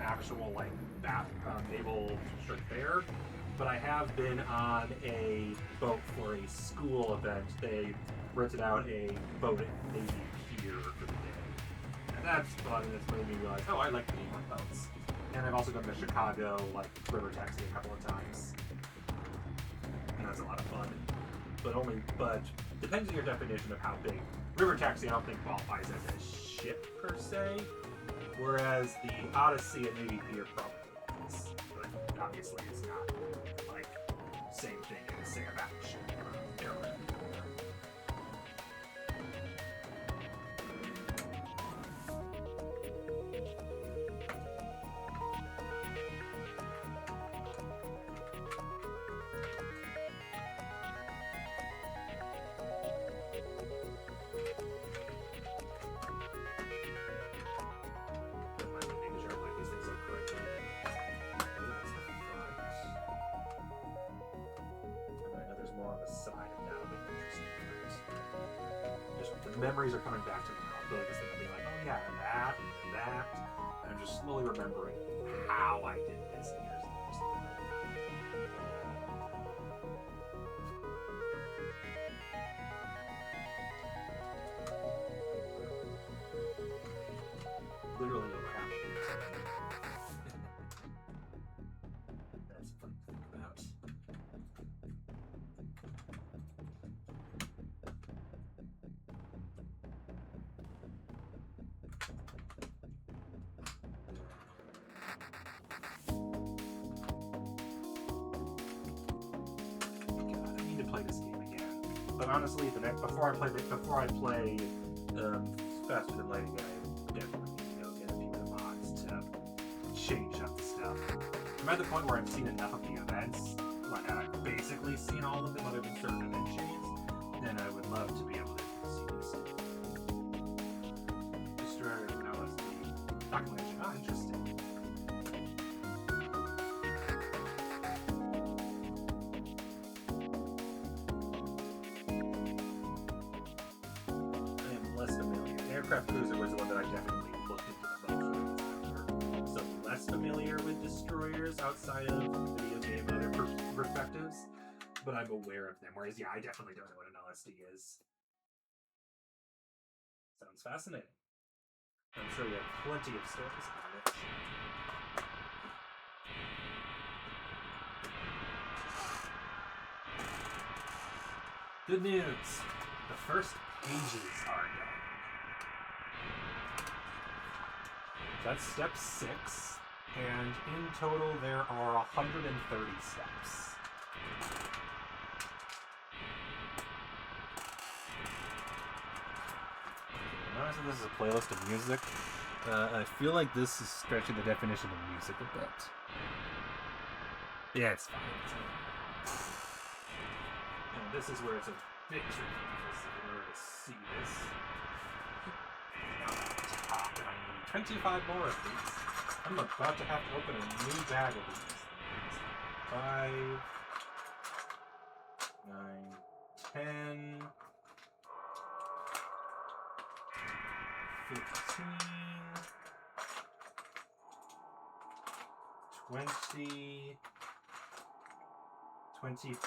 actual like naval ship there, but I have been on a boat for a school event. They rented out a boat at Navy Pier for the day, and that's fun. And it's made me realize, oh, I like to be on boats. And I've also gone to Chicago, like river taxi a couple of times, and that's a lot of fun. But depends on your definition of how big. River taxi, I don't think qualifies as a ship per se, whereas the Odyssey at Navy Pier probably is. But obviously, it's not like same thing as say a battleship or aircraft. memories are coming back to me now. I'll feel like this thing. I'll be like, oh yeah, that, and that. And I'm just slowly remembering how I did this years and years ago. Literally over half of it. That's fun to think about. God, I need to play this game again. But honestly, before I play Faster Than Lightning, I definitely need to go get a few of the mods to change up the stuff. I'm at the point where I've seen enough of the events, like I've basically seen all of them other than certain event chains, and I would love to be able to see this. Destroyer of LSD. Documentation. Ah, interesting. I am less familiar. Aircraft Cruiser was the one that I definitely looked into the most. So less familiar with destroyers outside of video game and other perspectives, but I'm aware of them. Whereas, yeah, I definitely don't know what an LSD is. Sounds fascinating. I'm sure you have plenty of stories about it. Good news. The first pages are done. That's step 6, and in total there are 130 steps. Notice that this is a playlist of music. I feel like this is stretching the definition of music a bit. Yeah, it's fine. And this is where it's a bit tricky because in order to see this, now at the top, and I need 25 more of these. I'm about to have to open a new bag of these things. 5, 9, 10, 15, 20, 25.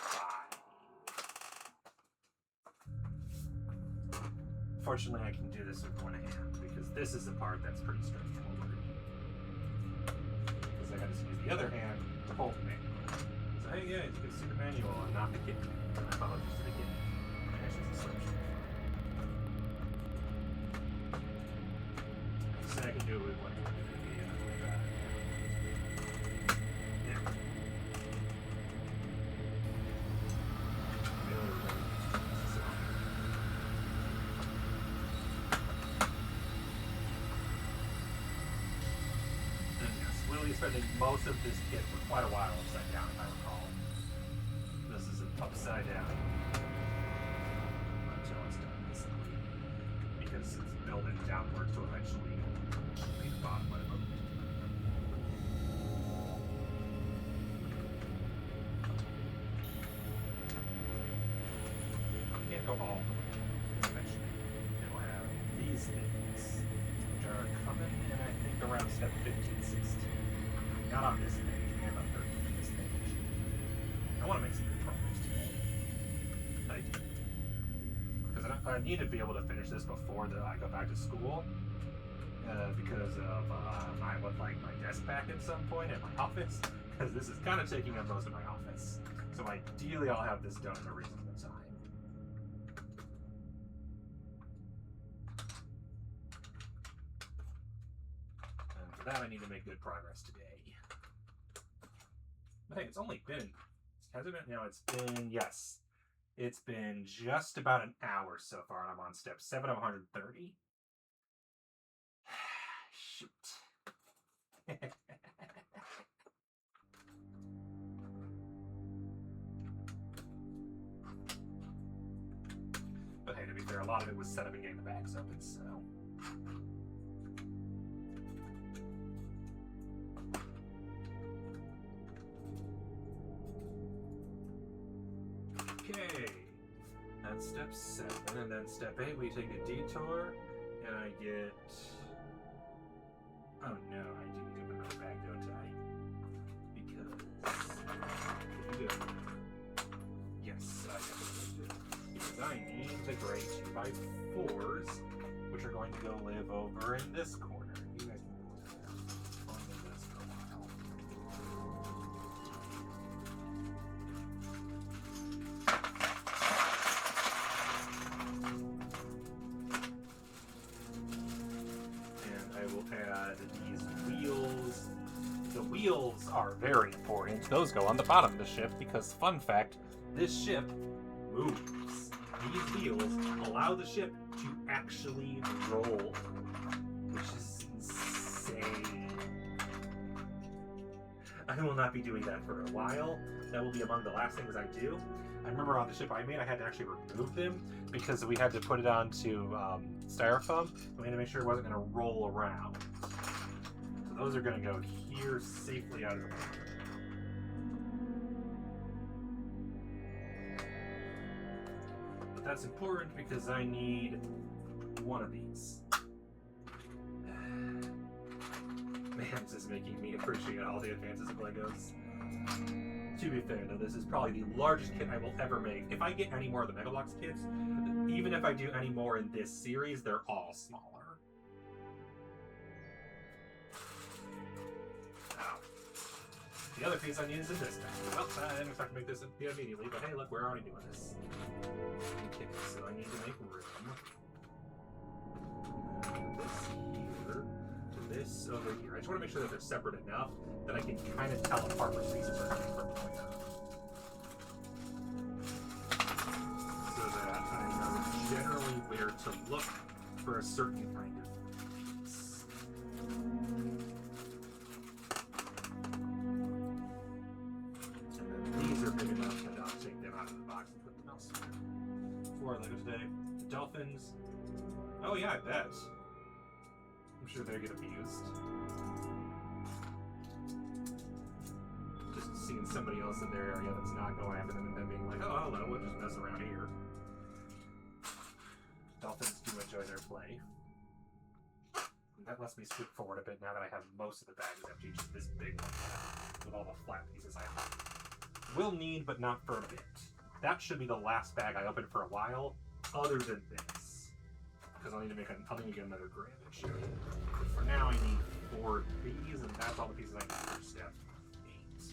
Fortunately, I can do this with one hand because this is the part that's pretty straightforward. Because I got to use the other hand to hold the manual. So hey guys, you can see the manual and not the kit. My apologies to the kit. Actually, it's a slipstream. So I can do it with one hand. Yeah. Spending most of this kit for quite a while upside down, if I recall. This is an upside down until it's done, basically. Because it's building downwards to eventually be the bottom of it. You can't go all the way. Eventually, it will have these things, which are coming in, I think, around step 15, 16. Not on this page, maybe about 30 on this page. I want to make some good progress today. I do. Because I need to be able to finish this before I go back to school. Because of I would like my desk back at some point at my office. Because this is kind of taking up most of my office. So ideally I'll have this done in a reasonable time. And for that I need to make good progress today. I think it's only been, has it been? No, it's been, yes. It's been just about an hour so far, and I'm on step 7 of 130. Shoot. But hey, to be fair, a lot of it was set up and getting the bags open, so. Okay, That's step 7, and then step 8, we take a detour, and I get... Oh no, I didn't get another bag, don't I? Because... Yes, I definitely do. Because I need the gray 2x4s, which are going to go live over in this corner. You guys can go in this for a while. And I will add these wheels. The wheels are very important. Those go on the bottom of the ship because, fun fact, this ship moves. These wheels allow the ship to actually roll, which is insane. I will not be doing that for a while. That will be among the last things I do. I remember on the ship I made, I had to actually remove them because we had to put it onto styrofoam, and we had to make sure it wasn't going to roll around. So those are going to go here safely out of the way. But that's important because I need one of these. Man, this is making me appreciate all the advances of Legos. To be fair, though, this is probably the largest kit I will ever make. If I get any more of the Mega Bloks kits, even if I do any more in this series, they're all smaller. Now, the other piece I need is in this thing. Well, I didn't expect to make this immediately, but hey, look, we're already doing this. Okay, so I need to make room. This here to this over here. I just want to make sure that they're separate enough that I can kind of tell apart where pieces are coming from where. So that I know generally where to look for a certain kind of piece. And then these are big enough that I'll take them out of the box and put them elsewhere. For later today, the dolphins. Oh yeah, I bet. I'm sure they get abused. Just seeing somebody else in their area that's not going after them and them being like, oh, hello, we'll just mess around here. Dolphins do enjoy their play. And that lets me scoot forward a bit now that I have most of the bags empty, just this big one with all the flat pieces I have. Will need, but not for a bit. That should be the last bag I open for a while, other than this. Because I'll need to get another gray eventually. But for now, I need 4 of these, and that's all the pieces I need for step 8.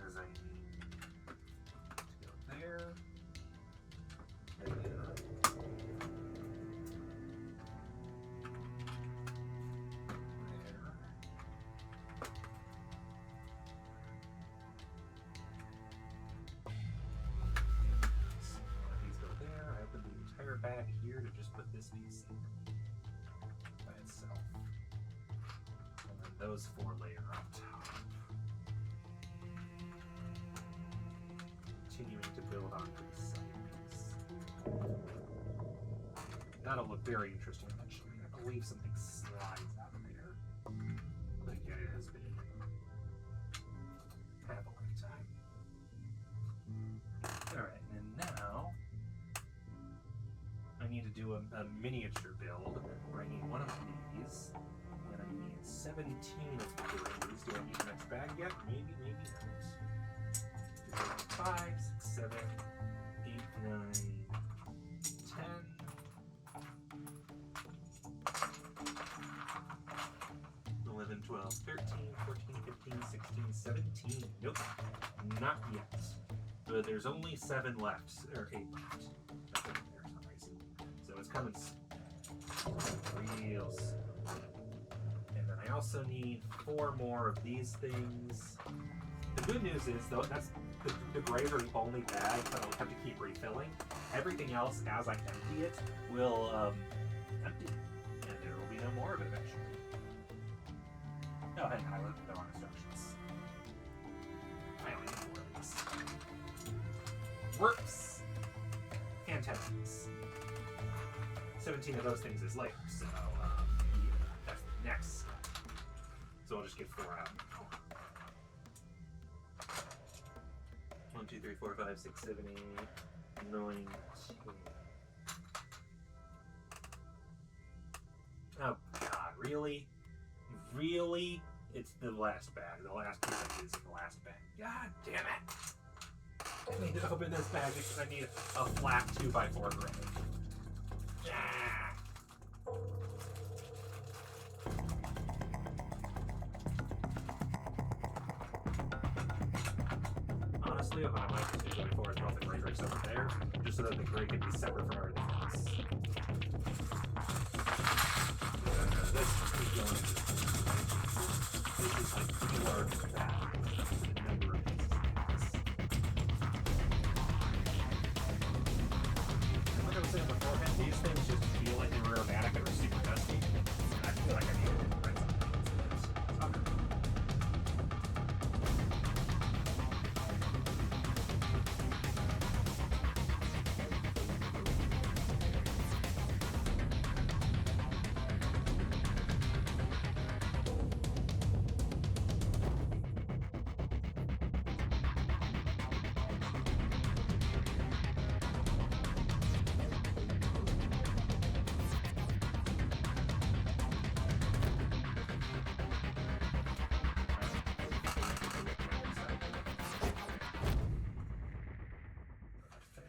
As I need to go there. And then there. Bag here to just put this piece in by itself. And then those 4 layer on top. Continuing to build on this side piece. That'll look very interesting eventually. I believe something slides out of there. But yeah, it has been kind of a lifetime. Alright, and now I need to do a miniature build where I need one of these, and I need 17 of these. Do I need the next bag yet? Maybe, maybe not. 5, 6, 7, 8, 9, 10. 11, 12, 13, 14, 15, 16, 17. Nope, not yet. But there's only 7 left, or 8 left. It's coming real soon. And then I also need 4 more of these things. The good news is, though, that's the grays are the only bag that I'll have to keep refilling. Everything else, as I empty it, will empty. And there will be no more of it eventually. Oh, hang on, I wrote the wrong instructions. I only need 4 of these. Whoops! And 10 of these. 17 of those things is later, so yeah, that's the next step. So I'll just get 4 out. 1, 2, 3, 3, 4, 5, 6, 7, 8, 9, 10. Oh god, really? Really? It's the last bag. The last piece I need is the last bag. God damn it! I need to open this bag because I need a flat 2x4 grid. Honestly, what I might just do before is throw the grid race over there, just so that the grid can be separate from everything else. This is going to this is like pure bad. The number of pieces and like I was saying beforehand, these things just feel like they were aromatic and were super dusty. And I feel like I need to write something else. Okay.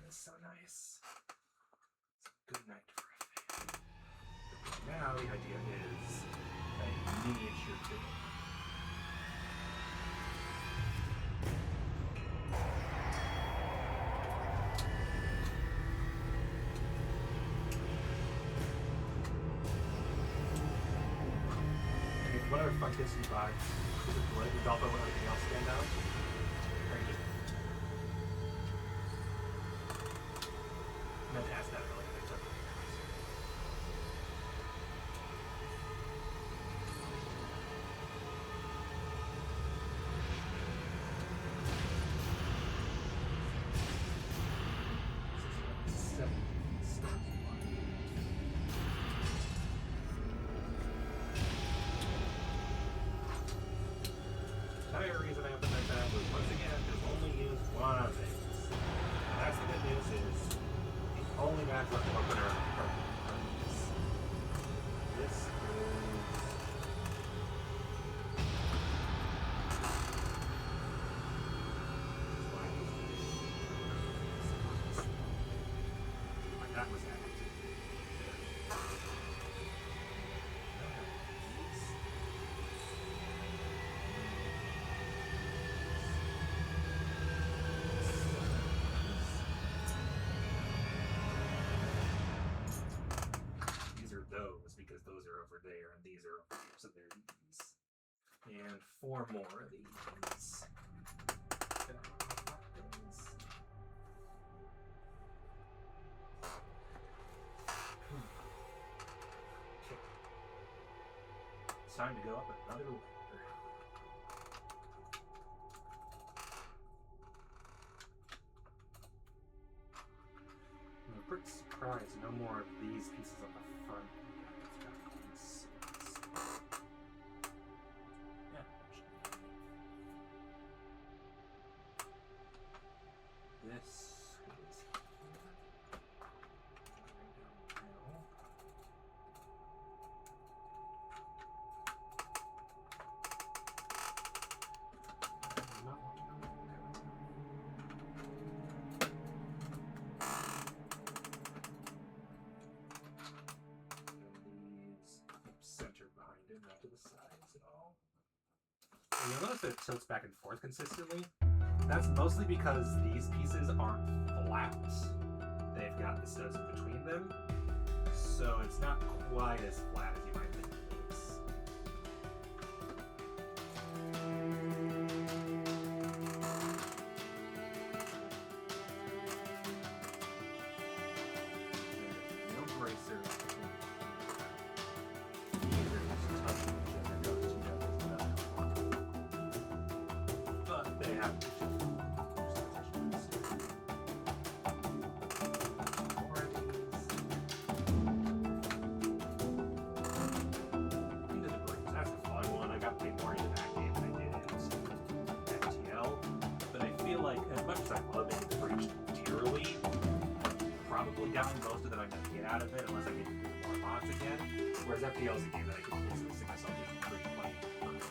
So nice. It's a good night for a fan. Now the idea is a miniature tube. Whatever fuck this you buy, is it blood, the dolphin, everything else stand out? Or you just I meant to ask that earlier. I took it. The entire reason I opened like that was once again to only use one of these. And that's the good news is the only magic opener are these. This is like that was that. Those because those are over there and these are over here, so they're these. And 4 more of these. Okay. It's time to go up another ladder. I'm pretty surprised no more of these pieces on the front. Yeah. This is not to the sides at all. And you'll notice that it tilts back and forth consistently. That's mostly because these pieces aren't flat. They've got the studs in between them, so it's not quite as flat as you might think it is. No bracers. But they have that's a fun one. I got way more into that game than I did in FTL. But I feel like as much as I love it, gotten most of that I'm going to get out of it unless I get to do more mods again. Whereas FPL is a game that I can easily see myself just pre-playing for mods.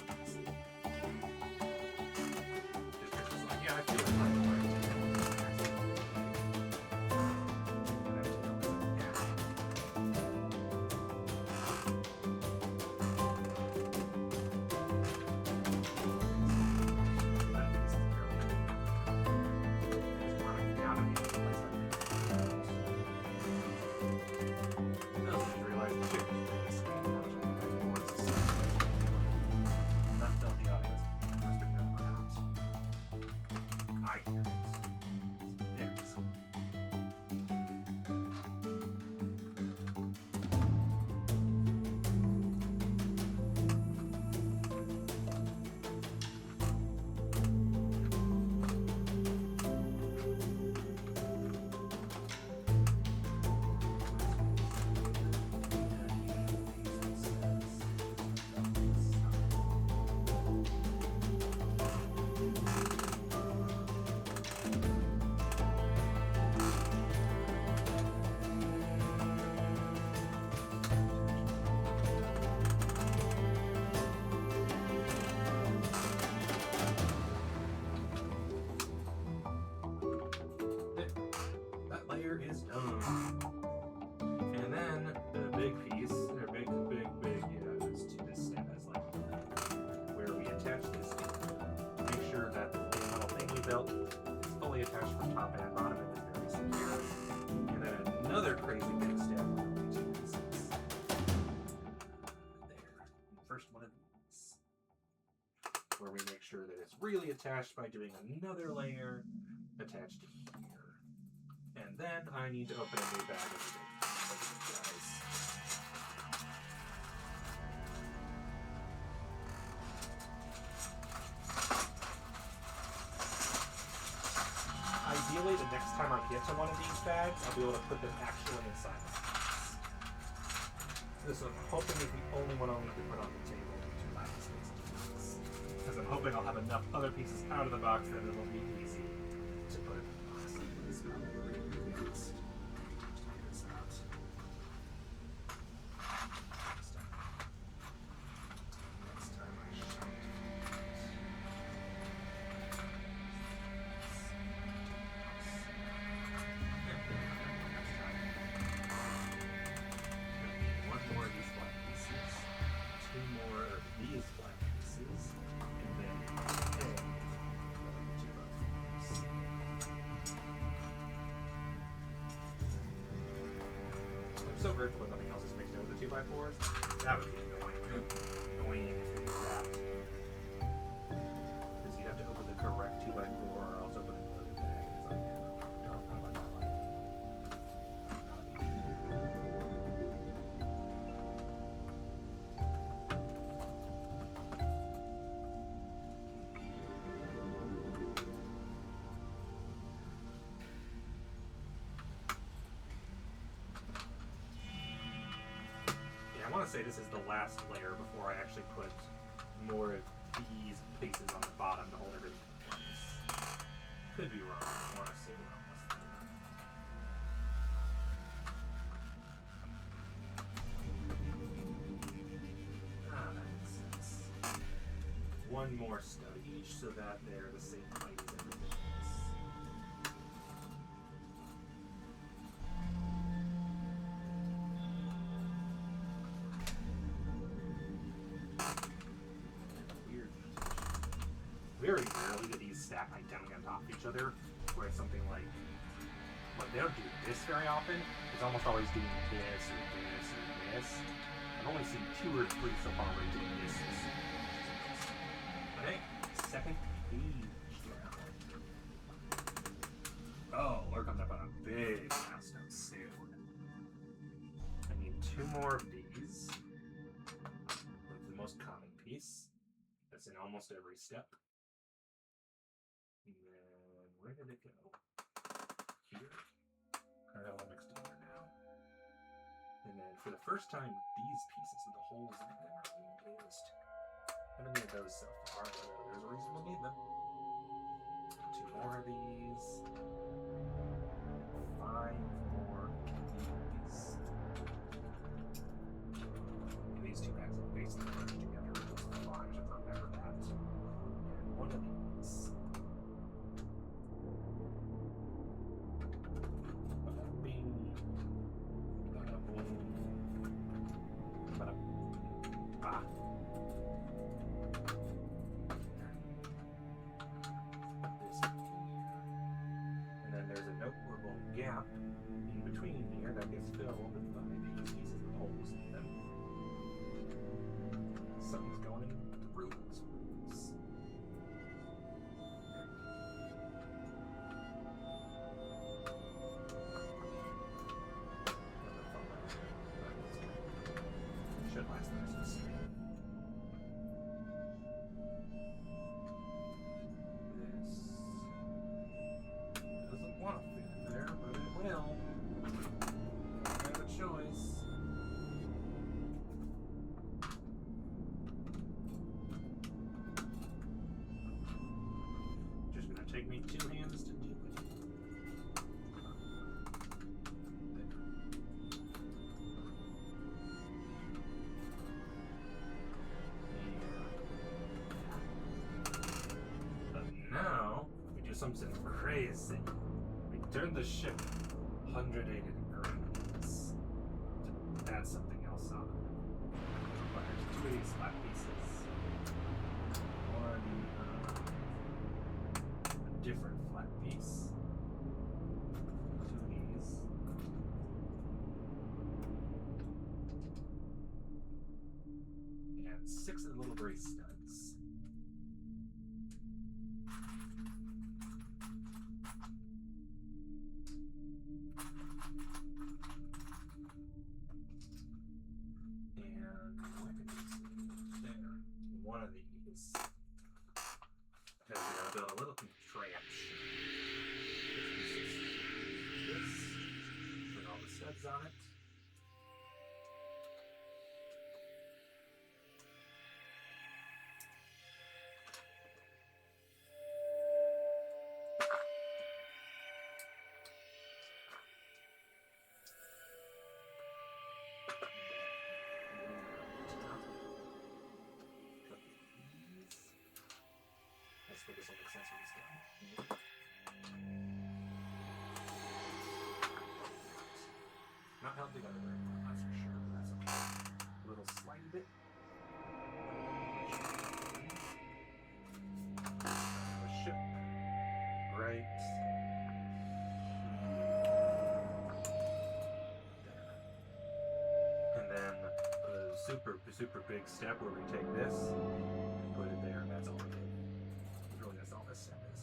Just like, yeah, I feel like playing more. Is done. And then the big piece, or big, yeah, it's to this step as like where we attach this. Make sure that the little thing we built is fully attached from top and bottom and is very secure. And then another crazy big step will be two pieces. There. First one of these. Where we make sure that it's really attached by doing another layer attached here. And then I need to open a new bag of guys. Ideally, the next time I get to one of these bags, I'll be able to put them actually inside the box. This one, I'm hoping is the only one I'll need to put on the table to allow this space in the box. Because I'm hoping I'll have enough other pieces out of the box that it'll be easy to put in the box. So grateful that nothing else is mixed over the 2x4s. That would be annoying if you do that. Because you'd have to open the correct 2x4 or else open another bag. It's like, yeah, don't know about that one. I want to say this is the last layer before I actually put more of these pieces on the bottom to hold everything in place. Could be wrong. I want to say wrong. That makes sense. One more stub each so that they're the same height as everything else. Very rarely do these stack identically on top of each other, where it's something like they don't do this very often. It's almost always doing this or this or this. I've only seen 2 or 3 so far where it's doing this. But hey, second page down. Oh, we're coming up on a big milestone soon. I need 2 more of these. With the most common piece. That's in almost every step. And then, where did it go? Here. I got all mixed up there now. And then, for the first time, these pieces with the holes in them are being used. Haven't needed those so far, but there's a reason we'll need them. 2 more of these. 5 more gap in between here that gets filled by these pieces with holes in them. Something's going in the rooms. Should last the rest of the stream. This doesn't want to fit in there, but it will. I have a choice. Just gonna take me 2 hands to do it. Something crazy. We turn the ship 180 degrees to add something else on. But there's 2 of these flat pieces. One, a different flat piece. 2 of these. And 6 of the little gray studs. One of these. Because we're going to build a little contraption. This. Put all the studs on it. Let's focus on the accessories down. Not held together very well, that's for sure, but that's okay. A little slide bit. The ship. Right. There. And then a super big step where we take this and put it there, and that's all we do. Really, that's all this step is.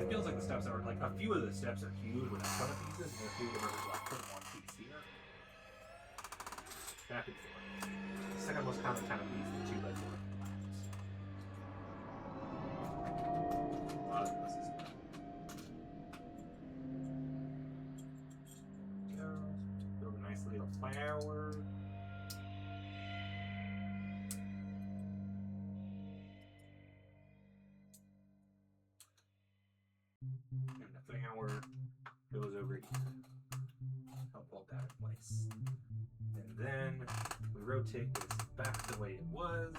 It feels like the steps are like a few of the steps are huge with a ton of pieces, and a few of them are just like put one piece here. Back and forth. The second most common kind of piece, the 2 by 4. A lot of this is build a nice little flower. And the flower goes over here. Help hold that in place. And then we rotate this back the way it was.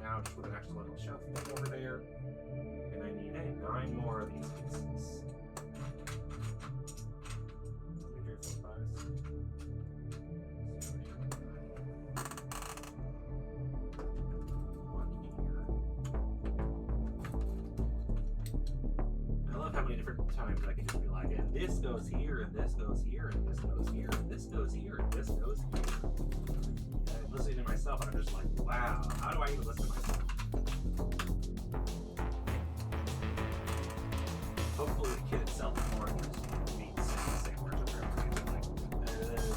Now just with an extra little shelf thing over there. And I need 9 more of these pieces. 3, 4, 5, 6. How many different times I can just be like, and this goes here, and this goes here, and this goes here, and this goes here, and this goes here. And listening to myself, I'm just like, wow, how do I even listen to myself? Hopefully the kid itself is more interested in me saying the same words over and over again. Like,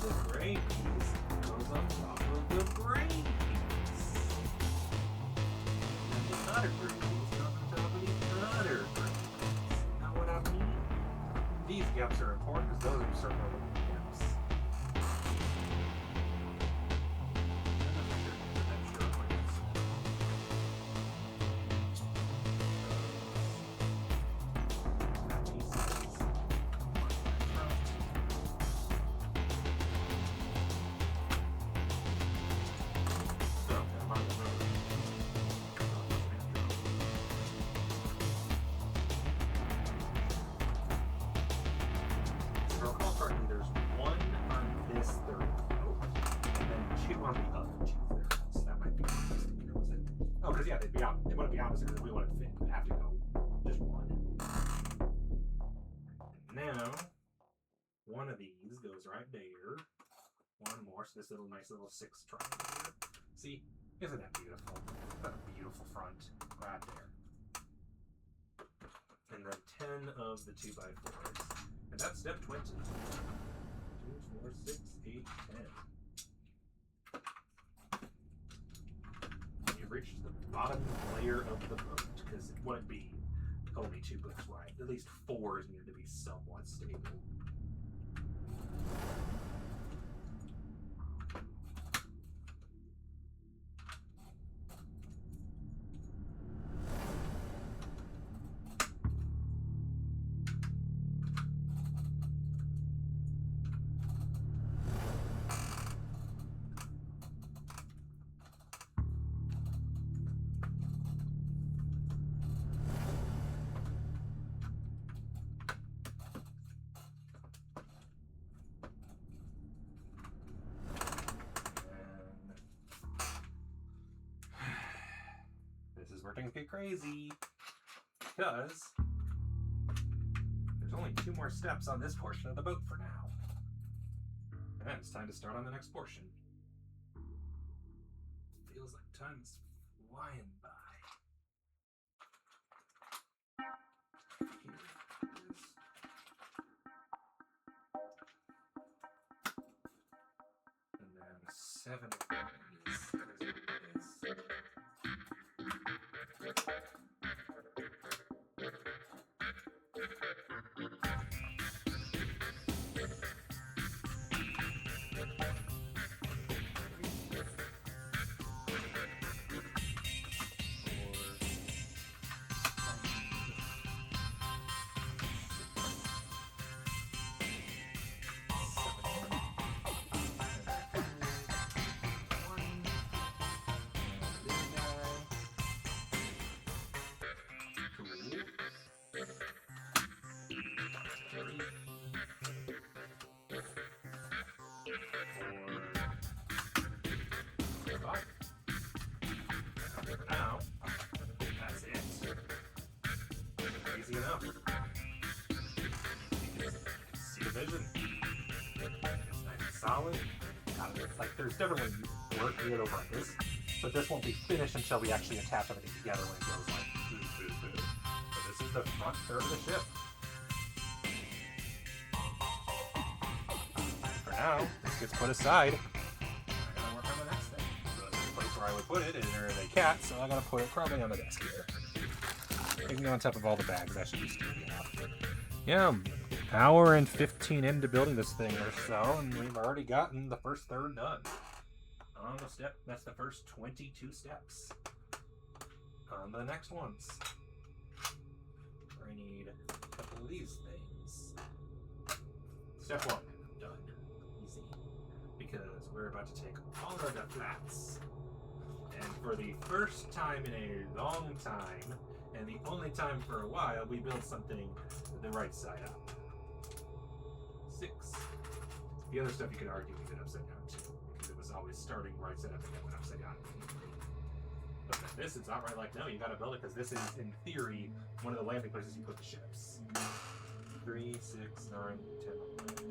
the gray piece goes on top of the gray piece. And the other gray piece goes on top of the other gray piece. These gaps are important because those are circular gaps. There's one of these goes right there. One more, so this little nice little 6 triangle here. See, isn't that beautiful? What a beautiful front right there. And then 10 of the 2x4s. And that's step 20. 2, 4, 6, 8, 10. You've reached the bottom layer of the boat, because it wouldn't be only 2 books wide. At least 4 is needed to be somewhat stable. This is where things get crazy, because there's only 2 more steps on this portion of the boat for now. And it's time to start on the next portion. Feels like time is flying by. And then 7 of these. Now, that's it. Easy enough. See the vision. It's nice and solid. Like, there's definitely work needed over like this, but this won't be finished until we actually attach everything together when it goes like boo, boo, boo. So this is the front third of the ship. For now, this gets put aside. I gotta work on the next thing. So this is the place where I would put it, and there is a cat, so I gotta put it probably on the desk here. It can go on top of all the bags. That should be sturdy enough. Yeah, hour and 15 into building this thing or so, and we've already gotten the first third done. On the step, that's the first 22 steps. On the next ones, I need a couple of these things. Step 1, done. Easy. Because we're about to take all of the flats, and for the first time in a long time, and the only time for a while, we build something the right side up. 6. The other stuff you could argue we did upside down too, because it was always starting right side up and then went upside down. But then this, it's not right like, no, you gotta build it, because this is, in theory, one of the landing places you put the ships. 3, 6, 9, 10, 11.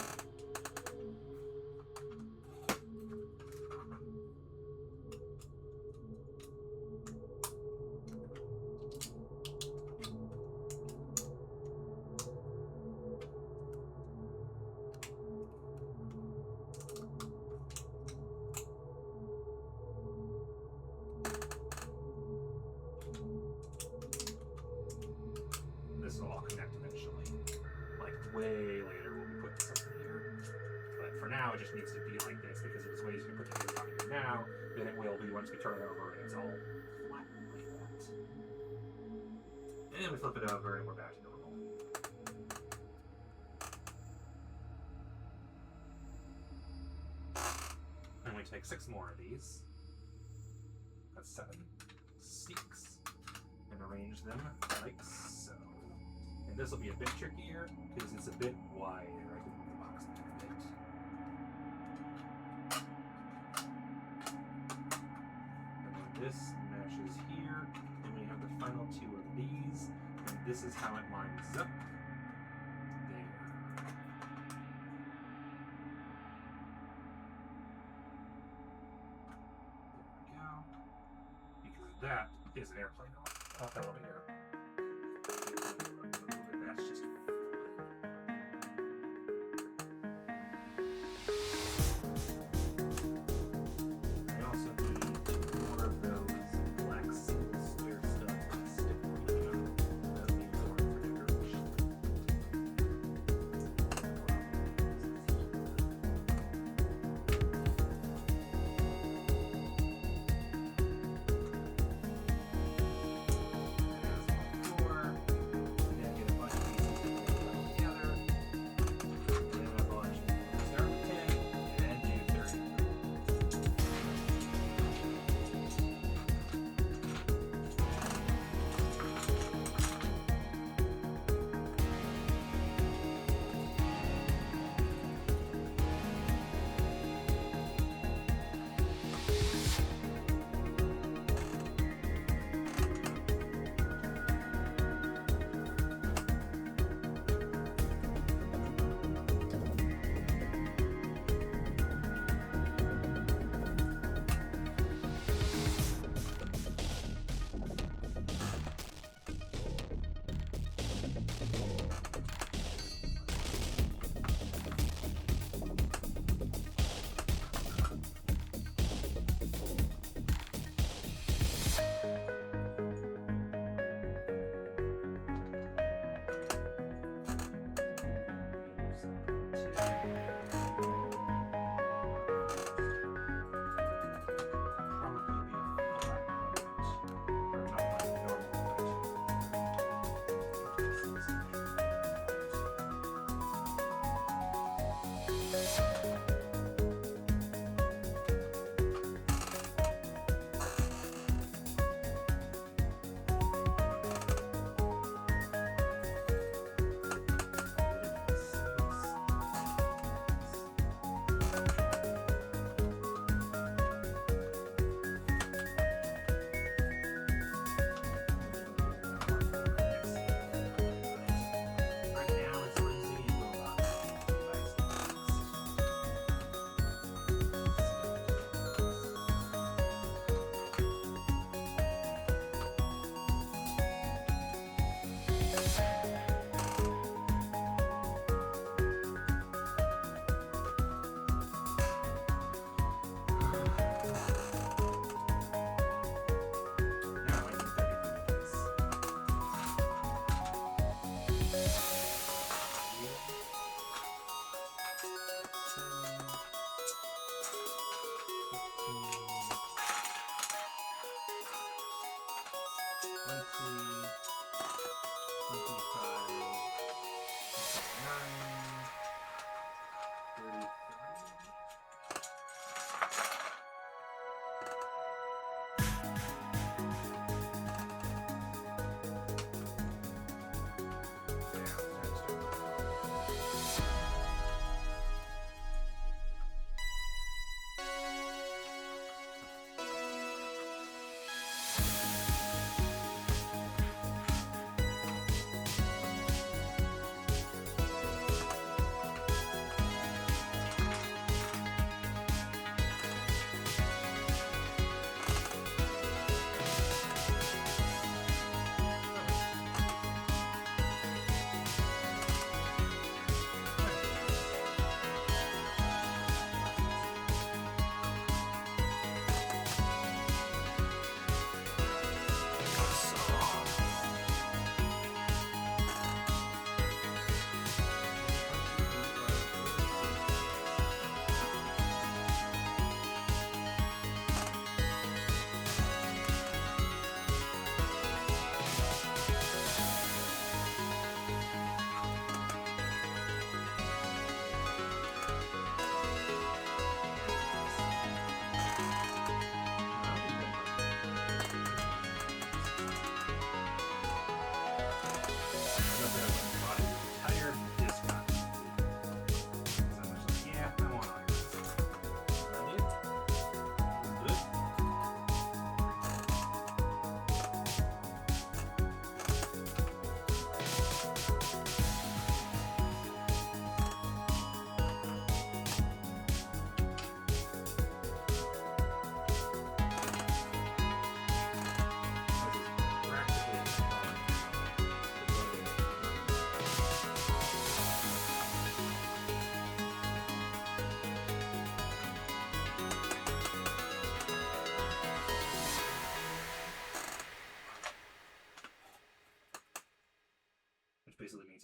This will all connect eventually. Like, way later when we put something here. But for now, it just needs to be like this, because it's way easier to put the gears on here now than it will be once we turn it over and it's all flat like that. And then we flip it over and we're back to normal. And we take 6 more of these. That's 7. 6. And arrange them like so. And this will be a bit trickier because it's a bit wider. I can move the box a bit. And then this matches here. And we have the final 2 of these. And this is how it lines up. There. is an airplane elevator. That's just I also need more of those black single square studs sticking out. That'll be more for decoration.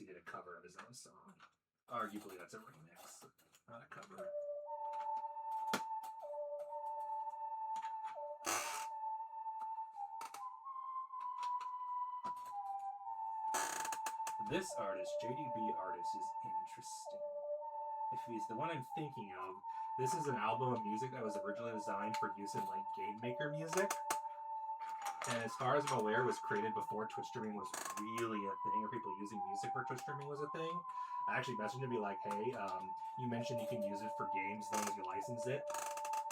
he did a cover of his own song. Arguably, that's a remix, not a cover. This artist, JDB artist, is interesting. If he's the one I'm thinking of, this is an album of music that was originally designed for use in like game maker music. And as far as I'm aware, was created before Twitch streaming was really a thing, or people using music for Twitch streaming was a thing. I actually messaged him to be like, hey, you mentioned you can use it for games as long as you license it.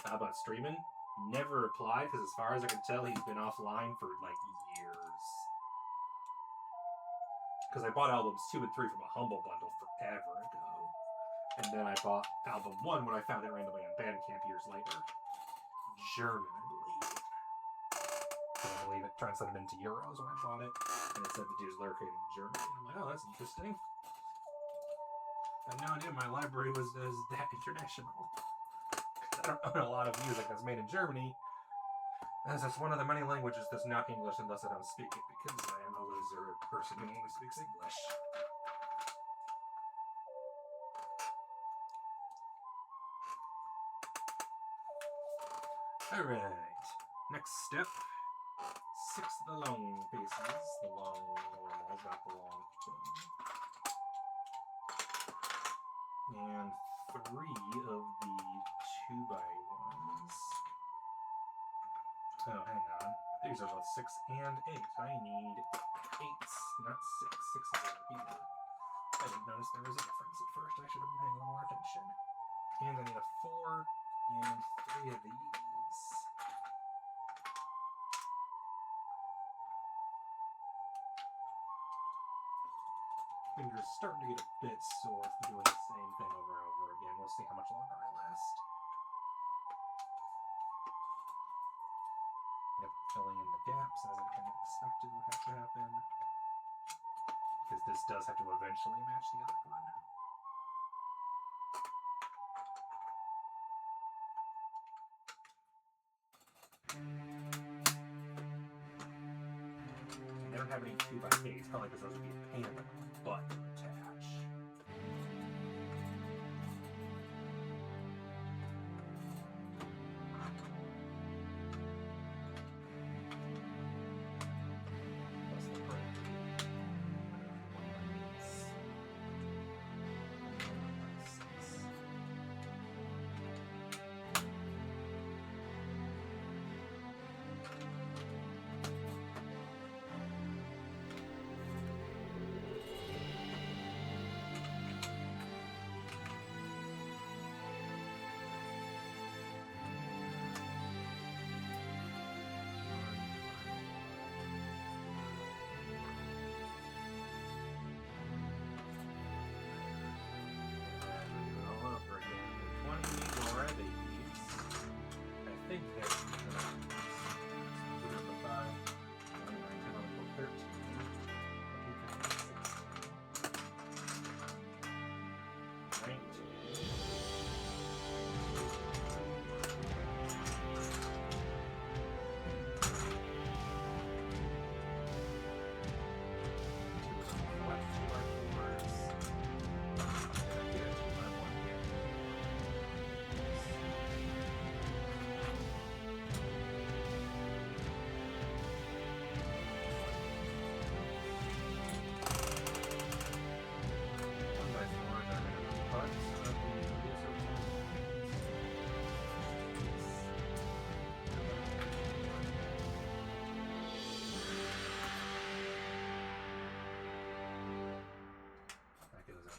How about streaming? Never replied, because as far as I can tell, he's been offline for like years. Because I bought albums 2 and 3 from a Humble Bundle forever ago. And then I bought album 1 when I found it randomly on Bandcamp years later. German, I believe. I believe it translated into euros when I bought it. And it said the dude's located in Germany. And I'm like, oh, that's interesting. I had no idea my library was that international. I don't own a lot of music that's made in Germany, as it's one of the many languages that's not English unless I don't speak it, because I am a loser person who only speaks English. Alright, next step. 6 of the long pieces, the long normals, not the long thing. And 3 of the 2x1s. Oh, hang on. These are both 6 and 8. I need 8s, not 6. 6 is over here. I didn't notice there was a difference at first. I should have been paying a little more attention. And I need a 4 and 3 of these. Fingers starting to get a bit sore from doing the same thing over and over again. We'll see how much longer I last. Yep, filling in the gaps as I kind of expected would have to happen. Because this does have to eventually match the other one. I never have any 2x8s, probably because those would be a pain in the butt to attach. Plus the break.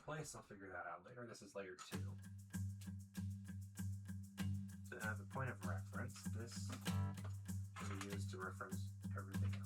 Place. I'll figure that out later. This is layer 2. To have a point of reference, this can be used to reference everything else.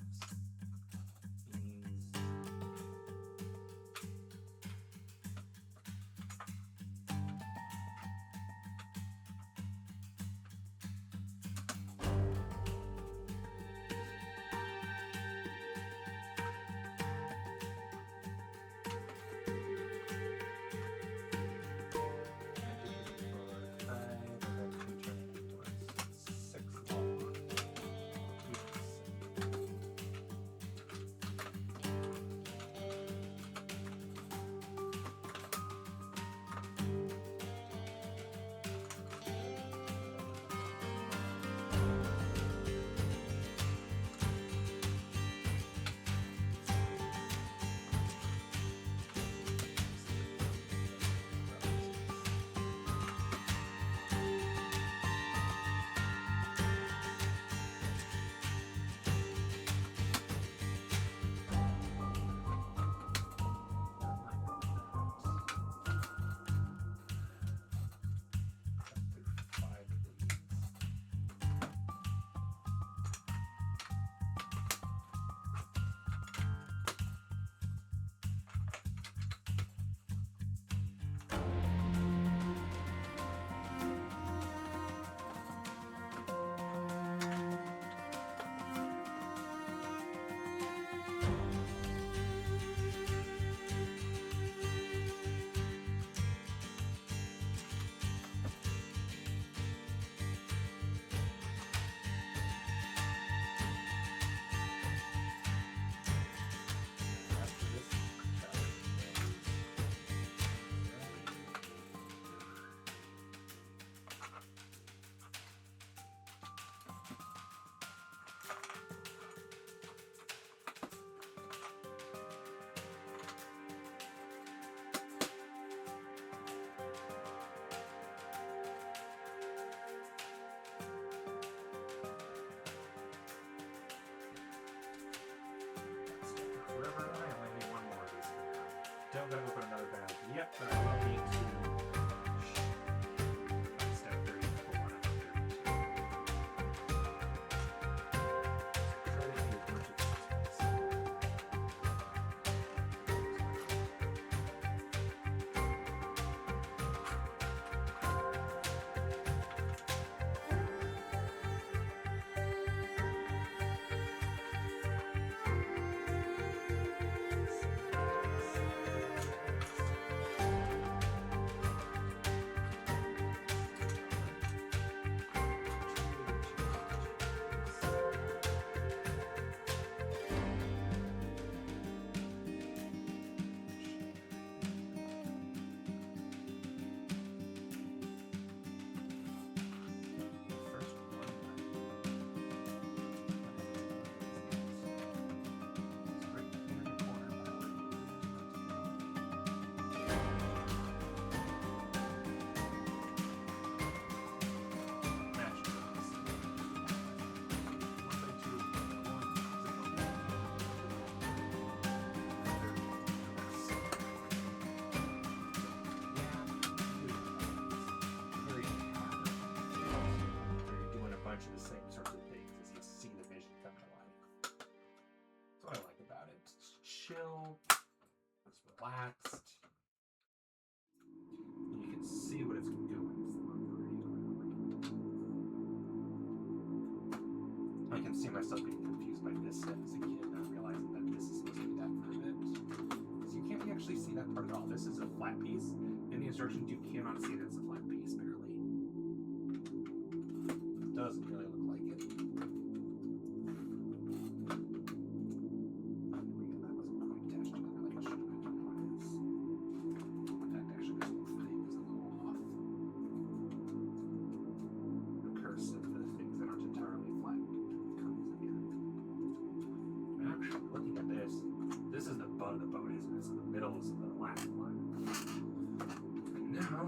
don't gotta open another bag yet, but I will need to step 34 out of 32. Try to do as much as possible. Chill, it's relaxed. And you can see what it's going for pretty. I can see myself getting confused by this step as a kid, not realizing that this is supposed to be that part of it. Because you can't actually see that part at all. This is a flat piece. In the instructions, you cannot see that it's a flat piece, barely. It doesn't really look like it.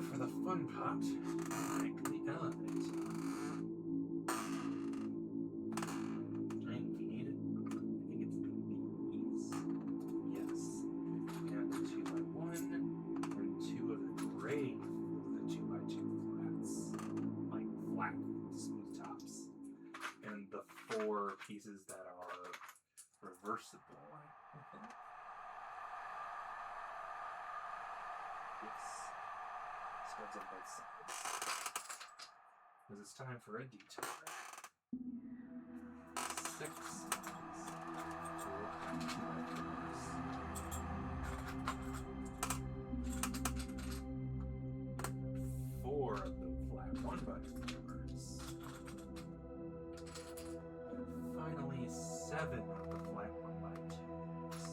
For the fun part, like the elevator. Right, we need it. I think it's these. Yes. And the 2x1, and 2 of the gray, the 2x2 flats. Like flat, smooth tops. And the 4 pieces that are reversible, I think. Yes. Spreads on both sides. Because it's time for a detour. 6 4 of the flat 1x4s. Finally, 7 of the flat 1x2s.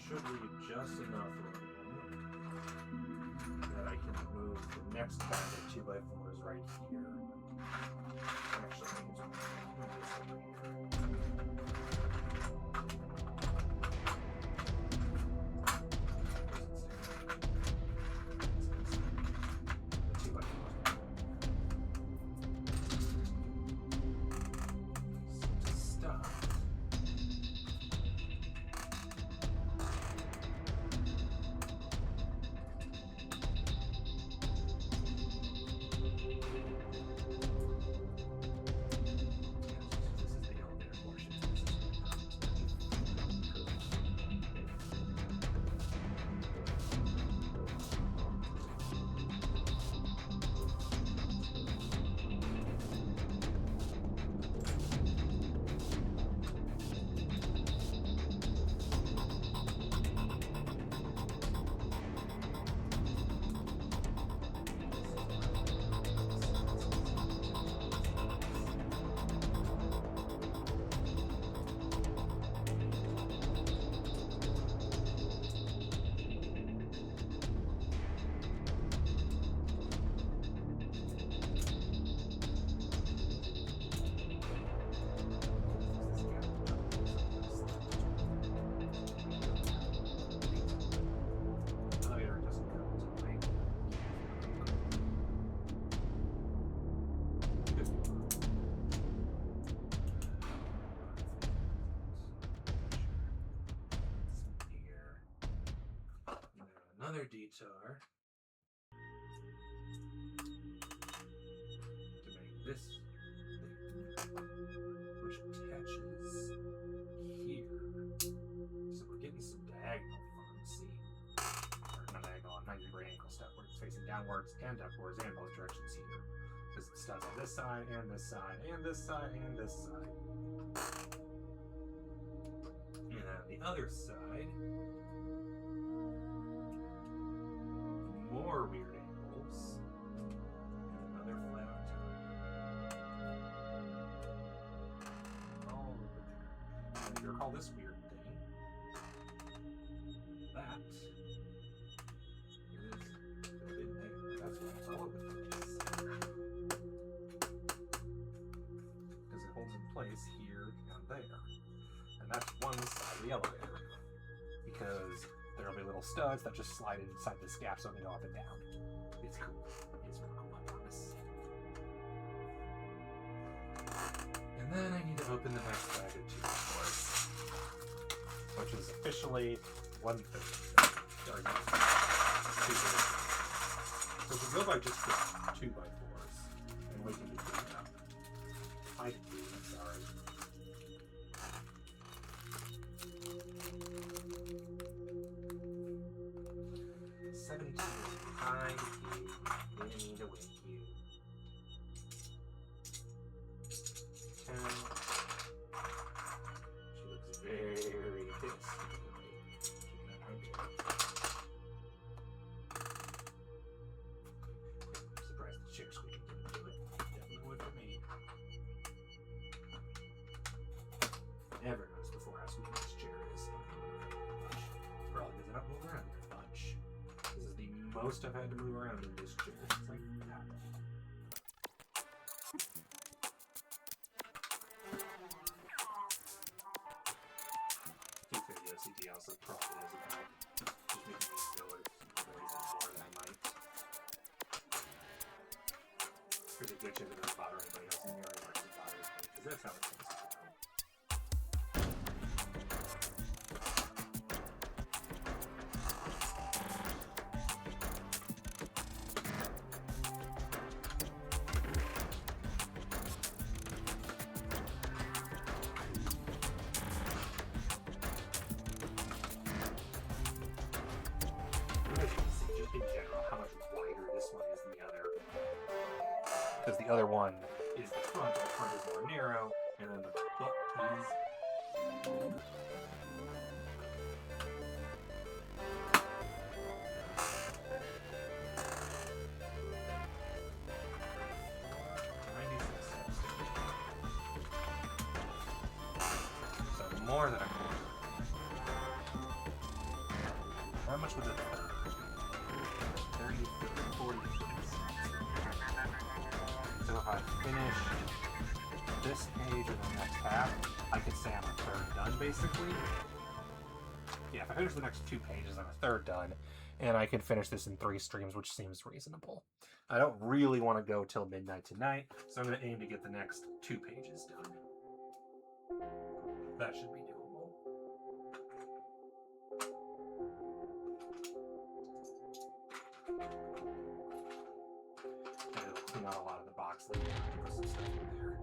Should leave just enough room that I can move the next bag of 2x4s right here. Actually, I think it's move this over here. The 2x4s. So to stop. another detour to make this thing, which attaches here. So we're getting some diagonal fun, see? Or not diagonal, 90-degree angle stuff where it's facing downwards and upwards and both directions here. Because it studs on this side and this side and this side and this side. And on the other side, more weird angles, and another flat on top. All over there. And if you recall this weird thing, that is a bit there. That's why it's all over the place. Because it holds in place here and there. And that's one side of the elevator. Because there'll be little studs that just slide inside this gap so they go up and down. It's cool. It's real cool, I promise. And then I need to open the next bag of 2x4s, which is officially 1/3. Or no, 2/3. So if we go by just the 2x4s, and we can just do it up. I can do it, I'm sorry. Behind you, winning to win you. 10. She looks very pissed. I'm surprised the chair squeaking didn't do it. Definitely would for me. Never noticed before how squeaky this chair is. Probably because I don't move around very much. This is the most I've had to move around in this chair since like that. The OCD also probably has a bag. Just making me feel like there's more than I might. There's a good chance it doesn't bother anybody else in the area like it bothers me, because that's how it tends to go. In general, how much wider this one is than the other. Because the other one is the front, the front is more narrow, and then the butt is... So more than a quarter. How much was it? 30, 40 minutes. So if I finish this page or the next half, I could say I'm a third done, basically. Yeah, if I finish the next 2 pages, I'm a third done, and I can finish this in 3 streams, which seems reasonable. I don't really want to go till midnight tonight, so I'm going to aim to get the next 2 pages done. That should be doable. And it'll clean out a lot of the box later and put some stuff in there.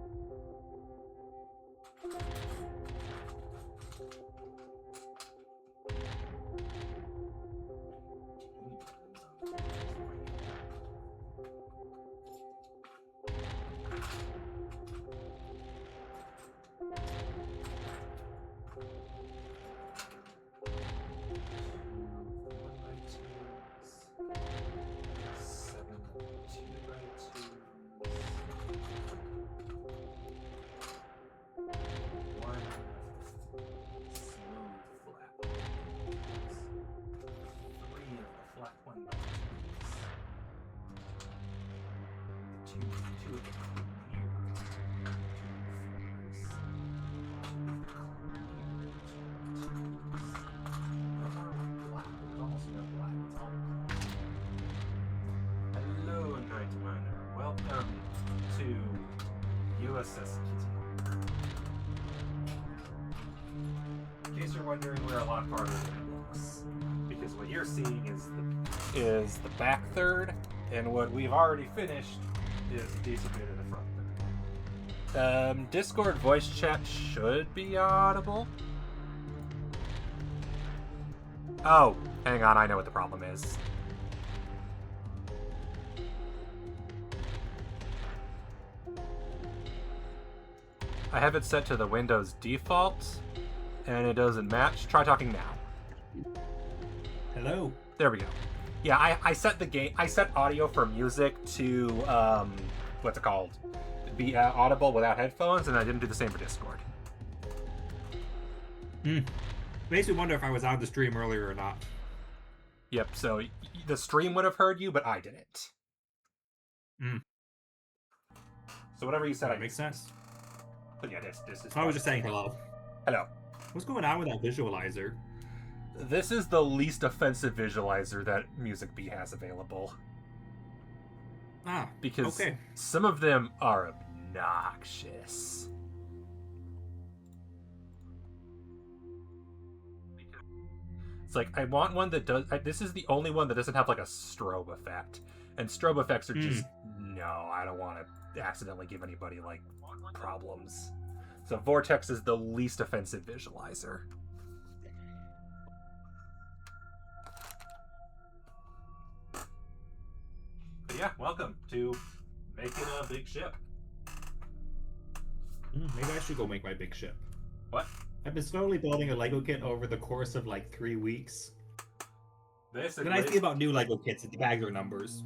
Welcome to USS Kittyhawk. In case you're wondering, we're a lot farther than it looks, because what you're seeing is the is the back third, and what we've already finished is a decent bit of the front third. Discord voice chat should be audible. Oh, hang on, I know what the problem is. I have it set to the Windows default, and it doesn't match. Try talking now. Hello. There we go. Yeah, I set I set audio for music to what's it called? Be audible without headphones, and I didn't do the same for Discord. Makes me wonder if I was on the stream earlier or not. Yep. So the stream would have heard you, but I didn't. So whatever you said, That makes sense. But yeah, this is. I was just saying hello. Hello. What's going on with that visualizer? This is the least offensive visualizer that Music Bee has available. Because okay. Some of them are obnoxious. It's like, I want one that does... this is the only one that doesn't have, like, a strobe effect. And strobe effects are just... No, I don't want to accidentally give anybody, like, problems. So Vortex is the least offensive visualizer. But yeah, welcome to making a big ship. Maybe I should go make my big ship. What? I've been slowly building a Lego kit over the course of like 3 weeks. Basically, The nice thing about new Lego kits is the bags are numbers.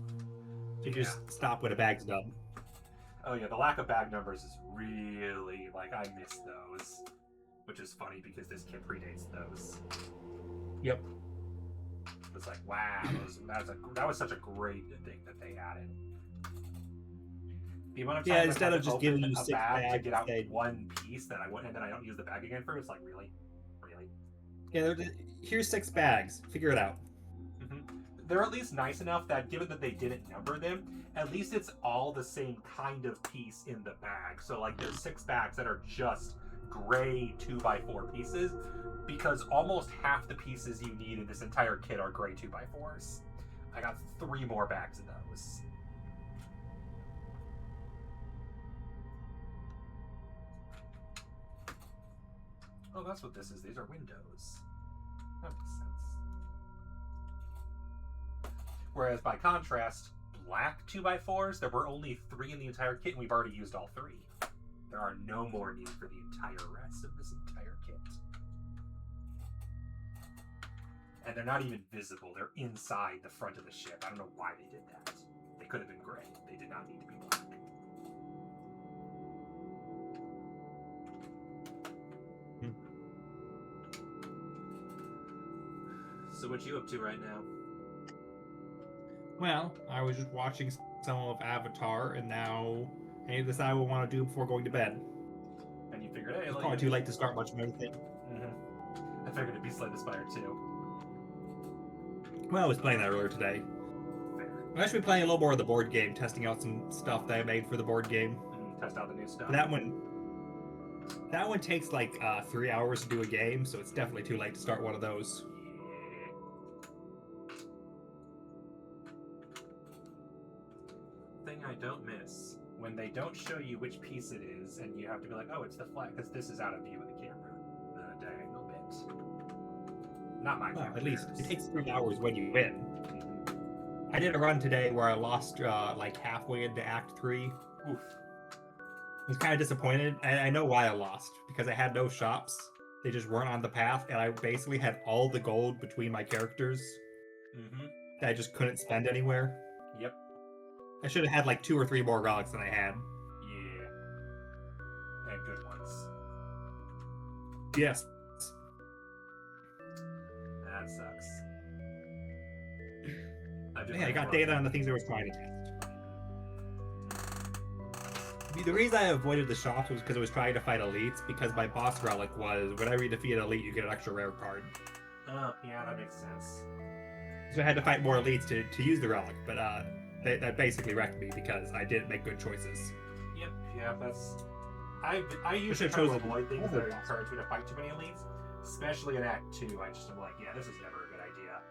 You just stop when a bag's done. Oh yeah, the lack of bag numbers is really, like, I miss those. Which is funny because this kit predates those. Yep. It's like, wow, that was such a great thing that they added. The amount of time instead of just giving you a 6 bag to get out bags, one piece that I wouldn't, and then I don't use the bag again for, it's like, really? Yeah, here's 6 bags. Figure it out. They're at least nice enough that, given that they didn't number them, at least it's all the same kind of piece in the bag. So, like, there's 6 bags that are just gray 2x4 pieces, because almost half the pieces you need in this entire kit are gray 2x4s. I got 3 more bags of those. Oh, that's what this is. These are windows. That makes sense. Whereas, by contrast, black 2x4s, there were only 3 in the entire kit, and we've already used all 3. There are no more needed for the entire rest of this entire kit. And they're not even visible. They're inside the front of the ship. I don't know why they did that. They could have been gray. They did not need to be black. So what you up to right now? Well, I was just watching some of Avatar, and now I need to decide what I want to do before going to bed. And you figured, hey, it's probably too late to start much of anything. I figured it'd be Slay the Spire too. Well, I was playing that earlier today. Fair. I'm actually playing a little more of the board game, testing out some stuff that I made for the board game. Test out the new stuff. But that one takes like 3 hours to do a game, so it's definitely too late to start one of those. Thing I don't miss when they don't show you which piece it is, and you have to be like, oh, it's the flag, because this is out of view of the camera, the diagonal bit. Not my well, at least it takes 3 hours when you win. I did a run today where I lost like halfway into Act 3. Oof. I was kind of disappointed, and I know why I lost, because I had no shops. They just weren't on the path, and I basically had all the gold between my characters that I just couldn't spend anywhere. Yep. I should have had like 2 or 3 more relics than I had. Yeah. And good ones. Yes. That sucks. I got data on the things I was trying to test. The reason I avoided the shops was because I was trying to fight elites, because my boss relic was, whenever you defeat an elite, you get an extra rare card. Oh, yeah, that makes sense. So I had to fight more elites to use the relic, but that basically wrecked me because I didn't make good choices. Yep, yeah, that's... I usually try to avoid things that encourage me to fight too many elites, especially in Act 2. I just am like, yeah, this is never a good idea.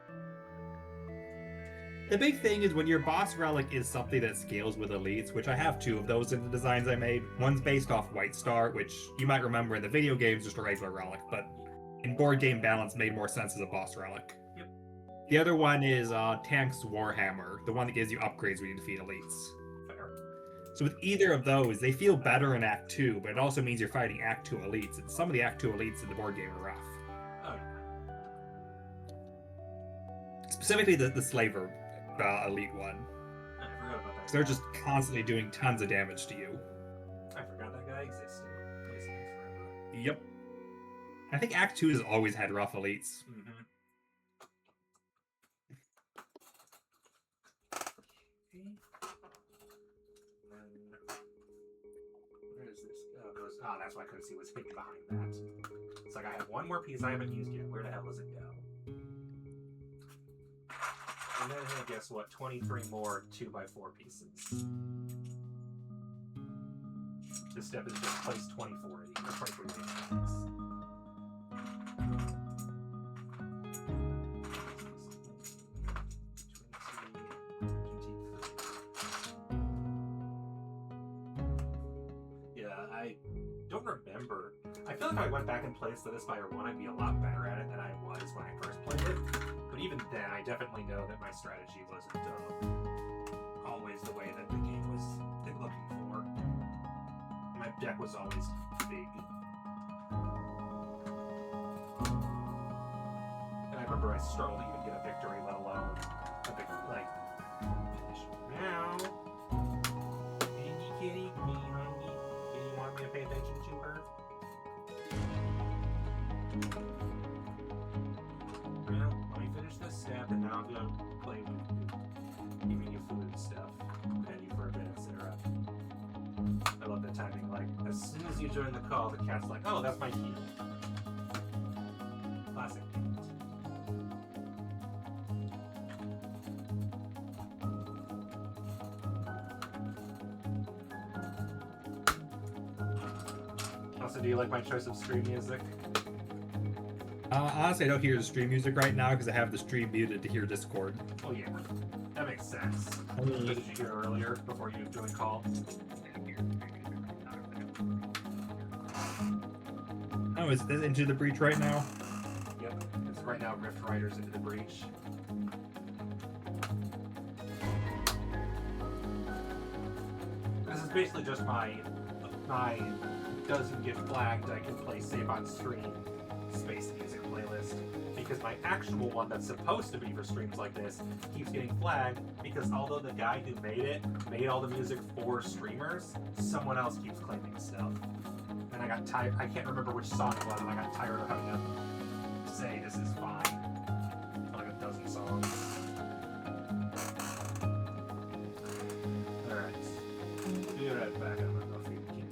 The big thing is when your boss relic is something that scales with elites, which I have 2 of those in the designs I made. One's based off White Star, which you might remember in the video games just a regular relic, but in board game balance made more sense as a boss relic. Yep. The other one is Tank's Warhammer, the one that gives you upgrades when you defeat elites. Fair. So with either of those, they feel better in Act 2, but it also means you're fighting Act 2 elites, and some of the Act 2 elites in the board game are rough. Oh, Specifically the Slaver elite one. I forgot about that. Because they're just constantly doing tons of damage to you. I forgot that guy existed. He's here forever. Yep. I think Act 2 has always had rough elites. Mm-hmm. Where is this? Oh, that's why I couldn't see what's hidden behind that. It's like I have one more piece I haven't used yet. Where the hell does it go? And then, guess what? 23 more 2x4 pieces. This step is just place 24 or 23 pieces. Yeah, I don't remember. I feel like if I went back and played Slitherspire 1, I'd be a lot better at it than I was when I first played it. But even then, I definitely know that my strategy wasn't always the way that the game was looking for. My deck was always big. And I remember I struggled to even get a victory, let alone a big, like, finish. Meow. Kitty, kitty, honey. Do you want me to pay attention to her? Well, let me finish this step, and then I'll go play with giving you food and stuff. Pet you for a bit, etc. I love that timing. Like, as soon as you join the call, the cat's like, oh, that's my heal. Classic. Also, do you like my choice of stream music? Honestly, I don't hear the stream music right now because I have the stream muted to hear Discord. Oh yeah, that makes sense. What did you hear earlier before you joined call? Oh, is this Into the Breach right now? Yep, it's right now Rift Riders Into the Breach. This is basically just my doesn't get flagged, I can play safe on stream space music playlist, because my actual one that's supposed to be for streams like this keeps getting flagged because although the guy who made all the music for streamers, someone else keeps claiming stuff. And I got tired, I can't remember which song it was, and I got tired of having to say this is fine for like a dozen songs. Alright. Be right back. I'm gonna go feed the kitty.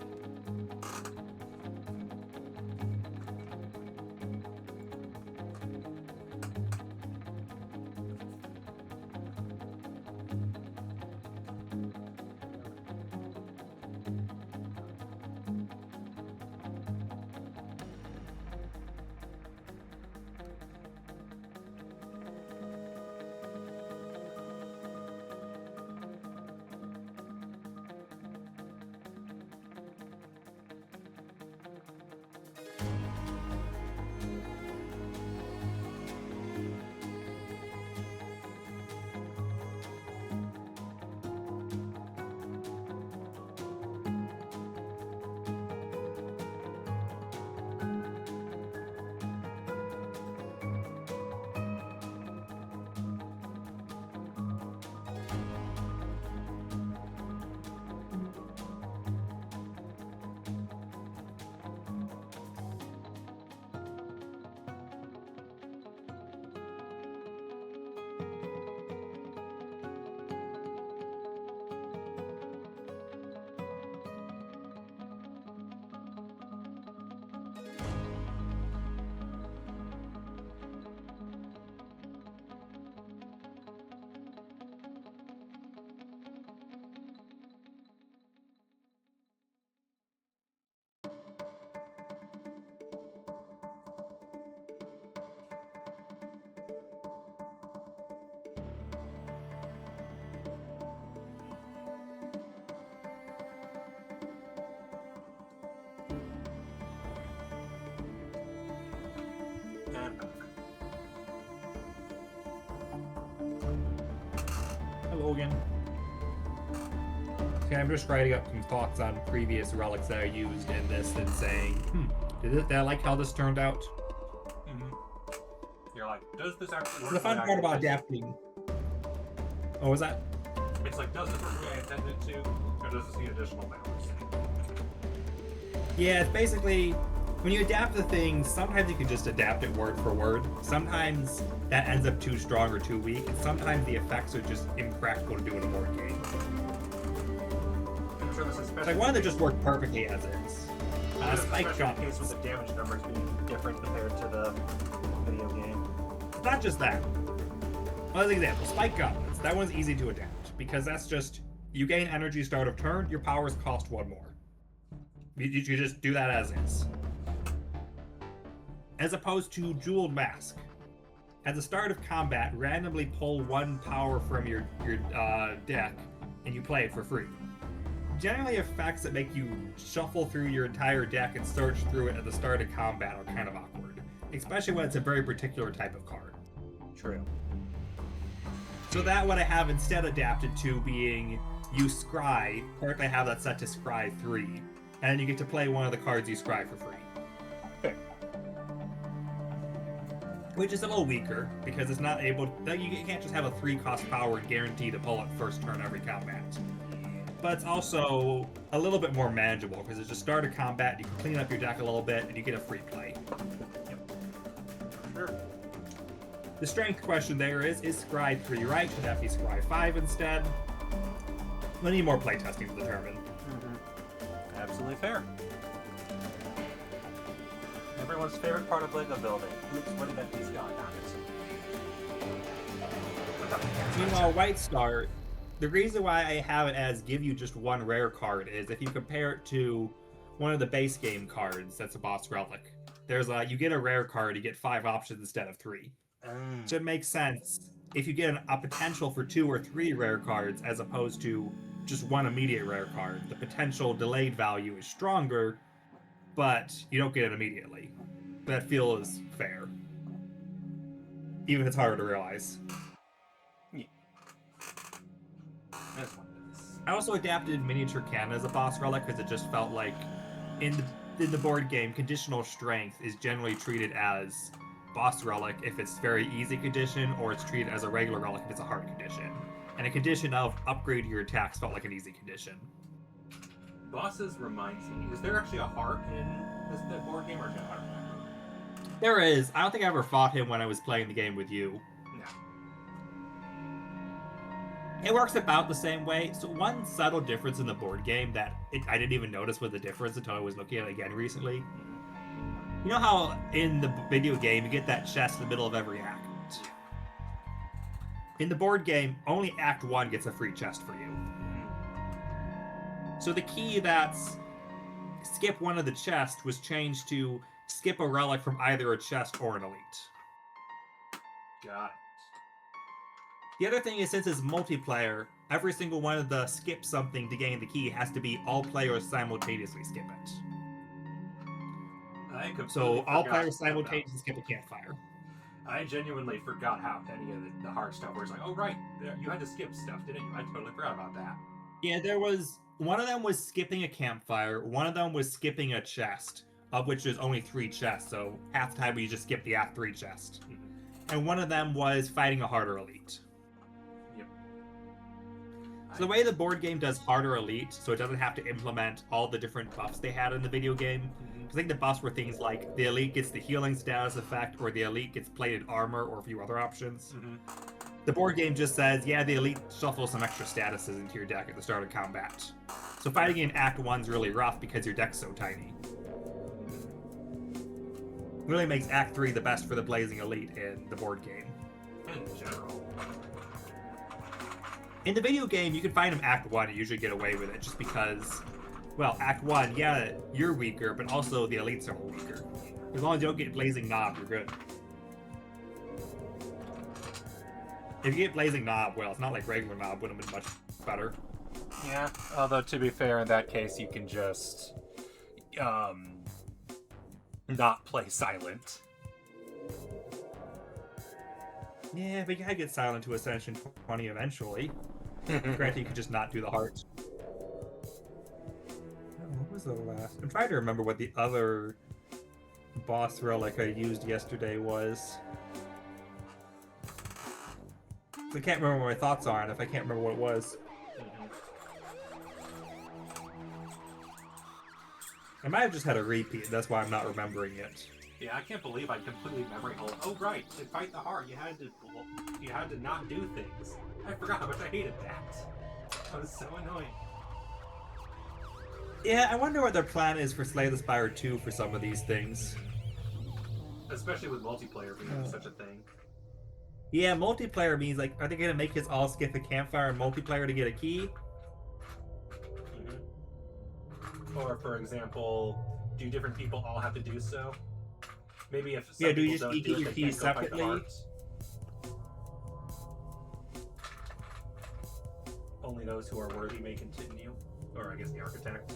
I'm back. Hello again. Okay, I'm just writing up some thoughts on previous relics that I used in this and saying, did I like how this turned out? Mm-hmm. You're like, does this actually work? The fun part about adapting. Oh, was that? It's like, does this work the way I intended it to, or does this need additional balance? Yeah, it's basically, when you adapt a thing, sometimes you can just adapt it word for word. Sometimes that ends up too strong or too weak, and sometimes the effects are just impractical to do in a board game. I'm sure this is Like one that just worked perfectly as is. Spike especially in the case with the damage numbers being different compared to the video game. It's not just that. Another example, spike gauntlets. That one's easy to adapt because that's just you gain energy start of turn, your powers cost one more. You just do that as is. As opposed to Jeweled Mask. At the start of combat, randomly pull one power from your deck and you play it for free. Generally, effects that make you shuffle through your entire deck and search through it at the start of combat are kind of awkward, especially when it's a very particular type of card. True. So that what I have instead adapted to being you scry. Currently I have that set to scry 3, and then you get to play one of the cards you scry for free. Fair. Which is a little weaker because it's not able. You can't just have a 3-cost power guaranteed to pull it first turn every combat. But it's also a little bit more manageable because it's just start of combat. You can clean up your deck a little bit and you get a free play. Yep. Sure. The strength question there is Scry 3 right? Should that be Scry 5 instead? We need more playtesting to determine. Mm-hmm. Absolutely fair. Everyone's favorite part of Lego building. Oops, what did that piece go on? Meanwhile, White Star, the reason why I have it as give you just one rare card is if you compare it to one of the base game cards that's a boss relic. There's you get a rare card, you get 5 options instead of 3. So it makes sense if you get a potential for 2 or 3 rare cards as opposed to just one immediate rare card. The potential delayed value is stronger, but you don't get it immediately. That feels fair. Even if it's harder to realize. Yeah. That's one of this. I also adapted Miniature Cannon as a boss relic because it just felt like in the board game, conditional strength is generally treated as boss relic if it's very easy condition, or it's treated as a regular relic if it's a hard condition. And a condition of upgrade your attacks felt like an easy condition. Bosses reminds me, is there actually a heart in this board game, or is it a heart? There is. I don't think I ever fought him when I was playing the game with you. No. It works about the same way. So one subtle difference in the board game that I didn't even notice was the difference until I was looking at it again recently. You know how in the video game you get that chest in the middle of every act? In the board game, only Act 1 gets a free chest for you. So the key that's skip one of the chests was changed to skip a relic from either a chest or an elite. Got it. The other thing is, since it's multiplayer, every single one of the skip something to gain the key has to be all players simultaneously skip it. So all players simultaneously skip a campfire. I genuinely forgot how any of the hard stuff where it's like, oh right, you had to skip stuff, didn't you? I totally forgot about that. Yeah, there was one of them was skipping a campfire, one of them was skipping a chest, of which there's only 3 chests, so half the time you just skip the Act 3 chest. And one of them was fighting a harder elite. Yep. So the way the board game does harder elite, so it doesn't have to implement all the different buffs they had in the video game. I think the buffs were things like the elite gets the healing status effect, or the elite gets plated armor, or a few other options. The board game just says, yeah, the elite shuffles some extra statuses into your deck at the start of combat. So fighting in Act 1's really rough because your deck's so tiny. Really makes Act 3 the best for the Blazing Elite in the board game. In general. In the video game, you can find them Act 1 and usually get away with it just because, well, Act 1, yeah, you're weaker, but also the elites are all weaker. As long as you don't get Blazing Knob, you're good. If you get Blazing Knob, well, it's not like regular Knob would have been much better. Yeah, although to be fair, in that case, you can just not play silent. Yeah, but you gotta get silent to Ascension 20 eventually. Granted, you could just not do the heart. What was the last? I'm trying to remember what the other boss relic I used yesterday was. I can't remember what my thoughts are, and if I can't remember what it was. I might have just had a repeat, that's why I'm not remembering it. Yeah, I can't believe I completely memory hole. Oh right, to fight the heart, you had to not do things. I forgot how much I hated that. That was so annoying. Yeah, I wonder what their plan is for Slay the Spire 2 for some of these things. Especially with multiplayer being such a thing. Yeah, multiplayer means, like, are they gonna make us all skip a campfire in multiplayer to get a key? Or, for example, do different people all have to do so? Maybe if some yeah, do you people just don't get your they keys can't go fight the separately? hearts. Only those who are worthy may continue. Or, I guess, the architect.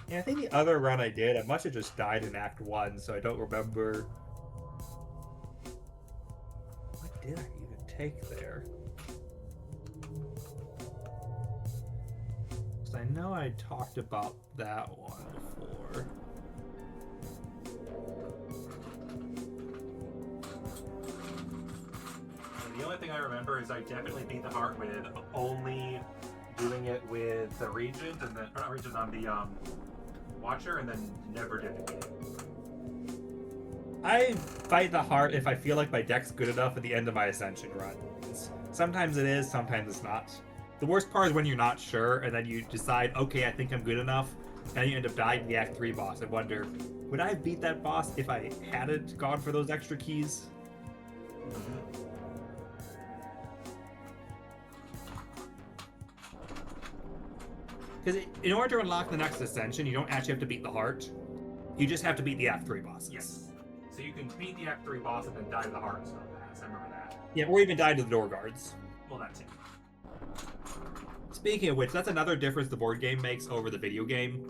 Yeah, I think the other run I did, I must have just died in Act 1, so I don't remember. What did I even take there? Because I know I talked about that one before. And the only thing I remember is I definitely beat the heart with only doing it with the Regent, and then, not Regent, on the, Watcher, and then never did it again. I fight the heart if I feel like my deck's good enough at the end of my Ascension runs. Sometimes it is, sometimes it's not. The worst part is when you're not sure, and then you decide, okay, I think I'm good enough, and you end up dying to the Act 3 boss. I wonder, would I have beat that boss if I hadn't gone for those extra keys? Because in order to unlock the next Ascension, you don't actually have to beat the heart. You just have to beat the Act 3 bosses. Yes. So you can beat the Act 3 boss and then die to the heart and stuff. I remember that. Yeah, or even die to the door guards. Well, that too. Speaking of which, that's another difference the board game makes over the video game.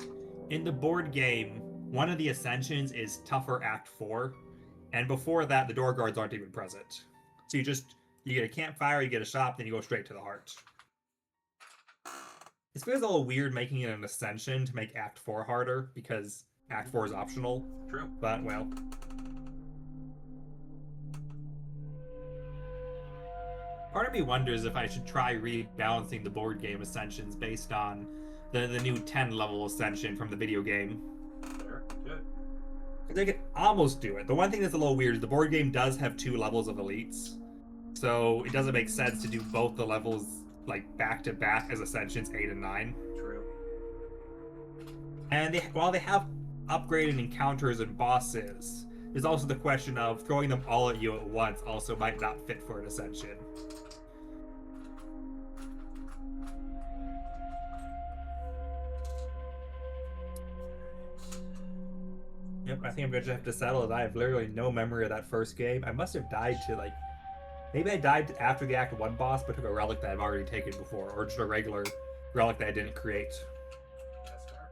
In the board game, one of the Ascensions is tougher Act 4, and before that, the door guards aren't even present. So you get a campfire, you get a shop, then you go straight to the heart. It feels a little weird making it an Ascension to make Act 4 harder, because Act 4 is optional. True. But, well. Part of me wonders if I should try rebalancing the board game Ascensions based on the new 10-level Ascension from the video game. Sure. Good. They could almost do it. The one thing that's a little weird is the board game does have 2 levels of elites. So it doesn't make sense to do both the levels like back to back as Ascensions 8 and 9. True. And while they have upgraded encounters and bosses, there's also the question of throwing them all at you at once also might not fit for an Ascension. Yep, I think I'm going to have to settle it. I have literally no memory of that first game. I must have died to, like... Maybe I died after the Act 1 boss, but took a relic that I've already taken before. Or just a regular relic that I didn't create. That's fair.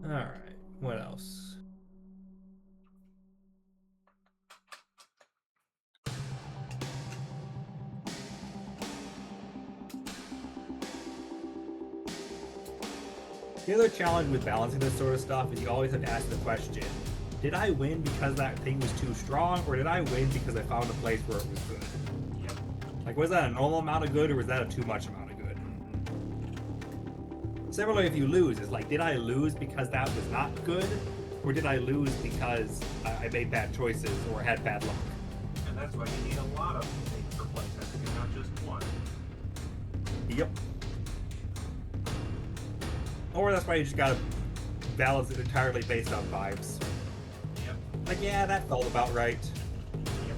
Alright, what else? The other challenge with balancing this sort of stuff is you always have to ask the question, did I win because that thing was too strong, or did I win because I found a place where it was good? Yep. Like, was that a normal amount of good, or was that a too much amount of good? Similarly, if you lose, it's like, did I lose because that was not good, or did I lose because I made bad choices or had bad luck? And that's why you need a lot of things for playtesting, not just one. Yep. Or that's why you just gotta balance it entirely based on vibes. Yep. Like, yeah, that felt about right. Yep.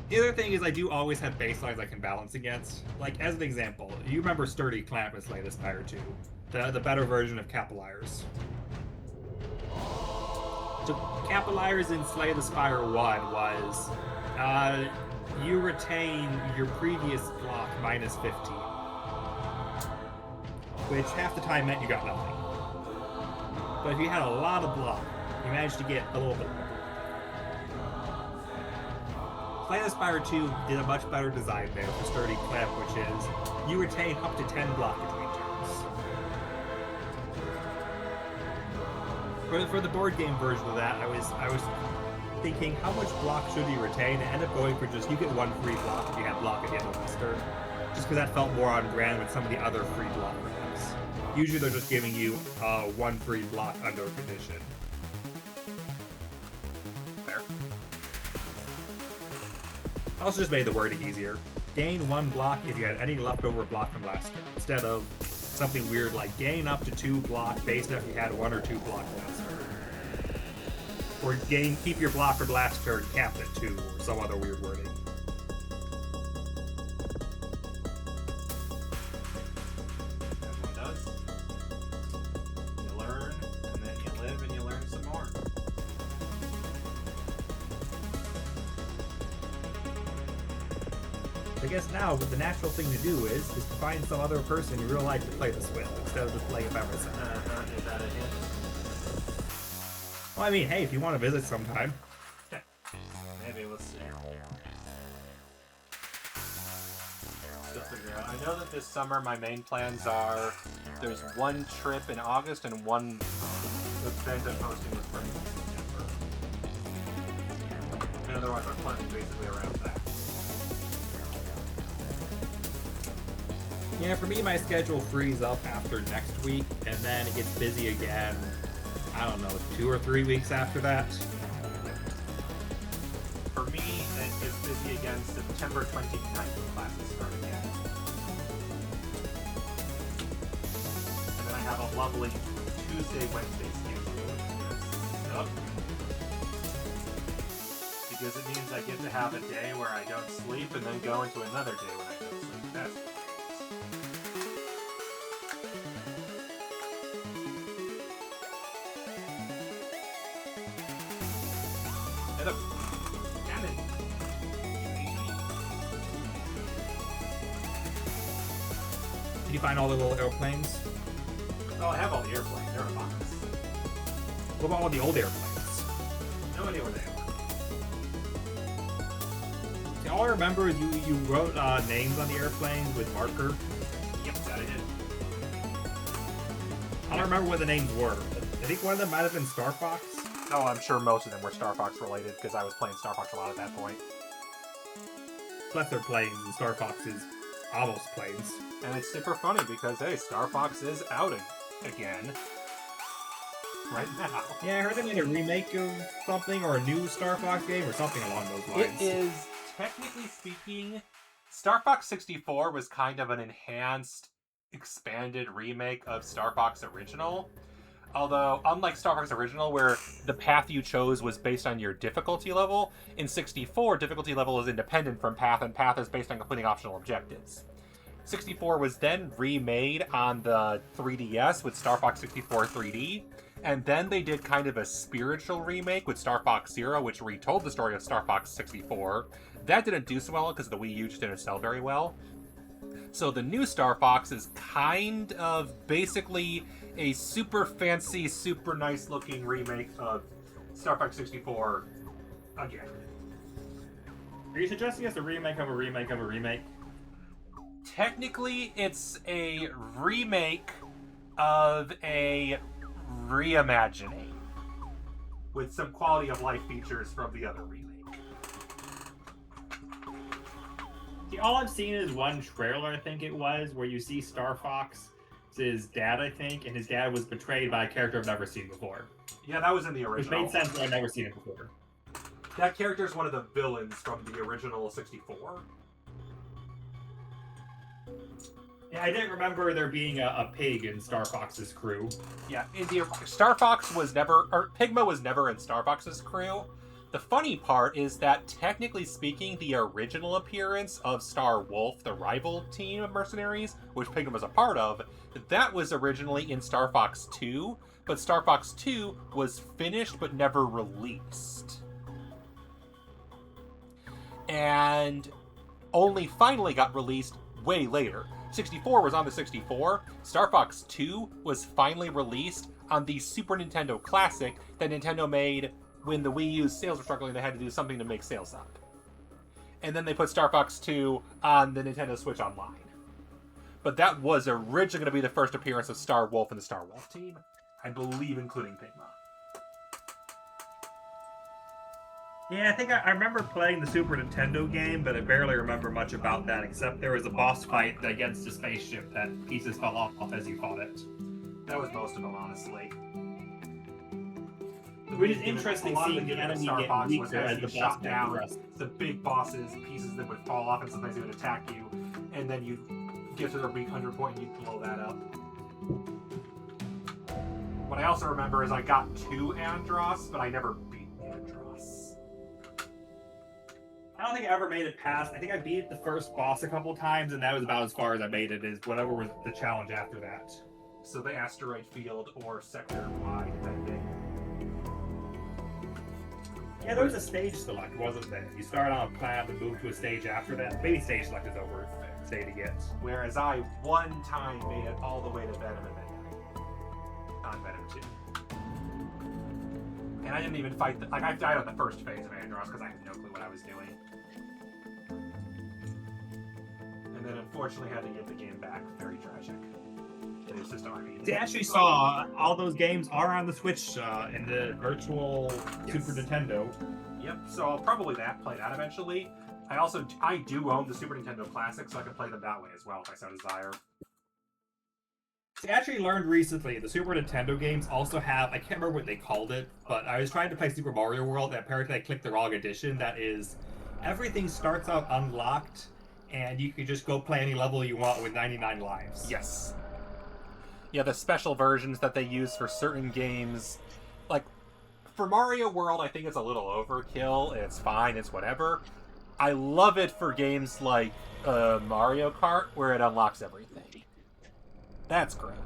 The other thing is I do always have baselines I can balance against. Like, as an example, you remember Sturdy Clamp in Slay the Spire 2. The better version of Capillars. So, Capillars in Slay the Spire 1 was... you retain your previous block minus 15. which half the time meant you got nothing. But if you had a lot of block, you managed to get a little bit more block. Slay the Spire 2 did a much better design there for Sturdy Clamp, which is you retain up to 10 block between turns. For the board game version of that, I was thinking how much block should you retain, and ended up going for just you get one free block if you have block at the end of this turn. Just because that felt more on brand with some of the other free block rooms. Usually they're just giving you one free block under a condition. Fair. I also just made the wording easier. Gain one block if you had any leftover block from last turn, instead of something weird like gain up to 2 block based on if you had 1 or 2 block last turn. Or keep your block from last turn capped at 2, or some other weird wording. Everyone does. You learn, and then you live, and you learn some more. I guess now, the natural thing to do is to find some other person in real life to play this with, instead of just playing it by myself. Is that a hint? Well, I mean, hey, if you want to visit sometime. Maybe we'll see. Still figure out. I know that this summer my main plans are there's one trip in August and one event I'm hosting with friends in September. And otherwise I'm planning basically around that. Yeah, for me, my schedule frees up after next week, and then it gets busy again, I don't know, 2 or 3 weeks after that. For me, it gets busy again September 29th when classes start again. And then I have a lovely Tuesday, Wednesday schedule. Yep. Because it means I get to have a day where I don't sleep and then go into another day when I don't sleep. That's Did you find all the little airplanes? Oh, I have all the airplanes. They're in a box. What about all the old airplanes? No idea where they are. See, all I remember is you wrote names on the airplanes with marker. Yep, that I did. I don't remember what the names were. I think one of them might have been Star Fox. Oh, I'm sure most of them were Star Fox related because I was playing Star Fox a lot at that point. Plus they're planes, and Star Fox is almost planes. And it's super funny because, hey, Star Fox is out again. Right now. Yeah, I heard they made a remake of something, or a new Star Fox game, or something along those lines. It is, technically speaking, Star Fox 64 was kind of an enhanced, expanded remake of Star Fox Original. Although, unlike Star Fox Original, where the path you chose was based on your difficulty level, in 64, difficulty level is independent from path, and path is based on completing optional objectives. 64 was then remade on the 3DS with Star Fox 64 3D, and then they did kind of a spiritual remake with Star Fox Zero, which retold the story of Star Fox 64. That didn't do so well because the Wii U just didn't sell very well. So the new Star Fox is kind of basically a super fancy, super nice looking remake of Star Fox 64 again. Are you suggesting it's a remake of a remake of a remake? Technically, it's a remake of a reimagining with some quality of life features from the other remake. See, all I've seen is one trailer, I think it was, where you see Star Fox's dad, I think, and his dad was betrayed by a character I've never seen before. Yeah, that was in the Which original. made sense, but I've never seen it before. That character is one of the villains from the original 64. Yeah, I didn't remember there being a pig in Star Fox's crew. Yeah, Star Fox was never, or Pigma was never in Star Fox's crew. The funny part is that, technically speaking, the original appearance of Star Wolf, the rival team of mercenaries, which Pigma was a part of, that was originally in Star Fox 2, but Star Fox 2 was finished but never released. And only finally got released way later. 64 was on the 64. Star Fox 2 was finally released on the Super Nintendo Classic that Nintendo made when the Wii U's sales were struggling. They had to do something to make sales up. And then they put Star Fox 2 on the Nintendo Switch Online. But that was originally going to be the first appearance of Star Wolf and the Star Wolf team. I believe including Pigma. Yeah, I think I remember playing the Super Nintendo game, but I barely remember much about that, except there was a boss fight against a spaceship that pieces fell off as you fought it. That was most of them, honestly. Which is interesting seeing the enemy Star get Fox was weaker as as you the shot boss down progressed. the big bosses, pieces that would fall off, and sometimes they would attack you, and then you get to the weak 100 point and you blow that up. What I also remember is I got to Andros, but I never beat Andros. I don't think I ever made it past. I think I beat the first boss a couple times, and that was about as far as I made it. Is whatever was the challenge after that. So the asteroid field or sector Y, depending. Yeah, there was a stage select, wasn't there? You start on a planet and move to a stage after that. Maybe stage select is over. Say it again. Whereas I one time made it all the way to Venom and Midnight on Venom 2. And I didn't even fight I died on the first phase of Andros because I had no clue what I was doing. And then unfortunately had to give the game back. Very tragic. It is just army. I actually saw all those games are on the Switch in the virtual Super Nintendo. Yep, so I'll probably play that eventually. I do own the Super Nintendo Classic, so I can play them that way as well if I so desire. I actually learned recently the Super Nintendo games also have, I can't remember what they called it, but I was trying to play Super Mario World, and apparently I clicked the wrong edition. That is, everything starts out unlocked, and you can just go play any level you want with 99 lives. Yes. Yeah, the special versions that they use for certain games, like, for Mario World, I think it's a little overkill. It's fine, it's whatever. I love it for games like Mario Kart, where it unlocks everything. That's great.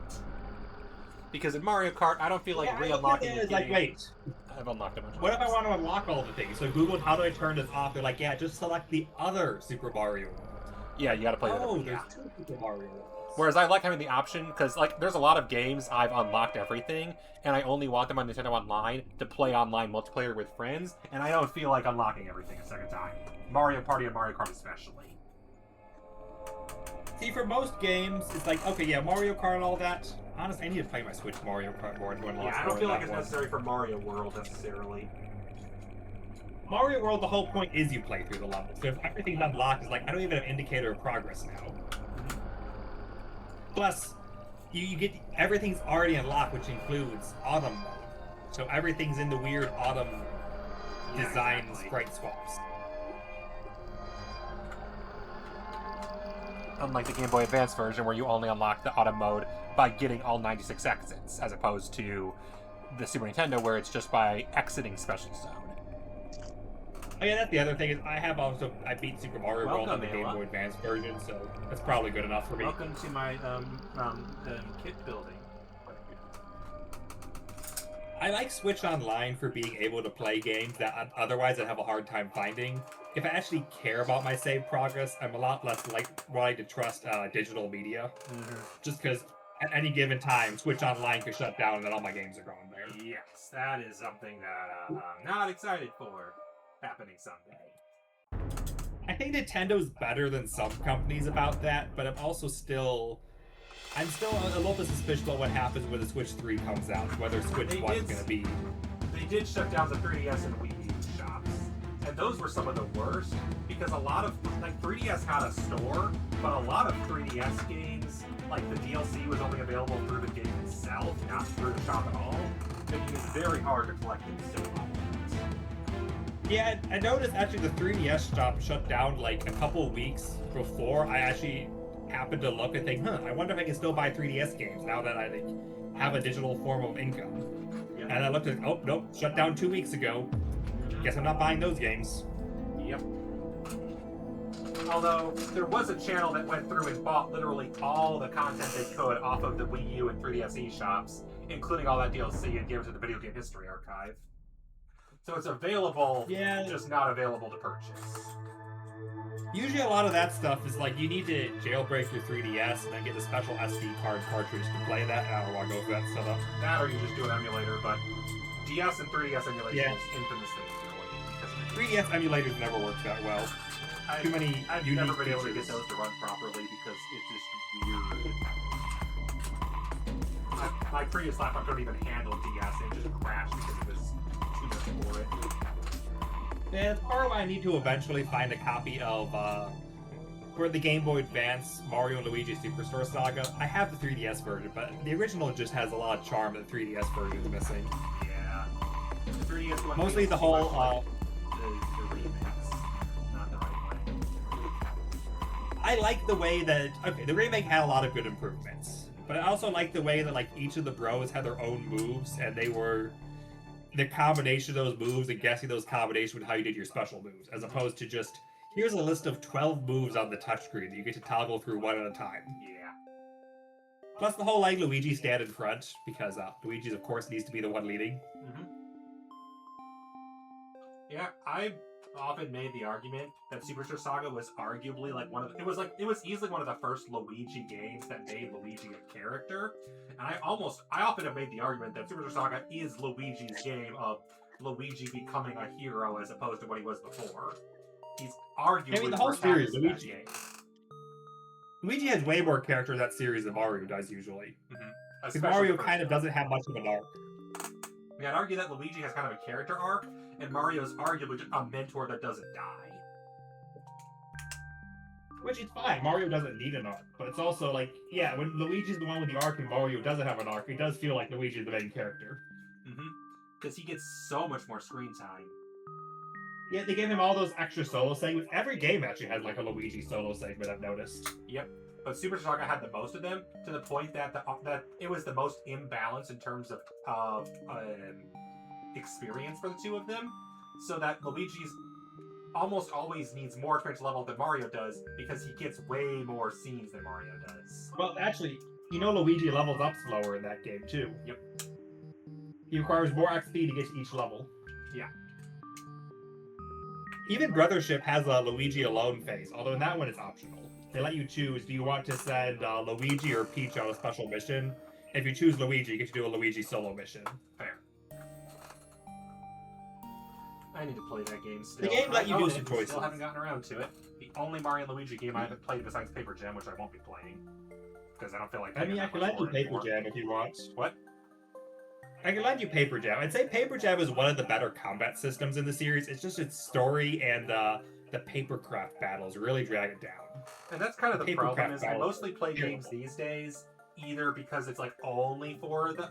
Because in Mario Kart, I don't feel like re-unlocking the game. Like, wait, I've unlocked a bunch of what if I things. want to unlock all the things? So I Googled how do I turn this off. They're like, yeah, just select the other Super Mario World. Yeah, you gotta play that. Oh, Yeah. there's two Super Mario Worlds. Whereas I like having the option, because like there's a lot of games I've unlocked everything, and I only want them on Nintendo Online to play online multiplayer with friends, and I don't feel like unlocking everything a second time. Mario Party and Mario Kart especially. See, for most games, it's like, okay, yeah, Mario Kart and all that. Honestly, I need to play my Switch Mario Kart more than one. Yeah, I don't feel like it's necessary for Mario World necessarily. Mario World, the whole point is you play through the level. So if everything's unlocked, it's like, I don't even have an indicator of progress now. Plus, you get everything's already unlocked, which includes autumn mode. So everything's in the weird autumn design sprite swaps. Unlike the Game Boy Advance version, where you only unlock the autumn mode by getting all 96 exits, as opposed to the Super Nintendo, where it's just by exiting Special Zone. Oh yeah, that's the other thing is I beat Super Mario World on the Game Boy Advance version, so that's probably good enough for me. Welcome to my kit building. I like Switch Online for being able to play games that otherwise I'd have a hard time finding. If I actually care about my save progress, I'm a lot less likely to trust digital media. Mm-hmm. Just because at any given time, Switch Online could shut down and then all my games are gone there. Yes, that is something that I'm not excited for happening someday. I think Nintendo's better than some companies about that, but I'm still a little bit suspicious about what happens when the Switch 3 comes out, whether Switch 1 is going to be... They did shut down the 3DS and Wii U shops, and those were some of the worst, because a lot of, 3DS had a store, but a lot of 3DS games, like the DLC was only available through the game itself, not through the shop at all, making it very hard to collect them still. Yeah, I noticed actually the 3DS shop shut down a couple weeks before I actually happened to look and think, I wonder if I can still buy 3DS games now that I have a digital form of income. Yep. And I looked at, oh, nope, shut down 2 weeks ago. Guess I'm not buying those games. Yep. Although, there was a channel that went through and bought literally all the content they could off of the Wii U and 3DS eShops, including all that DLC, and gave it to the Video Game History Archive. So it's available, just not available to purchase. Usually a lot of that stuff is like you need to jailbreak your 3DS and then get a special SD card cartridge to play that. I don't want to go through that setup. That or you just do an emulator, but DS and 3DS emulation is infamously annoying because of the 3DS emulators never work that well. Too many I've unique never been able to get features. those to run properly because it's just weird. My previous laptop couldn't even handle DS, it just crashed because it was too much for it. Yeah, that's part of why I need to eventually find a copy of for the Game Boy Advance Mario and Luigi Superstar Saga. I have the 3DS version, but the original just has a lot of charm that the 3DS version is missing. Yeah. The 3DS one Mostly feels the too whole much like the remakes, not the right way. I like the way that the remake had a lot of good improvements, but I also like the way that like each of the bros had their own moves, and they were the combination of those moves and guessing those combinations with how you did your special moves, as opposed to just here's a list of 12 moves on the touchscreen that you get to toggle through one at a time. Yeah. Plus the whole like Luigi stand in front, because Luigi's of course needs to be the one leading. Mm-hmm. Yeah, I've often made the argument that Superstar Saga was arguably like it was easily one of the first Luigi games that made Luigi a character. And I often have made the argument that Superstar Saga is Luigi's game of Luigi becoming a hero as opposed to what he was before. He's arguably the whole series, Luigi. Luigi has way more character in that series than Mario does usually. Mm-hmm. Because Mario kind of doesn't have much of an arc. Yeah, I'd argue that Luigi has kind of a character arc, and Mario's arguably just a mentor that doesn't die. Which is fine. Mario doesn't need an arc, but it's also like, yeah, when Luigi's the one with the arc and Mario doesn't have an arc, it does feel like Luigi's the main character. Mm-hmm. Because he gets so much more screen time. Yeah, they gave him all those extra solo segments. Every game actually has like a Luigi solo segment, I've noticed. Yep. But Super Saga had the most of them, to the point that that it was the most imbalanced in terms of experience for the two of them. So that Luigi's almost always needs more experience level than Mario does, because he gets way more scenes than Mario does. Well, actually, Luigi levels up slower in that game too. Yep. He requires more XP to get to each level. Yeah. Even Brothership has a Luigi alone phase, although in that one it's optional. They let you choose, do you want to send Luigi or Peach on a special mission? If you choose Luigi, you get to do a Luigi solo mission. Fair. I need to play that game still. The game let you do some I choices. still haven't gotten around to it. The only Mario and Luigi game I haven't played besides Paper Jam, which I won't be playing. Because I don't feel like I mean, I can lend you Paper Jam if you want. What? I can lend you Paper Jam. I'd say Paper Jam is one of the better combat systems in the series. It's just its story and the papercraft battles really drag it down. And that's kind of the problem, is I battles mostly play games these days either because it's like only for the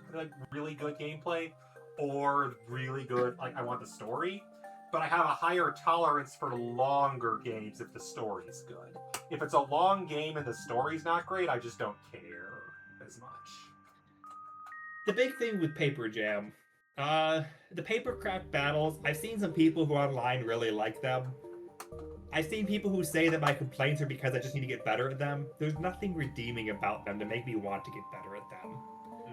really good gameplay or really good, like I want the story. But I have a higher tolerance for longer games if the story's good. If it's a long game and the story's not great, I just don't care as much. The big thing with Paper Jam, the papercraft battles, I've seen some people who online really like them. I've seen people who say that my complaints are because I just need to get better at them. There's nothing redeeming about them to make me want to get better at them.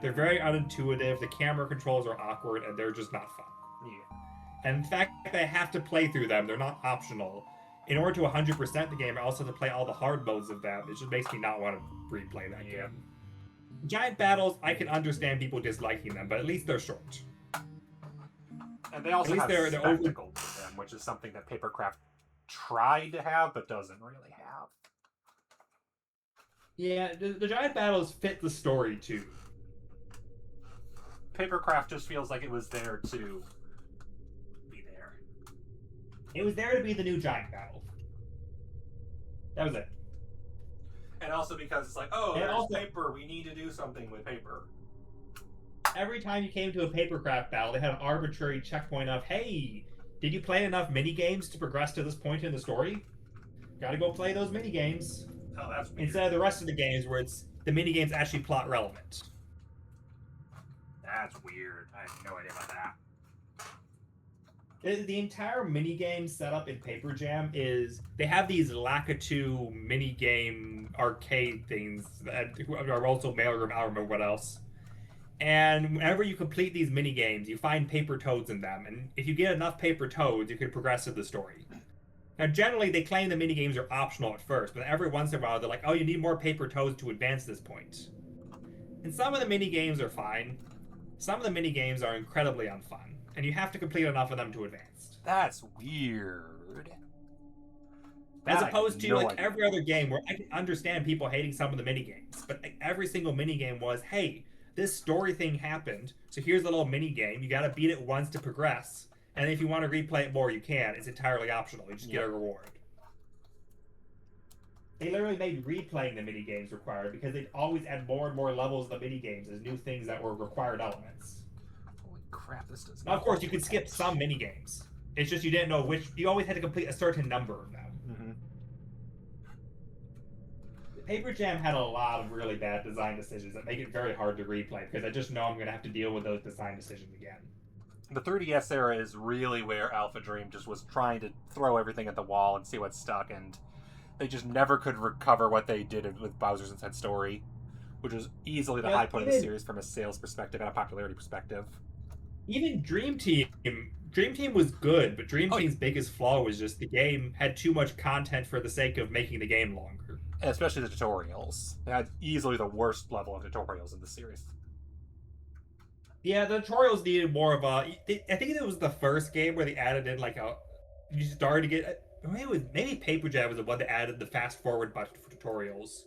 They're very unintuitive, the camera controls are awkward, and they're just not fun. Yeah. And in fact, I have to play through them, they're not optional. In order to 100% the game, I also have to play all the hard modes of them. It just makes me not want to replay that game. Giant battles, I can understand people disliking them, but at least they're short. And they also have they're spectacle to them, which is something that Papercraft tried to have, but doesn't really have. Yeah, the giant battles fit the story too. Papercraft just feels like it was there to be there. It was there to be the new giant battle. That was it. And also because it's like, oh, And there's also- paper, we need to do something with paper. Every time you came to a papercraft battle, they had an arbitrary checkpoint of, hey, did you play enough mini games to progress to this point in the story? Gotta go play those mini games. Oh, that's weird. Instead of the rest of the games where it's the mini games actually plot relevant. That's weird. I have no idea about that. The entire minigame setup in Paper Jam is they have these Lakitu minigame arcade things that are also mailroom, I don't remember what else. And whenever you complete these minigames, you find paper toads in them. And if you get enough paper toads, you can progress to the story. Now, generally, they claim the minigames are optional at first, but every once in a while, they're like, oh, you need more paper toads to advance this point. And some of the minigames are fine. Some of the minigames are incredibly unfun, and you have to complete enough of them to advance. That's weird. As opposed to like every other game where I can understand people hating some of the minigames, but like, every single minigame was, hey, this story thing happened, so here's a little minigame. You gotta beat it once to progress, and if you want to replay it more, you can. It's entirely optional. You just get a reward. They literally made replaying the minigames required because they'd always add more and more levels of the minigames as new things that were required elements. Holy crap, this does Now, of course, you could skip some minigames. It's just you didn't know which. You always had to complete a certain number of them. Paper Jam had a lot of really bad design decisions that make it very hard to replay because I just know I'm going to have to deal with those design decisions again. The 3DS era is really where Alpha Dream just was trying to throw everything at the wall and see what stuck, and they just never could recover what they did with Bowser's Inside Story, which was easily the high point of the series from a sales perspective and a popularity perspective. Even Dream Team was good, but Dream Team's biggest flaw was just the game had too much content for the sake of making the game longer. And especially the tutorials. They had easily the worst level of tutorials in the series. Yeah, the tutorials needed more of a... I think it was the first game where they added in like a... You started to get... Maybe Paper Jam was the one that added the fast forward button for tutorials.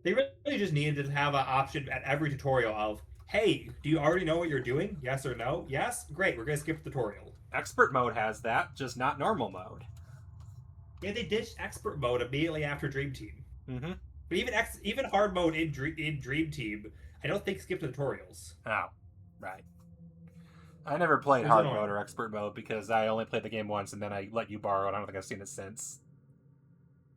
They really just needed to have an option at every tutorial of, hey, do you already know what you're doing? Yes or no? Yes? Great, we're going to skip the tutorial. Expert mode has that, just not normal mode. Yeah, they ditched expert mode immediately after Dream Team. Mm-hmm. But even hard mode in Dream Team, I don't think skipped tutorials. Oh, right. I never played hard mode or expert mode because I only played the game once and then I let you borrow it. I don't think I've seen it since.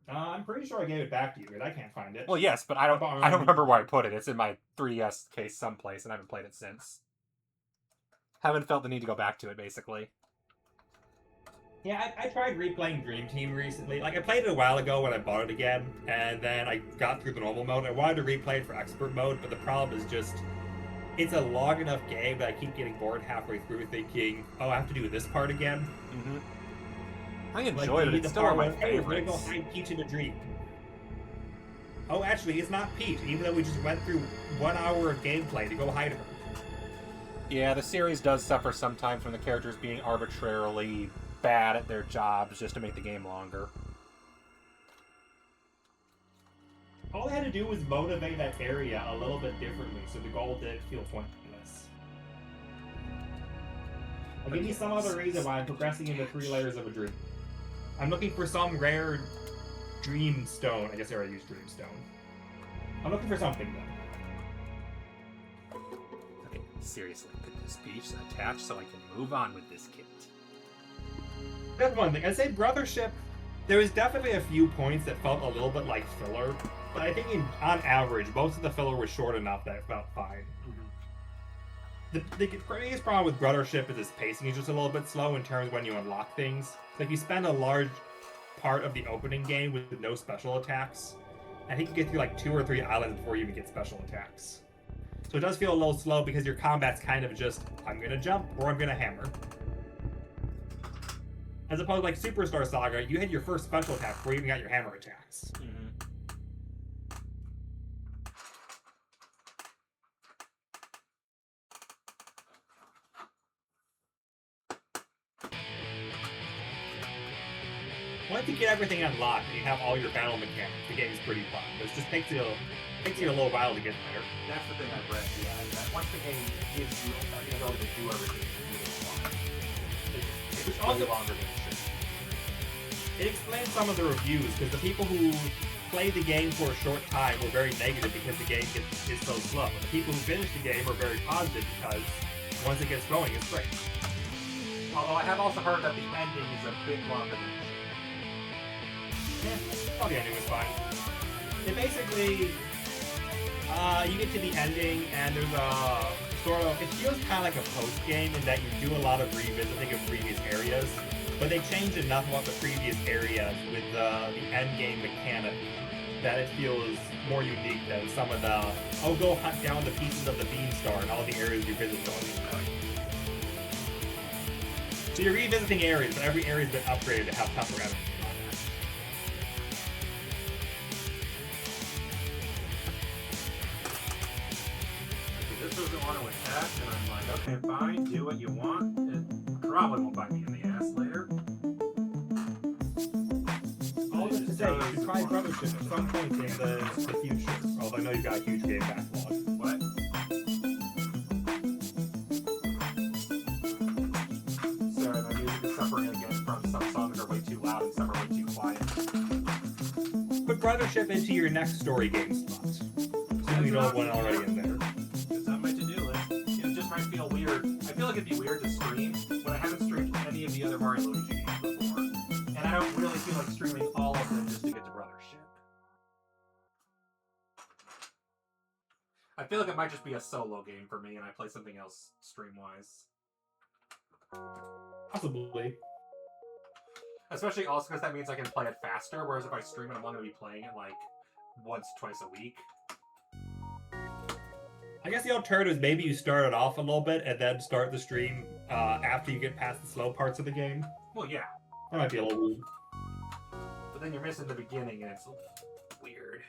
I'm pretty sure I gave it back to you, but I can't find it. Well, yes, but I don't remember where I put it. It's in my 3DS case someplace, and I haven't played it since. Haven't felt the need to go back to it, basically. Yeah, I tried replaying Dream Team recently. Like, I played it a while ago when I bought it again, and then I got through the normal mode. I wanted to replay it for expert mode, but the problem is just, it's a long enough game that I keep getting bored halfway through thinking, oh, I have to do this part again. Mm-hmm. I enjoyed it. It's still one of my favorites. We're gonna go hide Peach in a dream. Oh, actually, it's not Peach, even though we just went through 1 hour of gameplay to go hide her. Yeah, the series does suffer sometimes from the characters being arbitrarily bad at their jobs just to make the game longer. All they had to do was motivate that area a little bit differently so the goal didn't feel pointless. I'll give you some other reason why I'm progressing into 3 layers of a dream. I'm looking for some rare dream stone. I guess I already used dream stone. I'm looking for something, though. Okay, seriously, put this piece attached so I can move on with this kit. That's one thing. I'd say Brothership, there was definitely a few points that felt a little bit like filler, but I think on average, most of the filler was short enough that it felt fine. Mm-hmm. The biggest problem with Brothership is its pacing is just a little bit slow in terms of when you unlock things. Like, you spend a large part of the opening game with no special attacks. I think you get through like 2 or 3 islands before you even get special attacks. So it does feel a little slow because your combat's kind of just, I'm gonna jump or I'm gonna hammer. As opposed to like Superstar Saga, you had your first special attack before you even got your hammer attacks. Mm-hmm. Once you get everything unlocked and you have all your battle mechanics, the game is pretty fun. But it just takes you a little while to get there. That's the thing I've read, yeah, that once the game gives you the ability to do everything, it's fun. It's also longer than it should. It explains some of the reviews, because the people who played the game for a short time were very negative because the game is so slow. The people who finished the game were very positive because once it gets going, it's great. Although I have also heard that the ending is a bit longer than it should. Oh, the ending was fine. It basically, you get to the ending, and there's a sort of, it feels kind of like a post-game in that you do a lot of revisiting of previous areas, but they changed enough about the previous areas with the end game mechanic that it feels more unique than some of the, oh, go hunt down the pieces of the Beanstar and all the areas you visit going. So you're revisiting areas, but every area's been upgraded to have tougher enemies. This doesn't want to attack, and I'm like, okay, fine, do what you want. It probably won't bite me in the ass later. All this to say, you should try Brothership at some point in the future. Although I know you've got a huge game backlog. What? Sorry, my music is suffering again from some songs are way too loud and some are way too quiet. Put Brothership into your next story game slot. Assuming you don't have one already in there. It's on my to-do list. It just might feel weird. I feel like it'd be weird to stream when I haven't streamed any of the other Mario and Luigi games before. And I don't really feel like streaming all of them just to get to Brothership. I feel like it might just be a solo game for me and I play something else stream-wise. Possibly. Especially also because that means I can play it faster, whereas if I stream it, I'm only going to be playing it like once, twice a week. I guess the alternative is maybe you start it off a little bit and then start the stream after you get past the slow parts of the game. Well, yeah. That might be a little weird. But then you're missing the beginning and it's weird.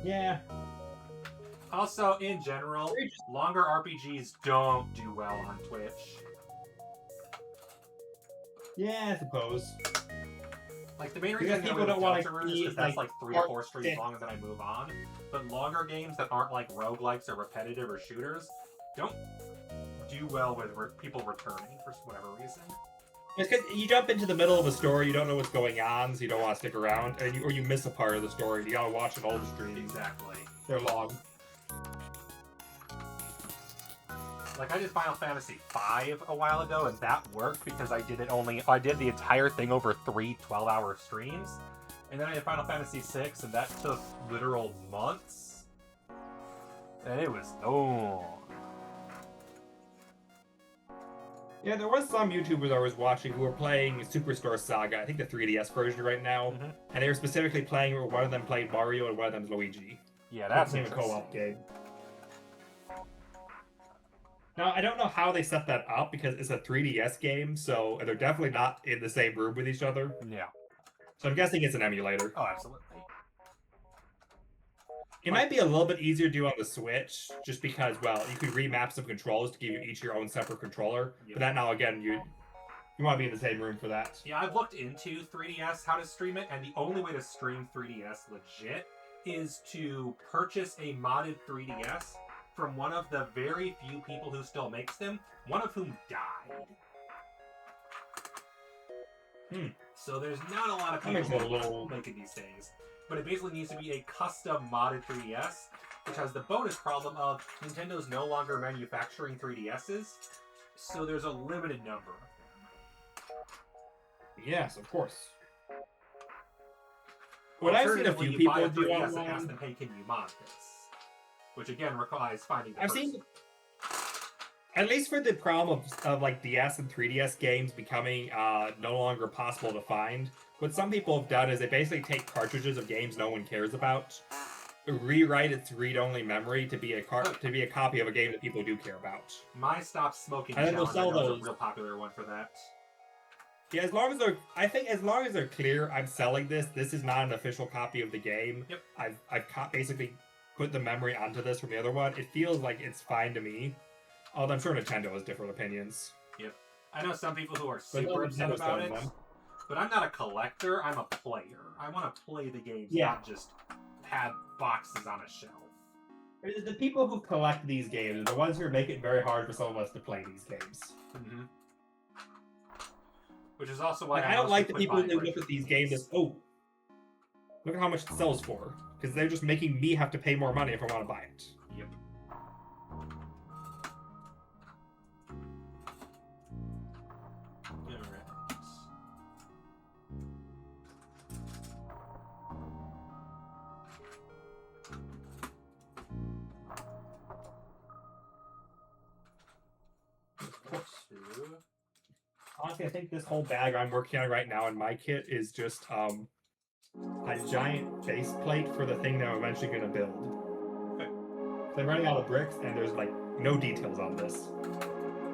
Yeah. Also, in general, longer RPGs don't do well on Twitch. Yeah, I suppose. Like, the main Because reason people I don't want to to is see, because that's like 3 or 4 streams yeah. long and then I move on. But longer games that aren't like roguelikes or repetitive or shooters don't do well with people returning for whatever reason. It's because you jump into the middle of a story, you don't know what's going on, so you don't want to stick around, or you miss a part of the story. You gotta watch an old stream. Exactly. They're long. Like, I did Final Fantasy V a while ago, and that worked because I did the entire thing over 3 12-hour streams. And then I did Final Fantasy VI, and that took literal months. And it was long. Yeah, there was some YouTubers I was watching who were playing Superstar Saga, I think the 3DS version right now, and they were specifically playing where one of them played Mario and one of them's Luigi. Yeah, that's a co-op game. Now, I don't know how they set that up because it's a 3DS game, so they're definitely not in the same room with each other. Yeah. So I'm guessing it's an emulator. Oh, absolutely. It might be a little bit easier to do on the Switch, just because, well, you could remap some controllers to give you each your own separate controller. Yeah. But that now, again, you want to be in the same room for that. Yeah, I've looked into 3DS, how to stream it, and the only way to stream 3DS legit is to purchase a modded 3DS from one of the very few people who still makes them, one of whom died. So there's not a lot of people making these things. But it basically needs to be a custom modded 3DS, which has the bonus problem of Nintendo's no longer manufacturing 3DSs, so there's a limited number of them. Yes, of course. What I've seen a few people do and ask them, hey, can you mod this? Which again requires finding the person. seen, at least for the problem of like DS and 3DS games becoming no longer possible to find, what some people have done is they basically take cartridges of games no one cares about, rewrite its read-only memory to be a copy of a game that people do care about. My Stop Smoking and then they'll challenge sell is those. a real popular one for that. Yeah, as long as they're clear, I'm selling this. This is not an official copy of the game. Yep. I've basically put the memory onto this from the other one. It feels like it's fine to me. Although I'm sure Nintendo has different opinions. Yep. I know some people who are super upset about it, but I'm not a collector, I'm a player. I want to play the games, not just have boxes on a shelf. The people who collect these games are the ones who make it very hard for some of us to play these games. Mm-hmm. Which is also why I don't like the people who look at these games as, oh, look at how much it sells for. Because they're just making me have to pay more money if I want to buy it. Yep. Honestly, I think this whole bag I'm working on right now in my kit is just a giant faceplate for the thing that I'm eventually going to build. Okay. So I'm running out of bricks, and there's like no details on this.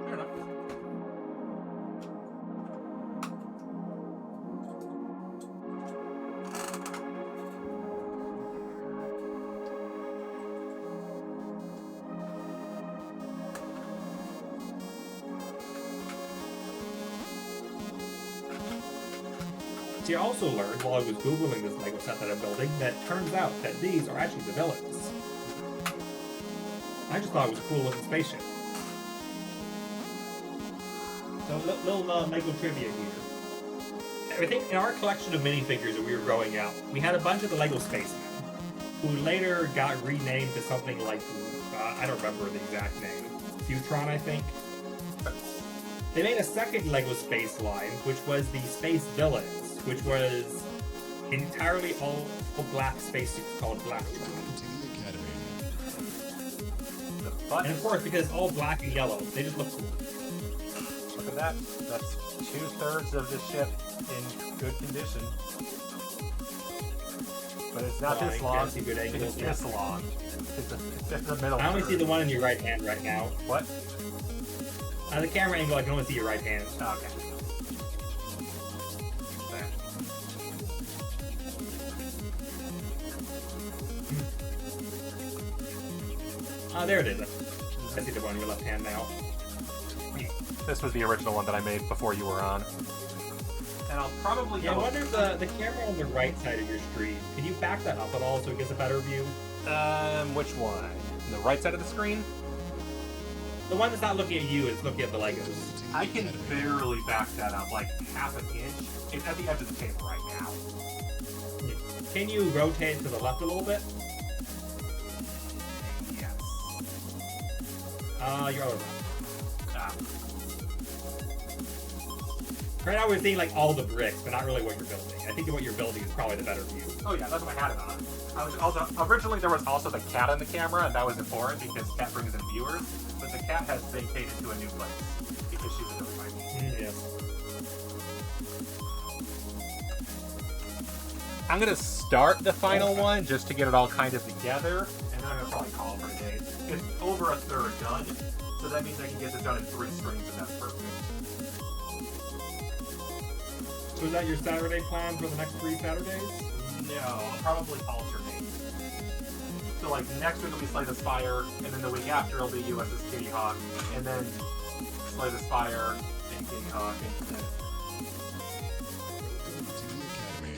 Fair enough. See, I also learned while I was Googling this Lego set that I'm building that it turns out that these are actually the villains. I just thought it was a cool looking spaceship. So, little Lego trivia here. I think in our collection of minifigures that we were growing up, we had a bunch of the Lego spacemen, who later got renamed to something like, I don't remember the exact name, Futron, I think. They made a second Lego space line, which was the Space Villains, which was entirely all black spacesuits called Blacktron. And of course, because it's all black and yellow, they just look cool. Look at that. That's 2/3 of the ship in good condition. But it's not this long. See good angles. It's this long. It's in the middle. I only see the one in your right hand right now. What? On the camera angle, I can only see your right hand. Oh, okay. There it is. I see the one in your left hand now. This was the original one that I made before you were on. And I'll probably I wonder if the camera on the right side of your screen, can you back that up at all so it gets a better view? Which one? The right side of the screen? The one that's not looking at you is looking at the Legos. I can barely back that up, like half an inch. It's at the edge of the table right now. Can you rotate to the left a little bit? Yes. Your other left. Right now we're seeing like all the bricks, but not really what you're building. I think what you're building is probably the better view. Oh yeah, that's what I had it on. I was also originally there was also the cat on the camera, and that was important because cat brings in viewers. But the cat has vacated to a new place because she was really by me. Yes. I'm gonna start the final one just to get it all kind of together, and then I'm gonna probably call it for today. It's over a third done, so that means I can get this done in 3 streams, and that's perfect. So is that your Saturday plan for the next 3 Saturdays? No, I'll probably alternate. So like next week will be Slay the Spire, and then the week after it'll be USS Kittyhawk, and then Slay the Spire and Kittyhawk, and then...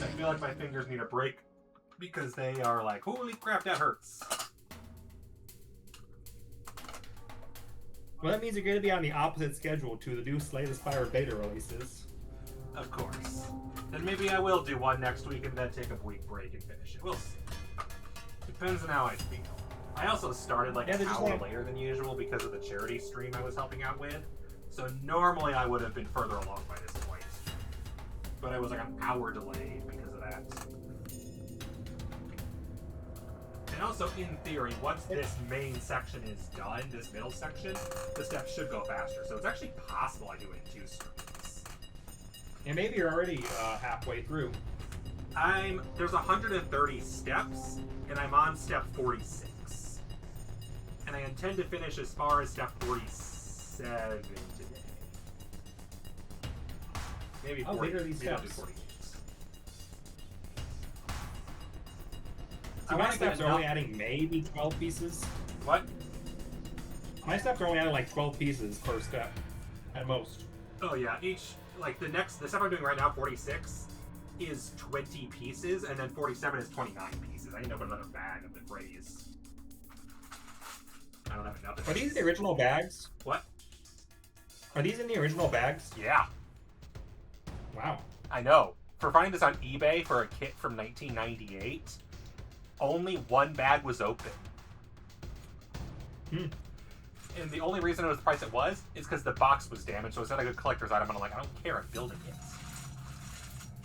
I feel like my fingers need a break because they are like, holy crap, that hurts. Well, that means you're going to be on the opposite schedule to the new Slay the Spire beta releases. Of course. Then maybe I will do one next week and then take a week break and finish it. We'll see. Depends on how I feel. I also started like an hour later than usual because of the charity stream I was helping out with. So normally I would have been further along by this point. But I was like an hour delayed because of that. And also, in theory, once this main section is done, this middle section, the steps should go faster. So it's actually possible I do it in 2 streams. And maybe you're already halfway through. There's 130 steps, and I'm on step 46. And I intend to finish as far as step 47 today. Maybe 40. Later these maybe I'll do steps. 48. So my steps are only adding maybe 12 pieces. What? My steps are only adding like 12 pieces per step, at most. Oh yeah, the step I'm doing right now, 46, is 20 pieces, and then 47 is 29 pieces. I need to open another bag of the phrase. I don't have enough. Are these the original bags? What? Are these in the original bags? Yeah. Wow. I know. For finding this on eBay for a kit from 1998, only one bag was open. And the only reason it was the price it was is because the box was damaged, so it's not a good collector's item. And I'm like, I don't care, I'm building it.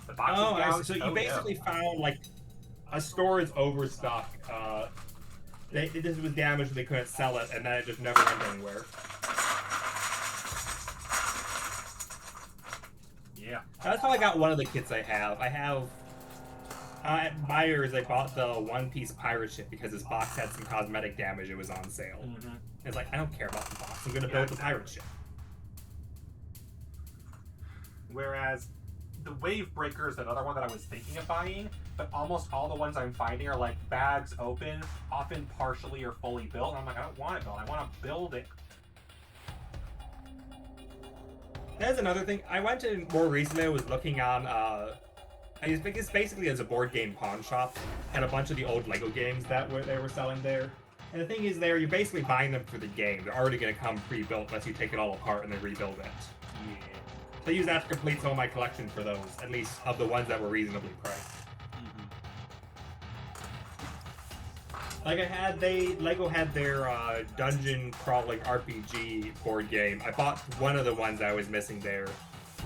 The box is down. So you basically found like a store is overstock. This was damaged, they couldn't sell it, and then it just never went anywhere. Yeah. That's how I got one of the kits I have. At Myers, I bought the one-piece pirate ship because this box had some cosmetic damage. It was on sale. Mm-hmm. It's like, I don't care about the box. I'm going to build the pirate ship. Whereas the Wave Breaker is another one that I was thinking of buying, but almost all the ones I'm finding are like bags open, often partially or fully built. And I'm like, I don't want it built. I want to build it. That's another thing. I went to more recently. I was looking on I think it's basically as a board game pawn shop. Had a bunch of the old Lego games that they were selling there. And the thing is, there you're basically buying them for the game. They're already going to come pre-built unless you take it all apart and then rebuild it. Yeah. So I use that to complete some of my collection for those, at least of the ones that were reasonably priced. Like Lego had their dungeon crawling RPG board game. I bought one of the ones I was missing there.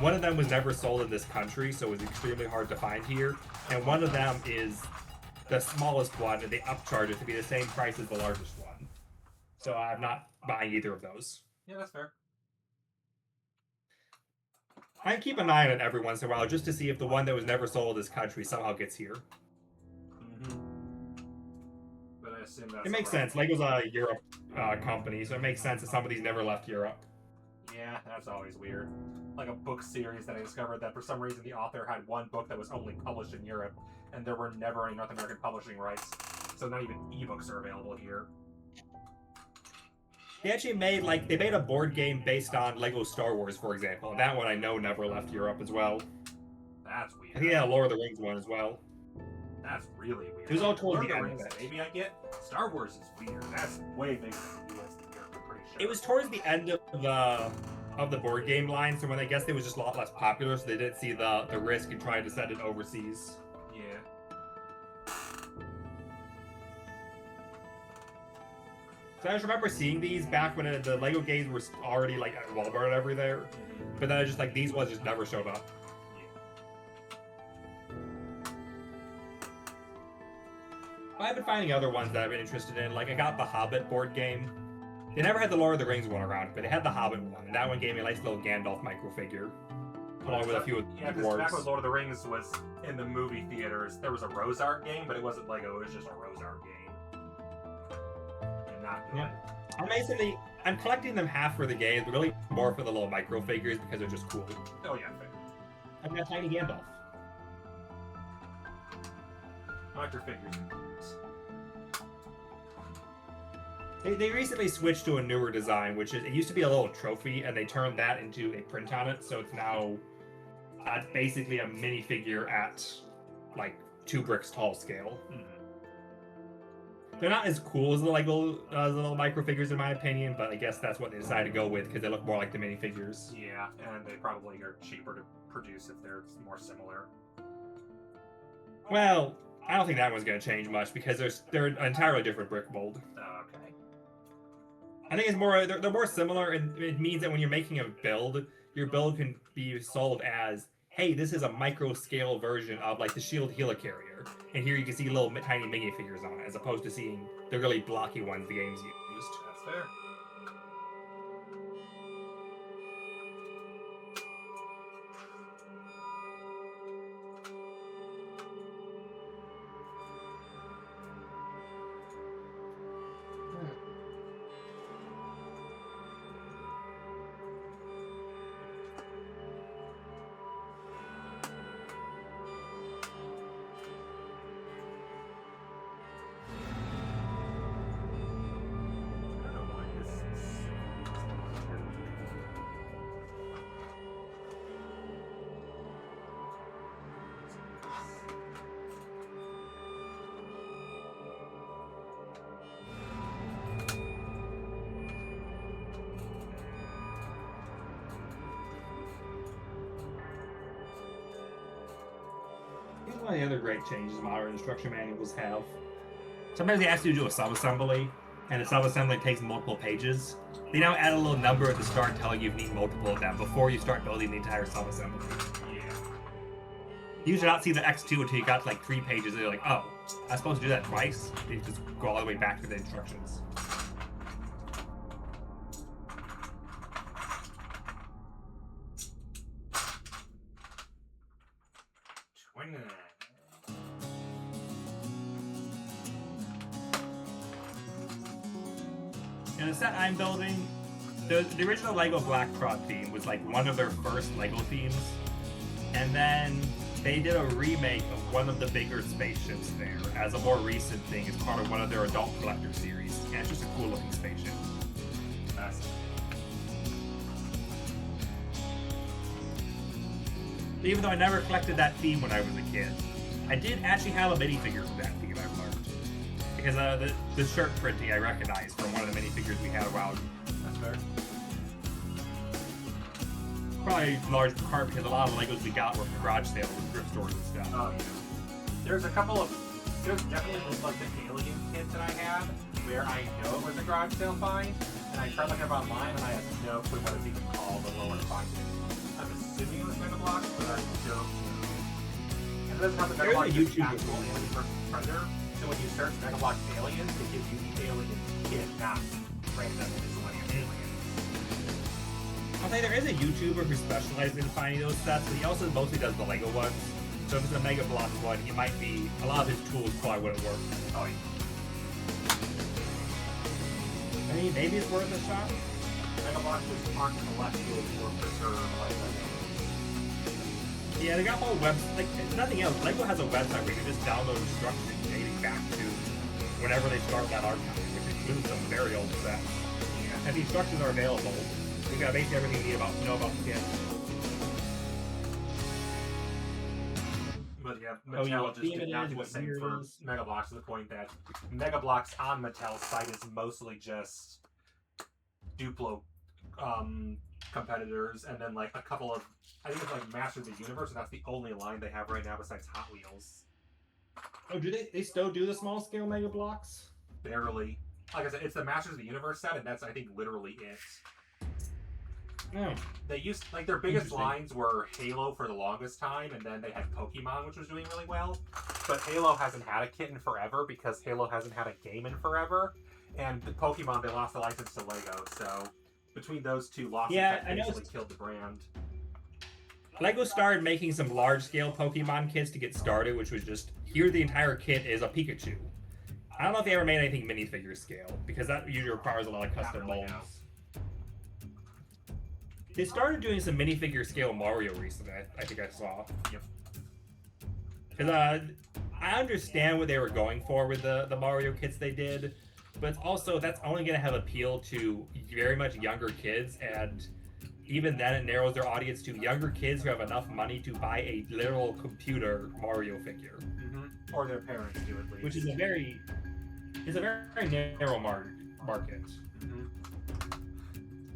One of them was never sold in this country, so it was extremely hard to find here. And one of them is the smallest one, and they upcharge it to be the same price as the largest one. So I'm not buying either of those. Yeah, that's fair. I keep an eye on it every once in a while just to see if the one that was never sold in this country somehow gets here. But I assume that's It makes sense. Lego's a Europe company, so it makes sense that some of these never left Europe. Yeah, that's always weird. Like a book series that I discovered that for some reason the author had one book that was only published in Europe, and there were never any North American publishing rights, so not even ebooks are available here. They actually made a board game based on Lego Star Wars, for example, and that one I know never left Europe as well. That's weird. I think they had a Lord of the Rings one as well. That's really weird. It was all towards Lord the of the end of Rings, it. maybe I get. Star Wars is weird. That's way bigger than the US than Europe, I'm pretty sure. It was towards the end of the board game line, so when I guess it was just a lot less popular, so they didn't see the risk in trying to send it overseas. Yeah. So I just remember seeing these back when the Lego games were already like at Walmart and everywhere, but then I just these ones just never showed up. I've been finding other ones that I've been interested in. Like I got the Hobbit board game. They never had the Lord of the Rings one around, but they had the Hobbit one, and that one gave me a nice little Gandalf microfigure, along with a few of the because back when dwarves. Lord of the Rings was in the movie theaters, there was a Rose Art game, but it wasn't Lego, it was just a Rose Art game. And not good. Yeah. I'm collecting them half for the games, but really more for the little microfigures because they're just cool. Oh yeah, fair. I've got tiny Gandalf. Microfigures. They recently switched to a newer design, which is, it used to be a little trophy, and they turned that into a print on it, so it's now basically a minifigure at, 2 bricks tall scale. They're not as cool as the Lego little microfigures, in my opinion, but I guess that's what they decided to go with, because they look more like the minifigures. Yeah, and they probably are cheaper to produce if they're more similar. Well, I don't think that one's going to change much, because they're an entirely different brick mold. Okay. I think it's more they're more similar, and it means that when you're making a build, your build can be sold as, hey, this is a micro scale version of the shield helicarrier, and here you can see little tiny minifigures on it, as opposed to seeing the really blocky ones the game's used. That's fair. Here's one of the other great changes modern instruction manuals have. Sometimes they ask you to do a sub-assembly, and the sub-assembly takes multiple pages. They now add a little number at the start telling you need multiple of them before you start building the entire sub-assembly. Yeah. You should not see the X2 until you got to 3 pages, and you're like, oh, I was supposed to do that twice? You just go all the way back to the instructions. In the set I'm building, the original Lego Black Prod theme was one of their first Lego themes, and then they did a remake of one of the bigger spaceships there as a more recent thing as part of one of their adult collector series, and it's just a cool looking spaceship. Nice. Even though I never collected that theme when I was a kid, I did actually have a minifigure for that theme, I've learned. Because the shirt printing I recognized from one of the minifigures we had around. That's fair. Probably in large part because a lot of the Legos we got were from garage sales and thrift stores and stuff. Oh, yeah. There's definitely just like the alien kit that I had where I know it was a garage sale find, and I tried looking up online and I had no clue what it's even called or where to find it. I'm assuming it was Mega Bloks, but I don't know. And it doesn't have the Mega Bloks actual Alien vs. Predator, so when you search Mega Bloks aliens, it gives you the alien kit, not random miscellaneous aliens. I'll say there is a YouTuber who specializes in finding those sets, but he also mostly does the Lego ones. So if it's a Mega Bloks one, he might be, a lot of his tools probably wouldn't work. Oh, yeah. I mean, maybe it's worth a shot. Mega Bloks aren't collectibles or preserved like Legos. Yeah, they got whole website, like, if nothing else, Lego has a website where you can just download instructions dating back to whenever they start that archive, which includes some very old sets. Yeah. And the instructions are available. You got basically everything you need know about the kit. But yeah, Mattel just did not do the same for Mega Bloks to the point that Mega Bloks on Mattel's site is mostly just Duplo competitors, and then like a couple of, I think it's like Masters of the Universe, and that's the only line they have right now besides Hot Wheels. Oh, do they still do the small scale Mega Bloks? Barely. Like I said, it's the Masters of the Universe set, and that's I think literally it. Oh. They used, like, their biggest lines were Halo for the longest time, and then they had Pokemon, which was doing really well. But Halo hasn't had a kit in forever because Halo hasn't had a game in forever. And the Pokemon, they lost the license to Lego, so between those two losses, that basically killed the brand. Lego started making some large-scale Pokemon kits to get started, which was just, here the entire kit is a Pikachu. I don't know if they ever made anything minifigure scale, because that usually requires a lot of custom molds. They started doing some minifigure scale Mario recently, I think I saw. Yep. Because I understand what they were going for with the Mario kits they did, but also that's only going to have appeal to very much younger kids, and even then it narrows their audience to younger kids who have enough money to buy a literal computer Mario figure. Mm-hmm. Or their parents do at least. Which is a very narrow market. Mm-hmm.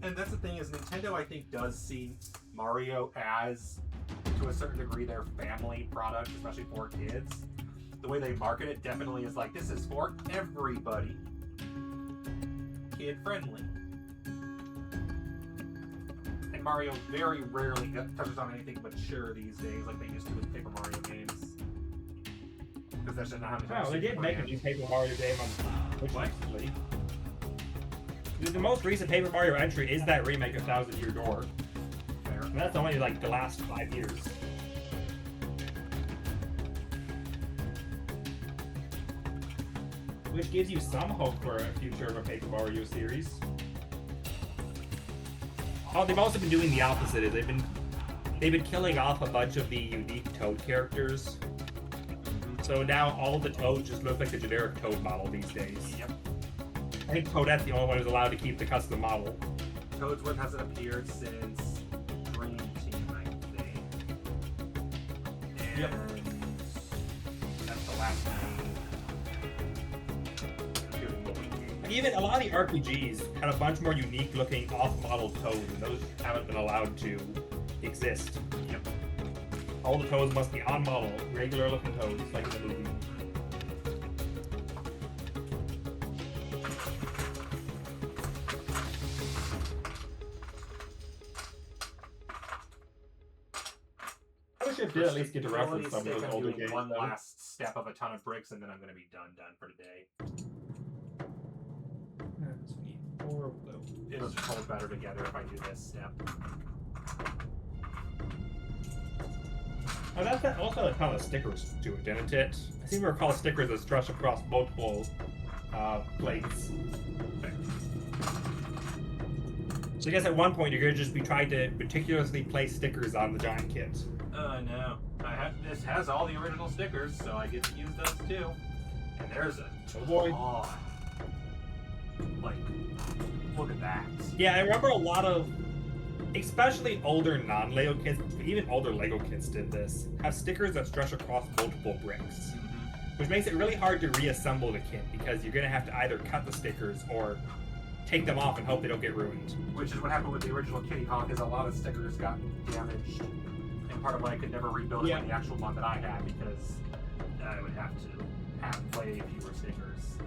And that's the thing is Nintendo, I think, does see Mario as, to a certain degree, their family product, especially for kids. The way they market it definitely is like, this is for everybody. Kid-friendly. And Mario very rarely touches on anything mature these days, like they used to with Paper Mario games. Because that's just not how Wow, they did make a new Paper Mario game on Switch recently. The most recent Paper Mario entry is that remake of Thousand Year Door. Fair. And that's only like the last 5 years. Which gives you some hope for a future of a Paper Mario series. Oh, they've also been doing the opposite. Is they've been killing off a bunch of the unique Toad characters. So now all the Toads just look like the generic Toad model these days. Yep. I think Toadette's the only one who's allowed to keep the custom model. Toadsworth hasn't appeared since Dream Team, I think. And yep. That's the last game. Even a lot of the RPGs had a bunch more unique looking off-model Toads, and those haven't been allowed to exist. Yep. All the Toads must be on-model, regular looking Toads, like in the movie. I wish I did at least get to reference some of those older games. One last step of a ton of bricks, and then I'm going to be done for today. It'll just hold better together if I do this step. Oh, that also had kind of stickers to it, didn't it? I seem to recall stickers that stretch across multiple plates. So I guess at one point you're going to just be trying to meticulously place stickers on the giant kit. No. This has all the original stickers, so I get to use those too. And there's a ton. Like, look at that. Yeah, I remember a lot of especially older non-Lego kits, even older Lego kits did this, have stickers that stretch across multiple bricks. Which makes it really hard to reassemble the kit because you're going to have to either cut the stickers or take them off and hope they don't get ruined. Which is what happened with the original Kittyhawk, is a lot of stickers got damaged. And part of why I could never rebuild it on the actual one that I had, because I would have to have way fewer stickers.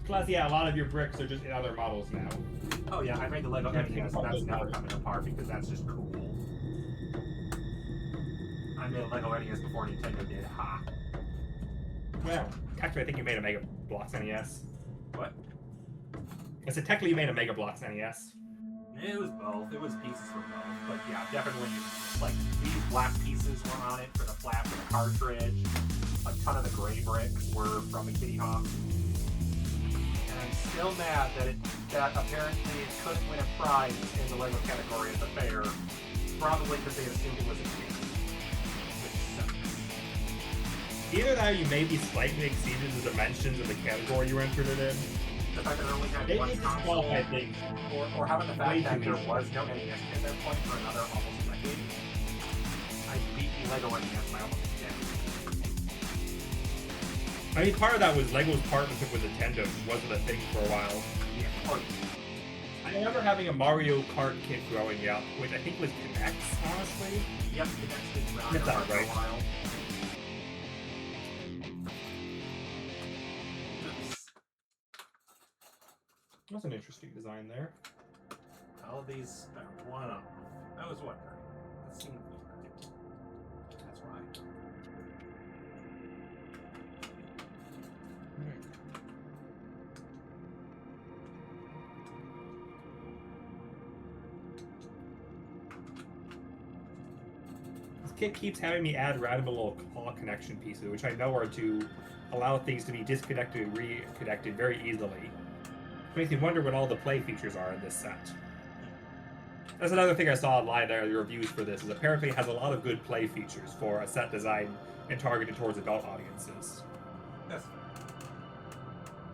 Plus, yeah, a lot of your bricks are just in other models now. Oh yeah, I made the Lego NES, and that's never coming apart because that's just cool. I made a Lego NES before Nintendo did, ha. Well, technically I think you made a Mega Bloks NES. What? I said technically you made a Mega Bloks NES. It was both. It was pieces for both. But yeah, definitely, like, these black pieces were on it for the flap of the cartridge. A ton of the gray bricks were from the Kittyhawk. And I'm still mad that apparently it couldn't win a prize in the Lego category at the fair. Probably because they assumed it was a kid. Which sucks. Either that or you maybe slightly exceeded the dimensions of the category you entered it in. The fact that it only had They one did console, disqualify things. or having the fact Way that too there easy. was no NES at that point for another almost decade. I beat the Lego NES by almost a decade. I mean, part of that was Lego's partnership with Nintendo, which wasn't a thing for a while. Yeah. Oh, yeah. I remember having a Mario Kart kit growing up, which I think was Connects, honestly. Yep, the next big round That's not for a right. while. Oops. That's an interesting design there. All these one off. I was wondering. That seemed weird. That's why. This kit keeps having me add random little claw connection pieces, which I know are to allow things to be disconnected and reconnected very easily. It makes me wonder what all the play features are in this set. That's another thing I saw online there, the reviews for this, is apparently it has a lot of good play features for a set design and targeted towards adult audiences. That's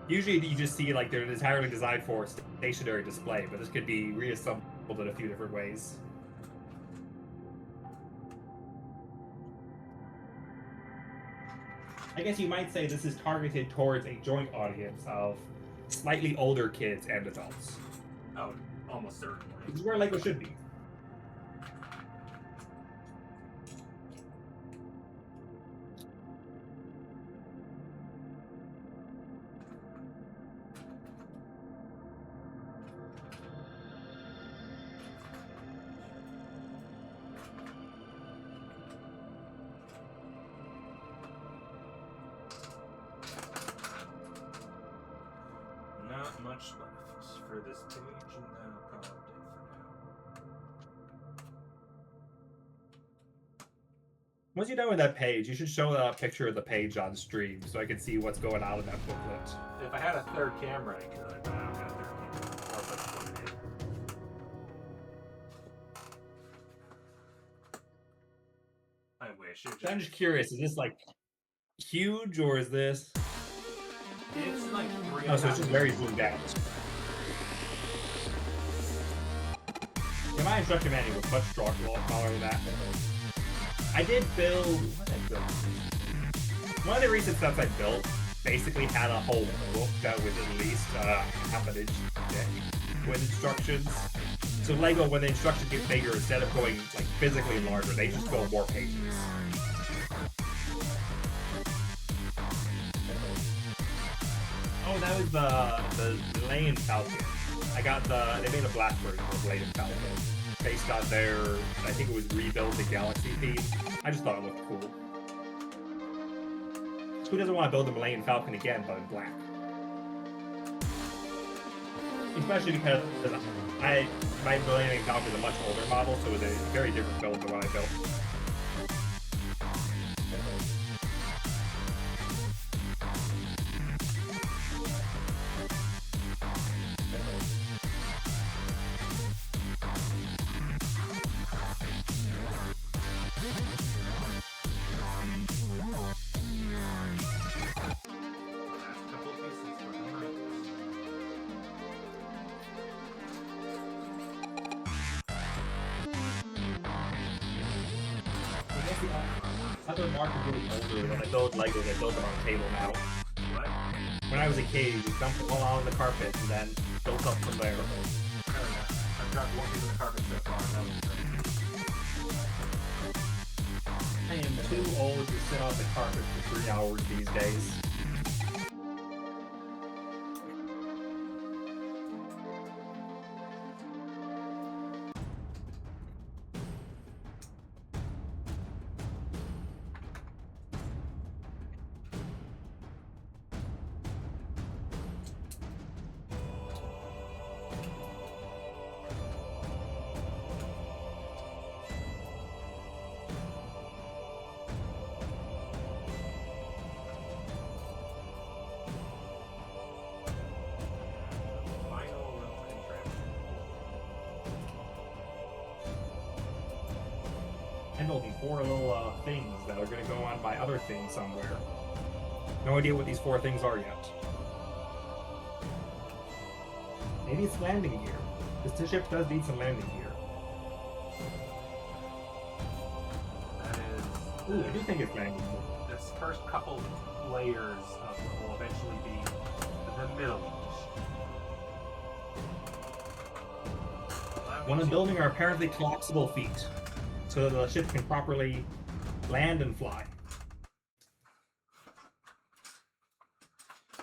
Usually you just see like they're entirely designed for stationary display, but this could be reassembled in a few different ways. I guess you might say this is targeted towards a joint audience of slightly older kids and adults. oh, almost certainly. Which is where Lego should be. Not much left for this page, and that'll probably do for now. Once you're done with that page, you should show a picture of the page on stream so I can see what's going on in that booklet. If I had a third camera, I could, but I don't have a third camera. I'll just put it in. I wish. It So I'm just, just curious, is this like huge or is this... it's like three. Oh, so it's just very zoomed out. Yeah, my instruction manual was much smaller than that. I did build... What did I build? One of the recent sets I built basically had a whole book that was at least half an inch thick with instructions. So Lego, when the instructions get bigger, instead of going like physically larger, they just go more pages. Oh, that was the Lane Falcon. I got they made a black version of Lane Falcon based on their, I think it was Rebuild the Galaxy theme. I just thought it looked cool. Who doesn't want to build the Millennium Falcon again, but in black? Especially because my Millennium Falcon is a much older model, so it was a very different build than what I built. Last couple of pieces for the rings. Other Mark is getting older. When I build Legos, I build them on a table now. What? When I was a kid, you dumped them all out on the carpet and then built up from there. I've got one piece of the carpet so far. That was great. I am too old to sit on the carpet for 3 hours these days. I'm building 4 little things that are going to go on by other things somewhere. No idea what these 4 things are yet. Maybe it's landing gear. This ship does need some landing gear. That is... Ooh, I do think it's landing gear. This first couple layers of what will eventually be the middle each. What I'm building are apparently collapsible feet, so that the ship can properly land and fly.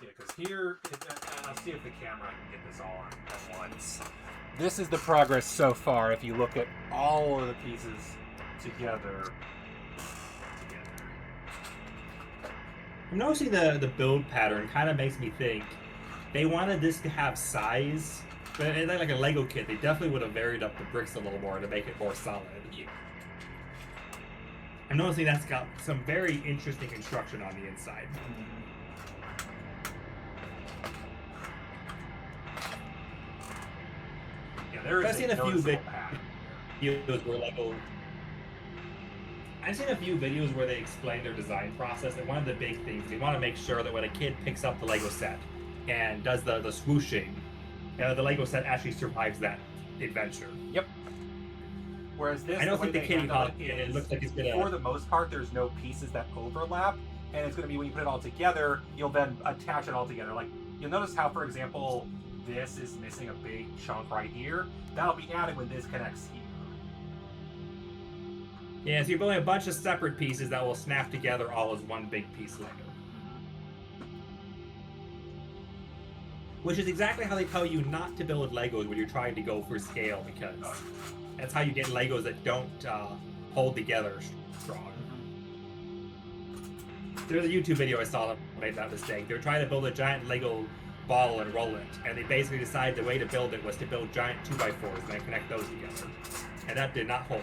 Yeah, because here, I'll see if the camera can get this all on at once. This is the progress so far. If you look at all of the pieces together. I'm noticing the build pattern kind of makes me think they wanted this to have size, but it's like a Lego kit. They definitely would have varied up the bricks a little more to make it more solid. Yeah. I'm noticing that's got some very interesting construction on the inside. Yeah, there is I've seen a few noticeable pattern. videos where Lego. I've seen a few videos where they explain their design process, and one of the big things they want to make sure that when a kid picks up the Lego set and does the swooshing, the Lego set actually survives that adventure. Yep. Whereas this, I don't the way think the they handle Kittyhawk, it it is, looks like it's gonna. for the most part, there's no pieces that overlap, and it's going to be when you put it all together, you'll then attach it all together. Like, you'll notice how, for example, this is missing a big chunk right here. That'll be added when this connects here. Yeah, so you're building a bunch of separate pieces that will snap together all as one big piece Lego. Which is exactly how they tell you not to build Legos when you're trying to go for scale, because that's how you get Legos that don't hold together strong. There's a YouTube video I saw that made that mistake. They were trying to build a giant Lego ball and roll it, and they basically decided the way to build it was to build giant 2x4s and then connect those together. And that did not hold.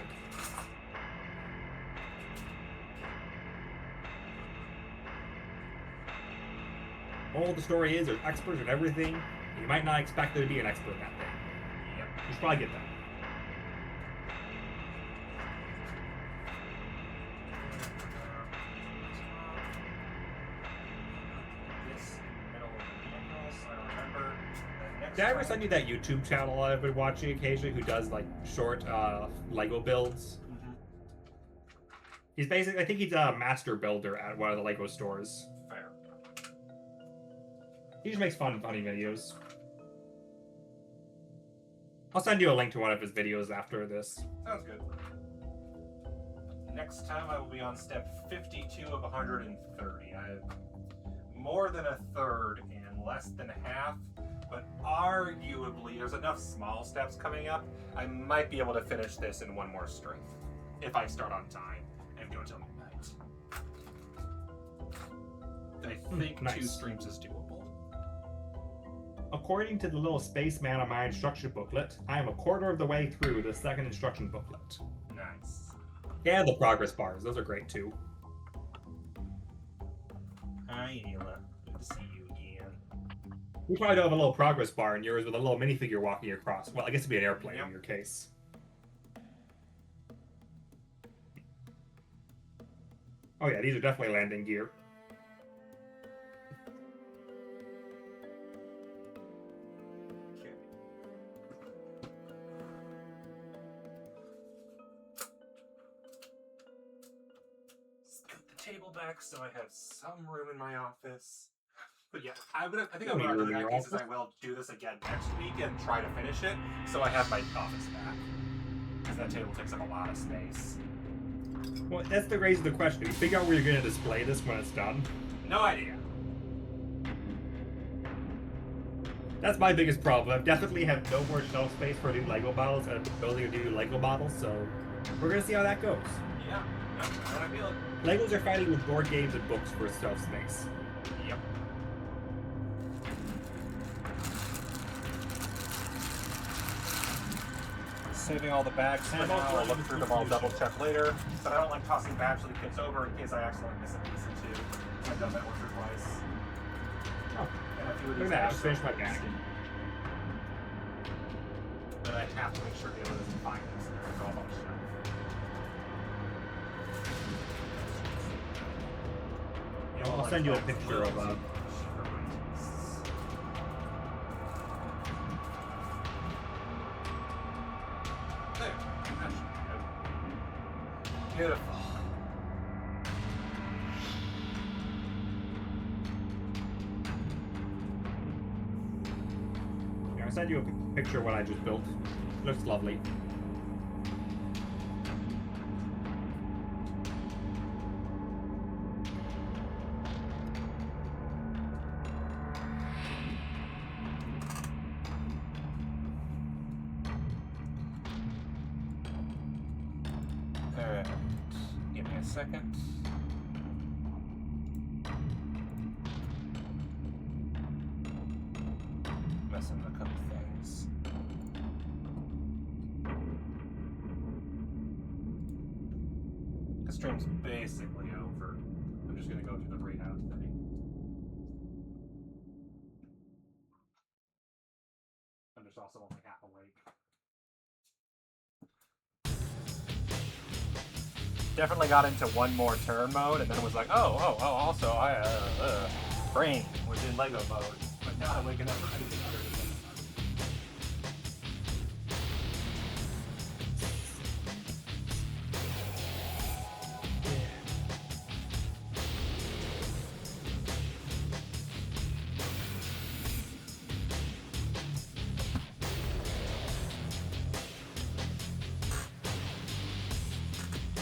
Moral of the story is there's experts in everything. You might not expect there to be an expert in that thing. Yep. You should probably get that. This in the middle of the manual, so I remember the next Did I ever one- send you that YouTube channel I've been watching occasionally who does like short Lego builds? Mhm. He's basically, I think he's a master builder at one of the Lego stores. Fair. He just makes funny videos. I'll send you a link to one of his videos after this. Sounds good. Next time I will be on step 52 of 130. I have more than a third and less than half, but arguably there's enough small steps coming up. I might be able to finish this in one more stream if I start on time and go till midnight. I think nice. 2 streams is doable. According to the little spaceman on my instruction booklet, I am a quarter of the way through the second instruction booklet. Nice. Yeah, the progress bars. Those are great too. Hi, Ayla. Good to see you again. We probably don't have a little progress bar in yours with a little minifigure walking across. Well, I guess it'd be an airplane Yep. in your case. Oh yeah, these are definitely landing gear. Okay. table back so I have some room in my office. But yeah, I think Don't need room in in your that case is office. I will do this again next week and try to finish it, so I have my office back. Because that table takes up a lot of space. Well, that's the raise of the question. You figure out where you're going to display this when it's done? No idea. That's my biggest problem. I definitely have no more shelf space for new Lego models and I'm building a new Lego model, so we're going to see how that goes. Yeah, that's what I feel. Legos are fighting with board games and books for shelf space. Yep. I'm saving all the bags for now. I'll look through them all, double check later. But I don't like tossing bags when it gets over in case I accidentally miss a piece or two. I've done that once or twice. Oh, And a few of look these at that. I bags finished my are bag. But I have to make sure the other doesn't find it, so there's all on the shelf. I'll send you a picture of There. Beautiful. I'll send you a picture of what I just built. It looks lovely. Alright. Give me a second. Messing with a couple things. The stream's basically over. I'm just gonna go through the readout thing. I'm just also only half awake. Definitely got into one more turn mode, and then was like, also, brain was in Lego mode, but now I'm waking up for anything other than Lego mode.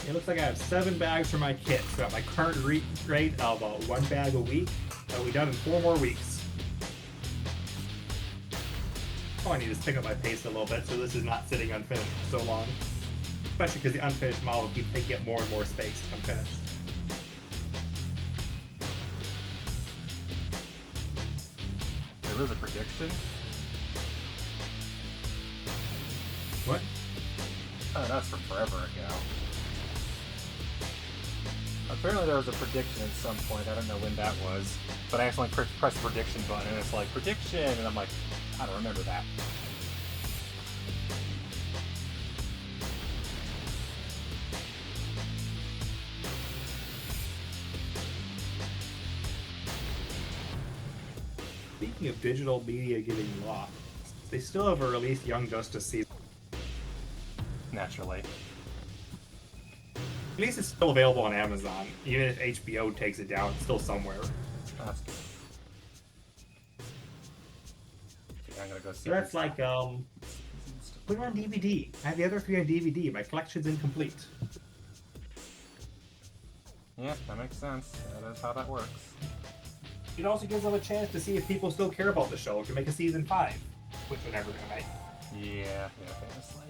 It looks like I have 7 bags for my kit, so at my current rate of 1 bag a week, I'll be done in 4 more weeks. Oh, I need to pick up my pace a little bit so this is not sitting unfinished for so long. Especially because the unfinished model keeps taking up more and more space unfinished. There was a prediction. What? Oh, that's from forever ago. Apparently there was a prediction at some point, I don't know when that was, but I accidentally pressed the prediction button and it's like, prediction, and I'm like, I don't remember that. Speaking of digital media getting lost, they still have released Young Justice season. Naturally. At least it's still available on Amazon. Even if HBO takes it down, it's still somewhere. That's good. Okay, I'm gonna go see. So that's like, put it on DVD. I have the other 3 on DVD. My collection's incomplete. Yeah, that makes sense. That is how that works. It also gives them a chance to see if people still care about the show to make a season 5, which we're never gonna make. Yeah, famously.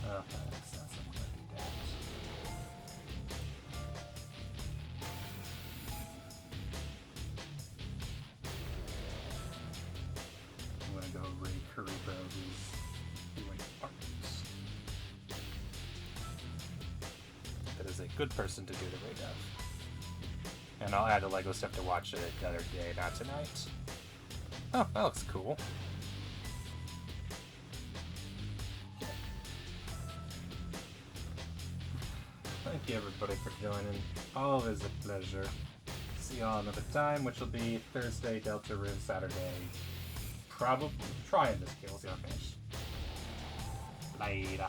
Oh, that makes sense. I'm gonna do that. I'm gonna go re-Karibo these viewing parts. That is a good person to do the raid of. And I'll add the Lego stuff to watch it another day, not tonight. Oh, that looks cool. Thank you everybody for joining. Always a pleasure. See you all another time, which will be Thursday, Delta Room, Saturday, probably trying this kills your fish. Later.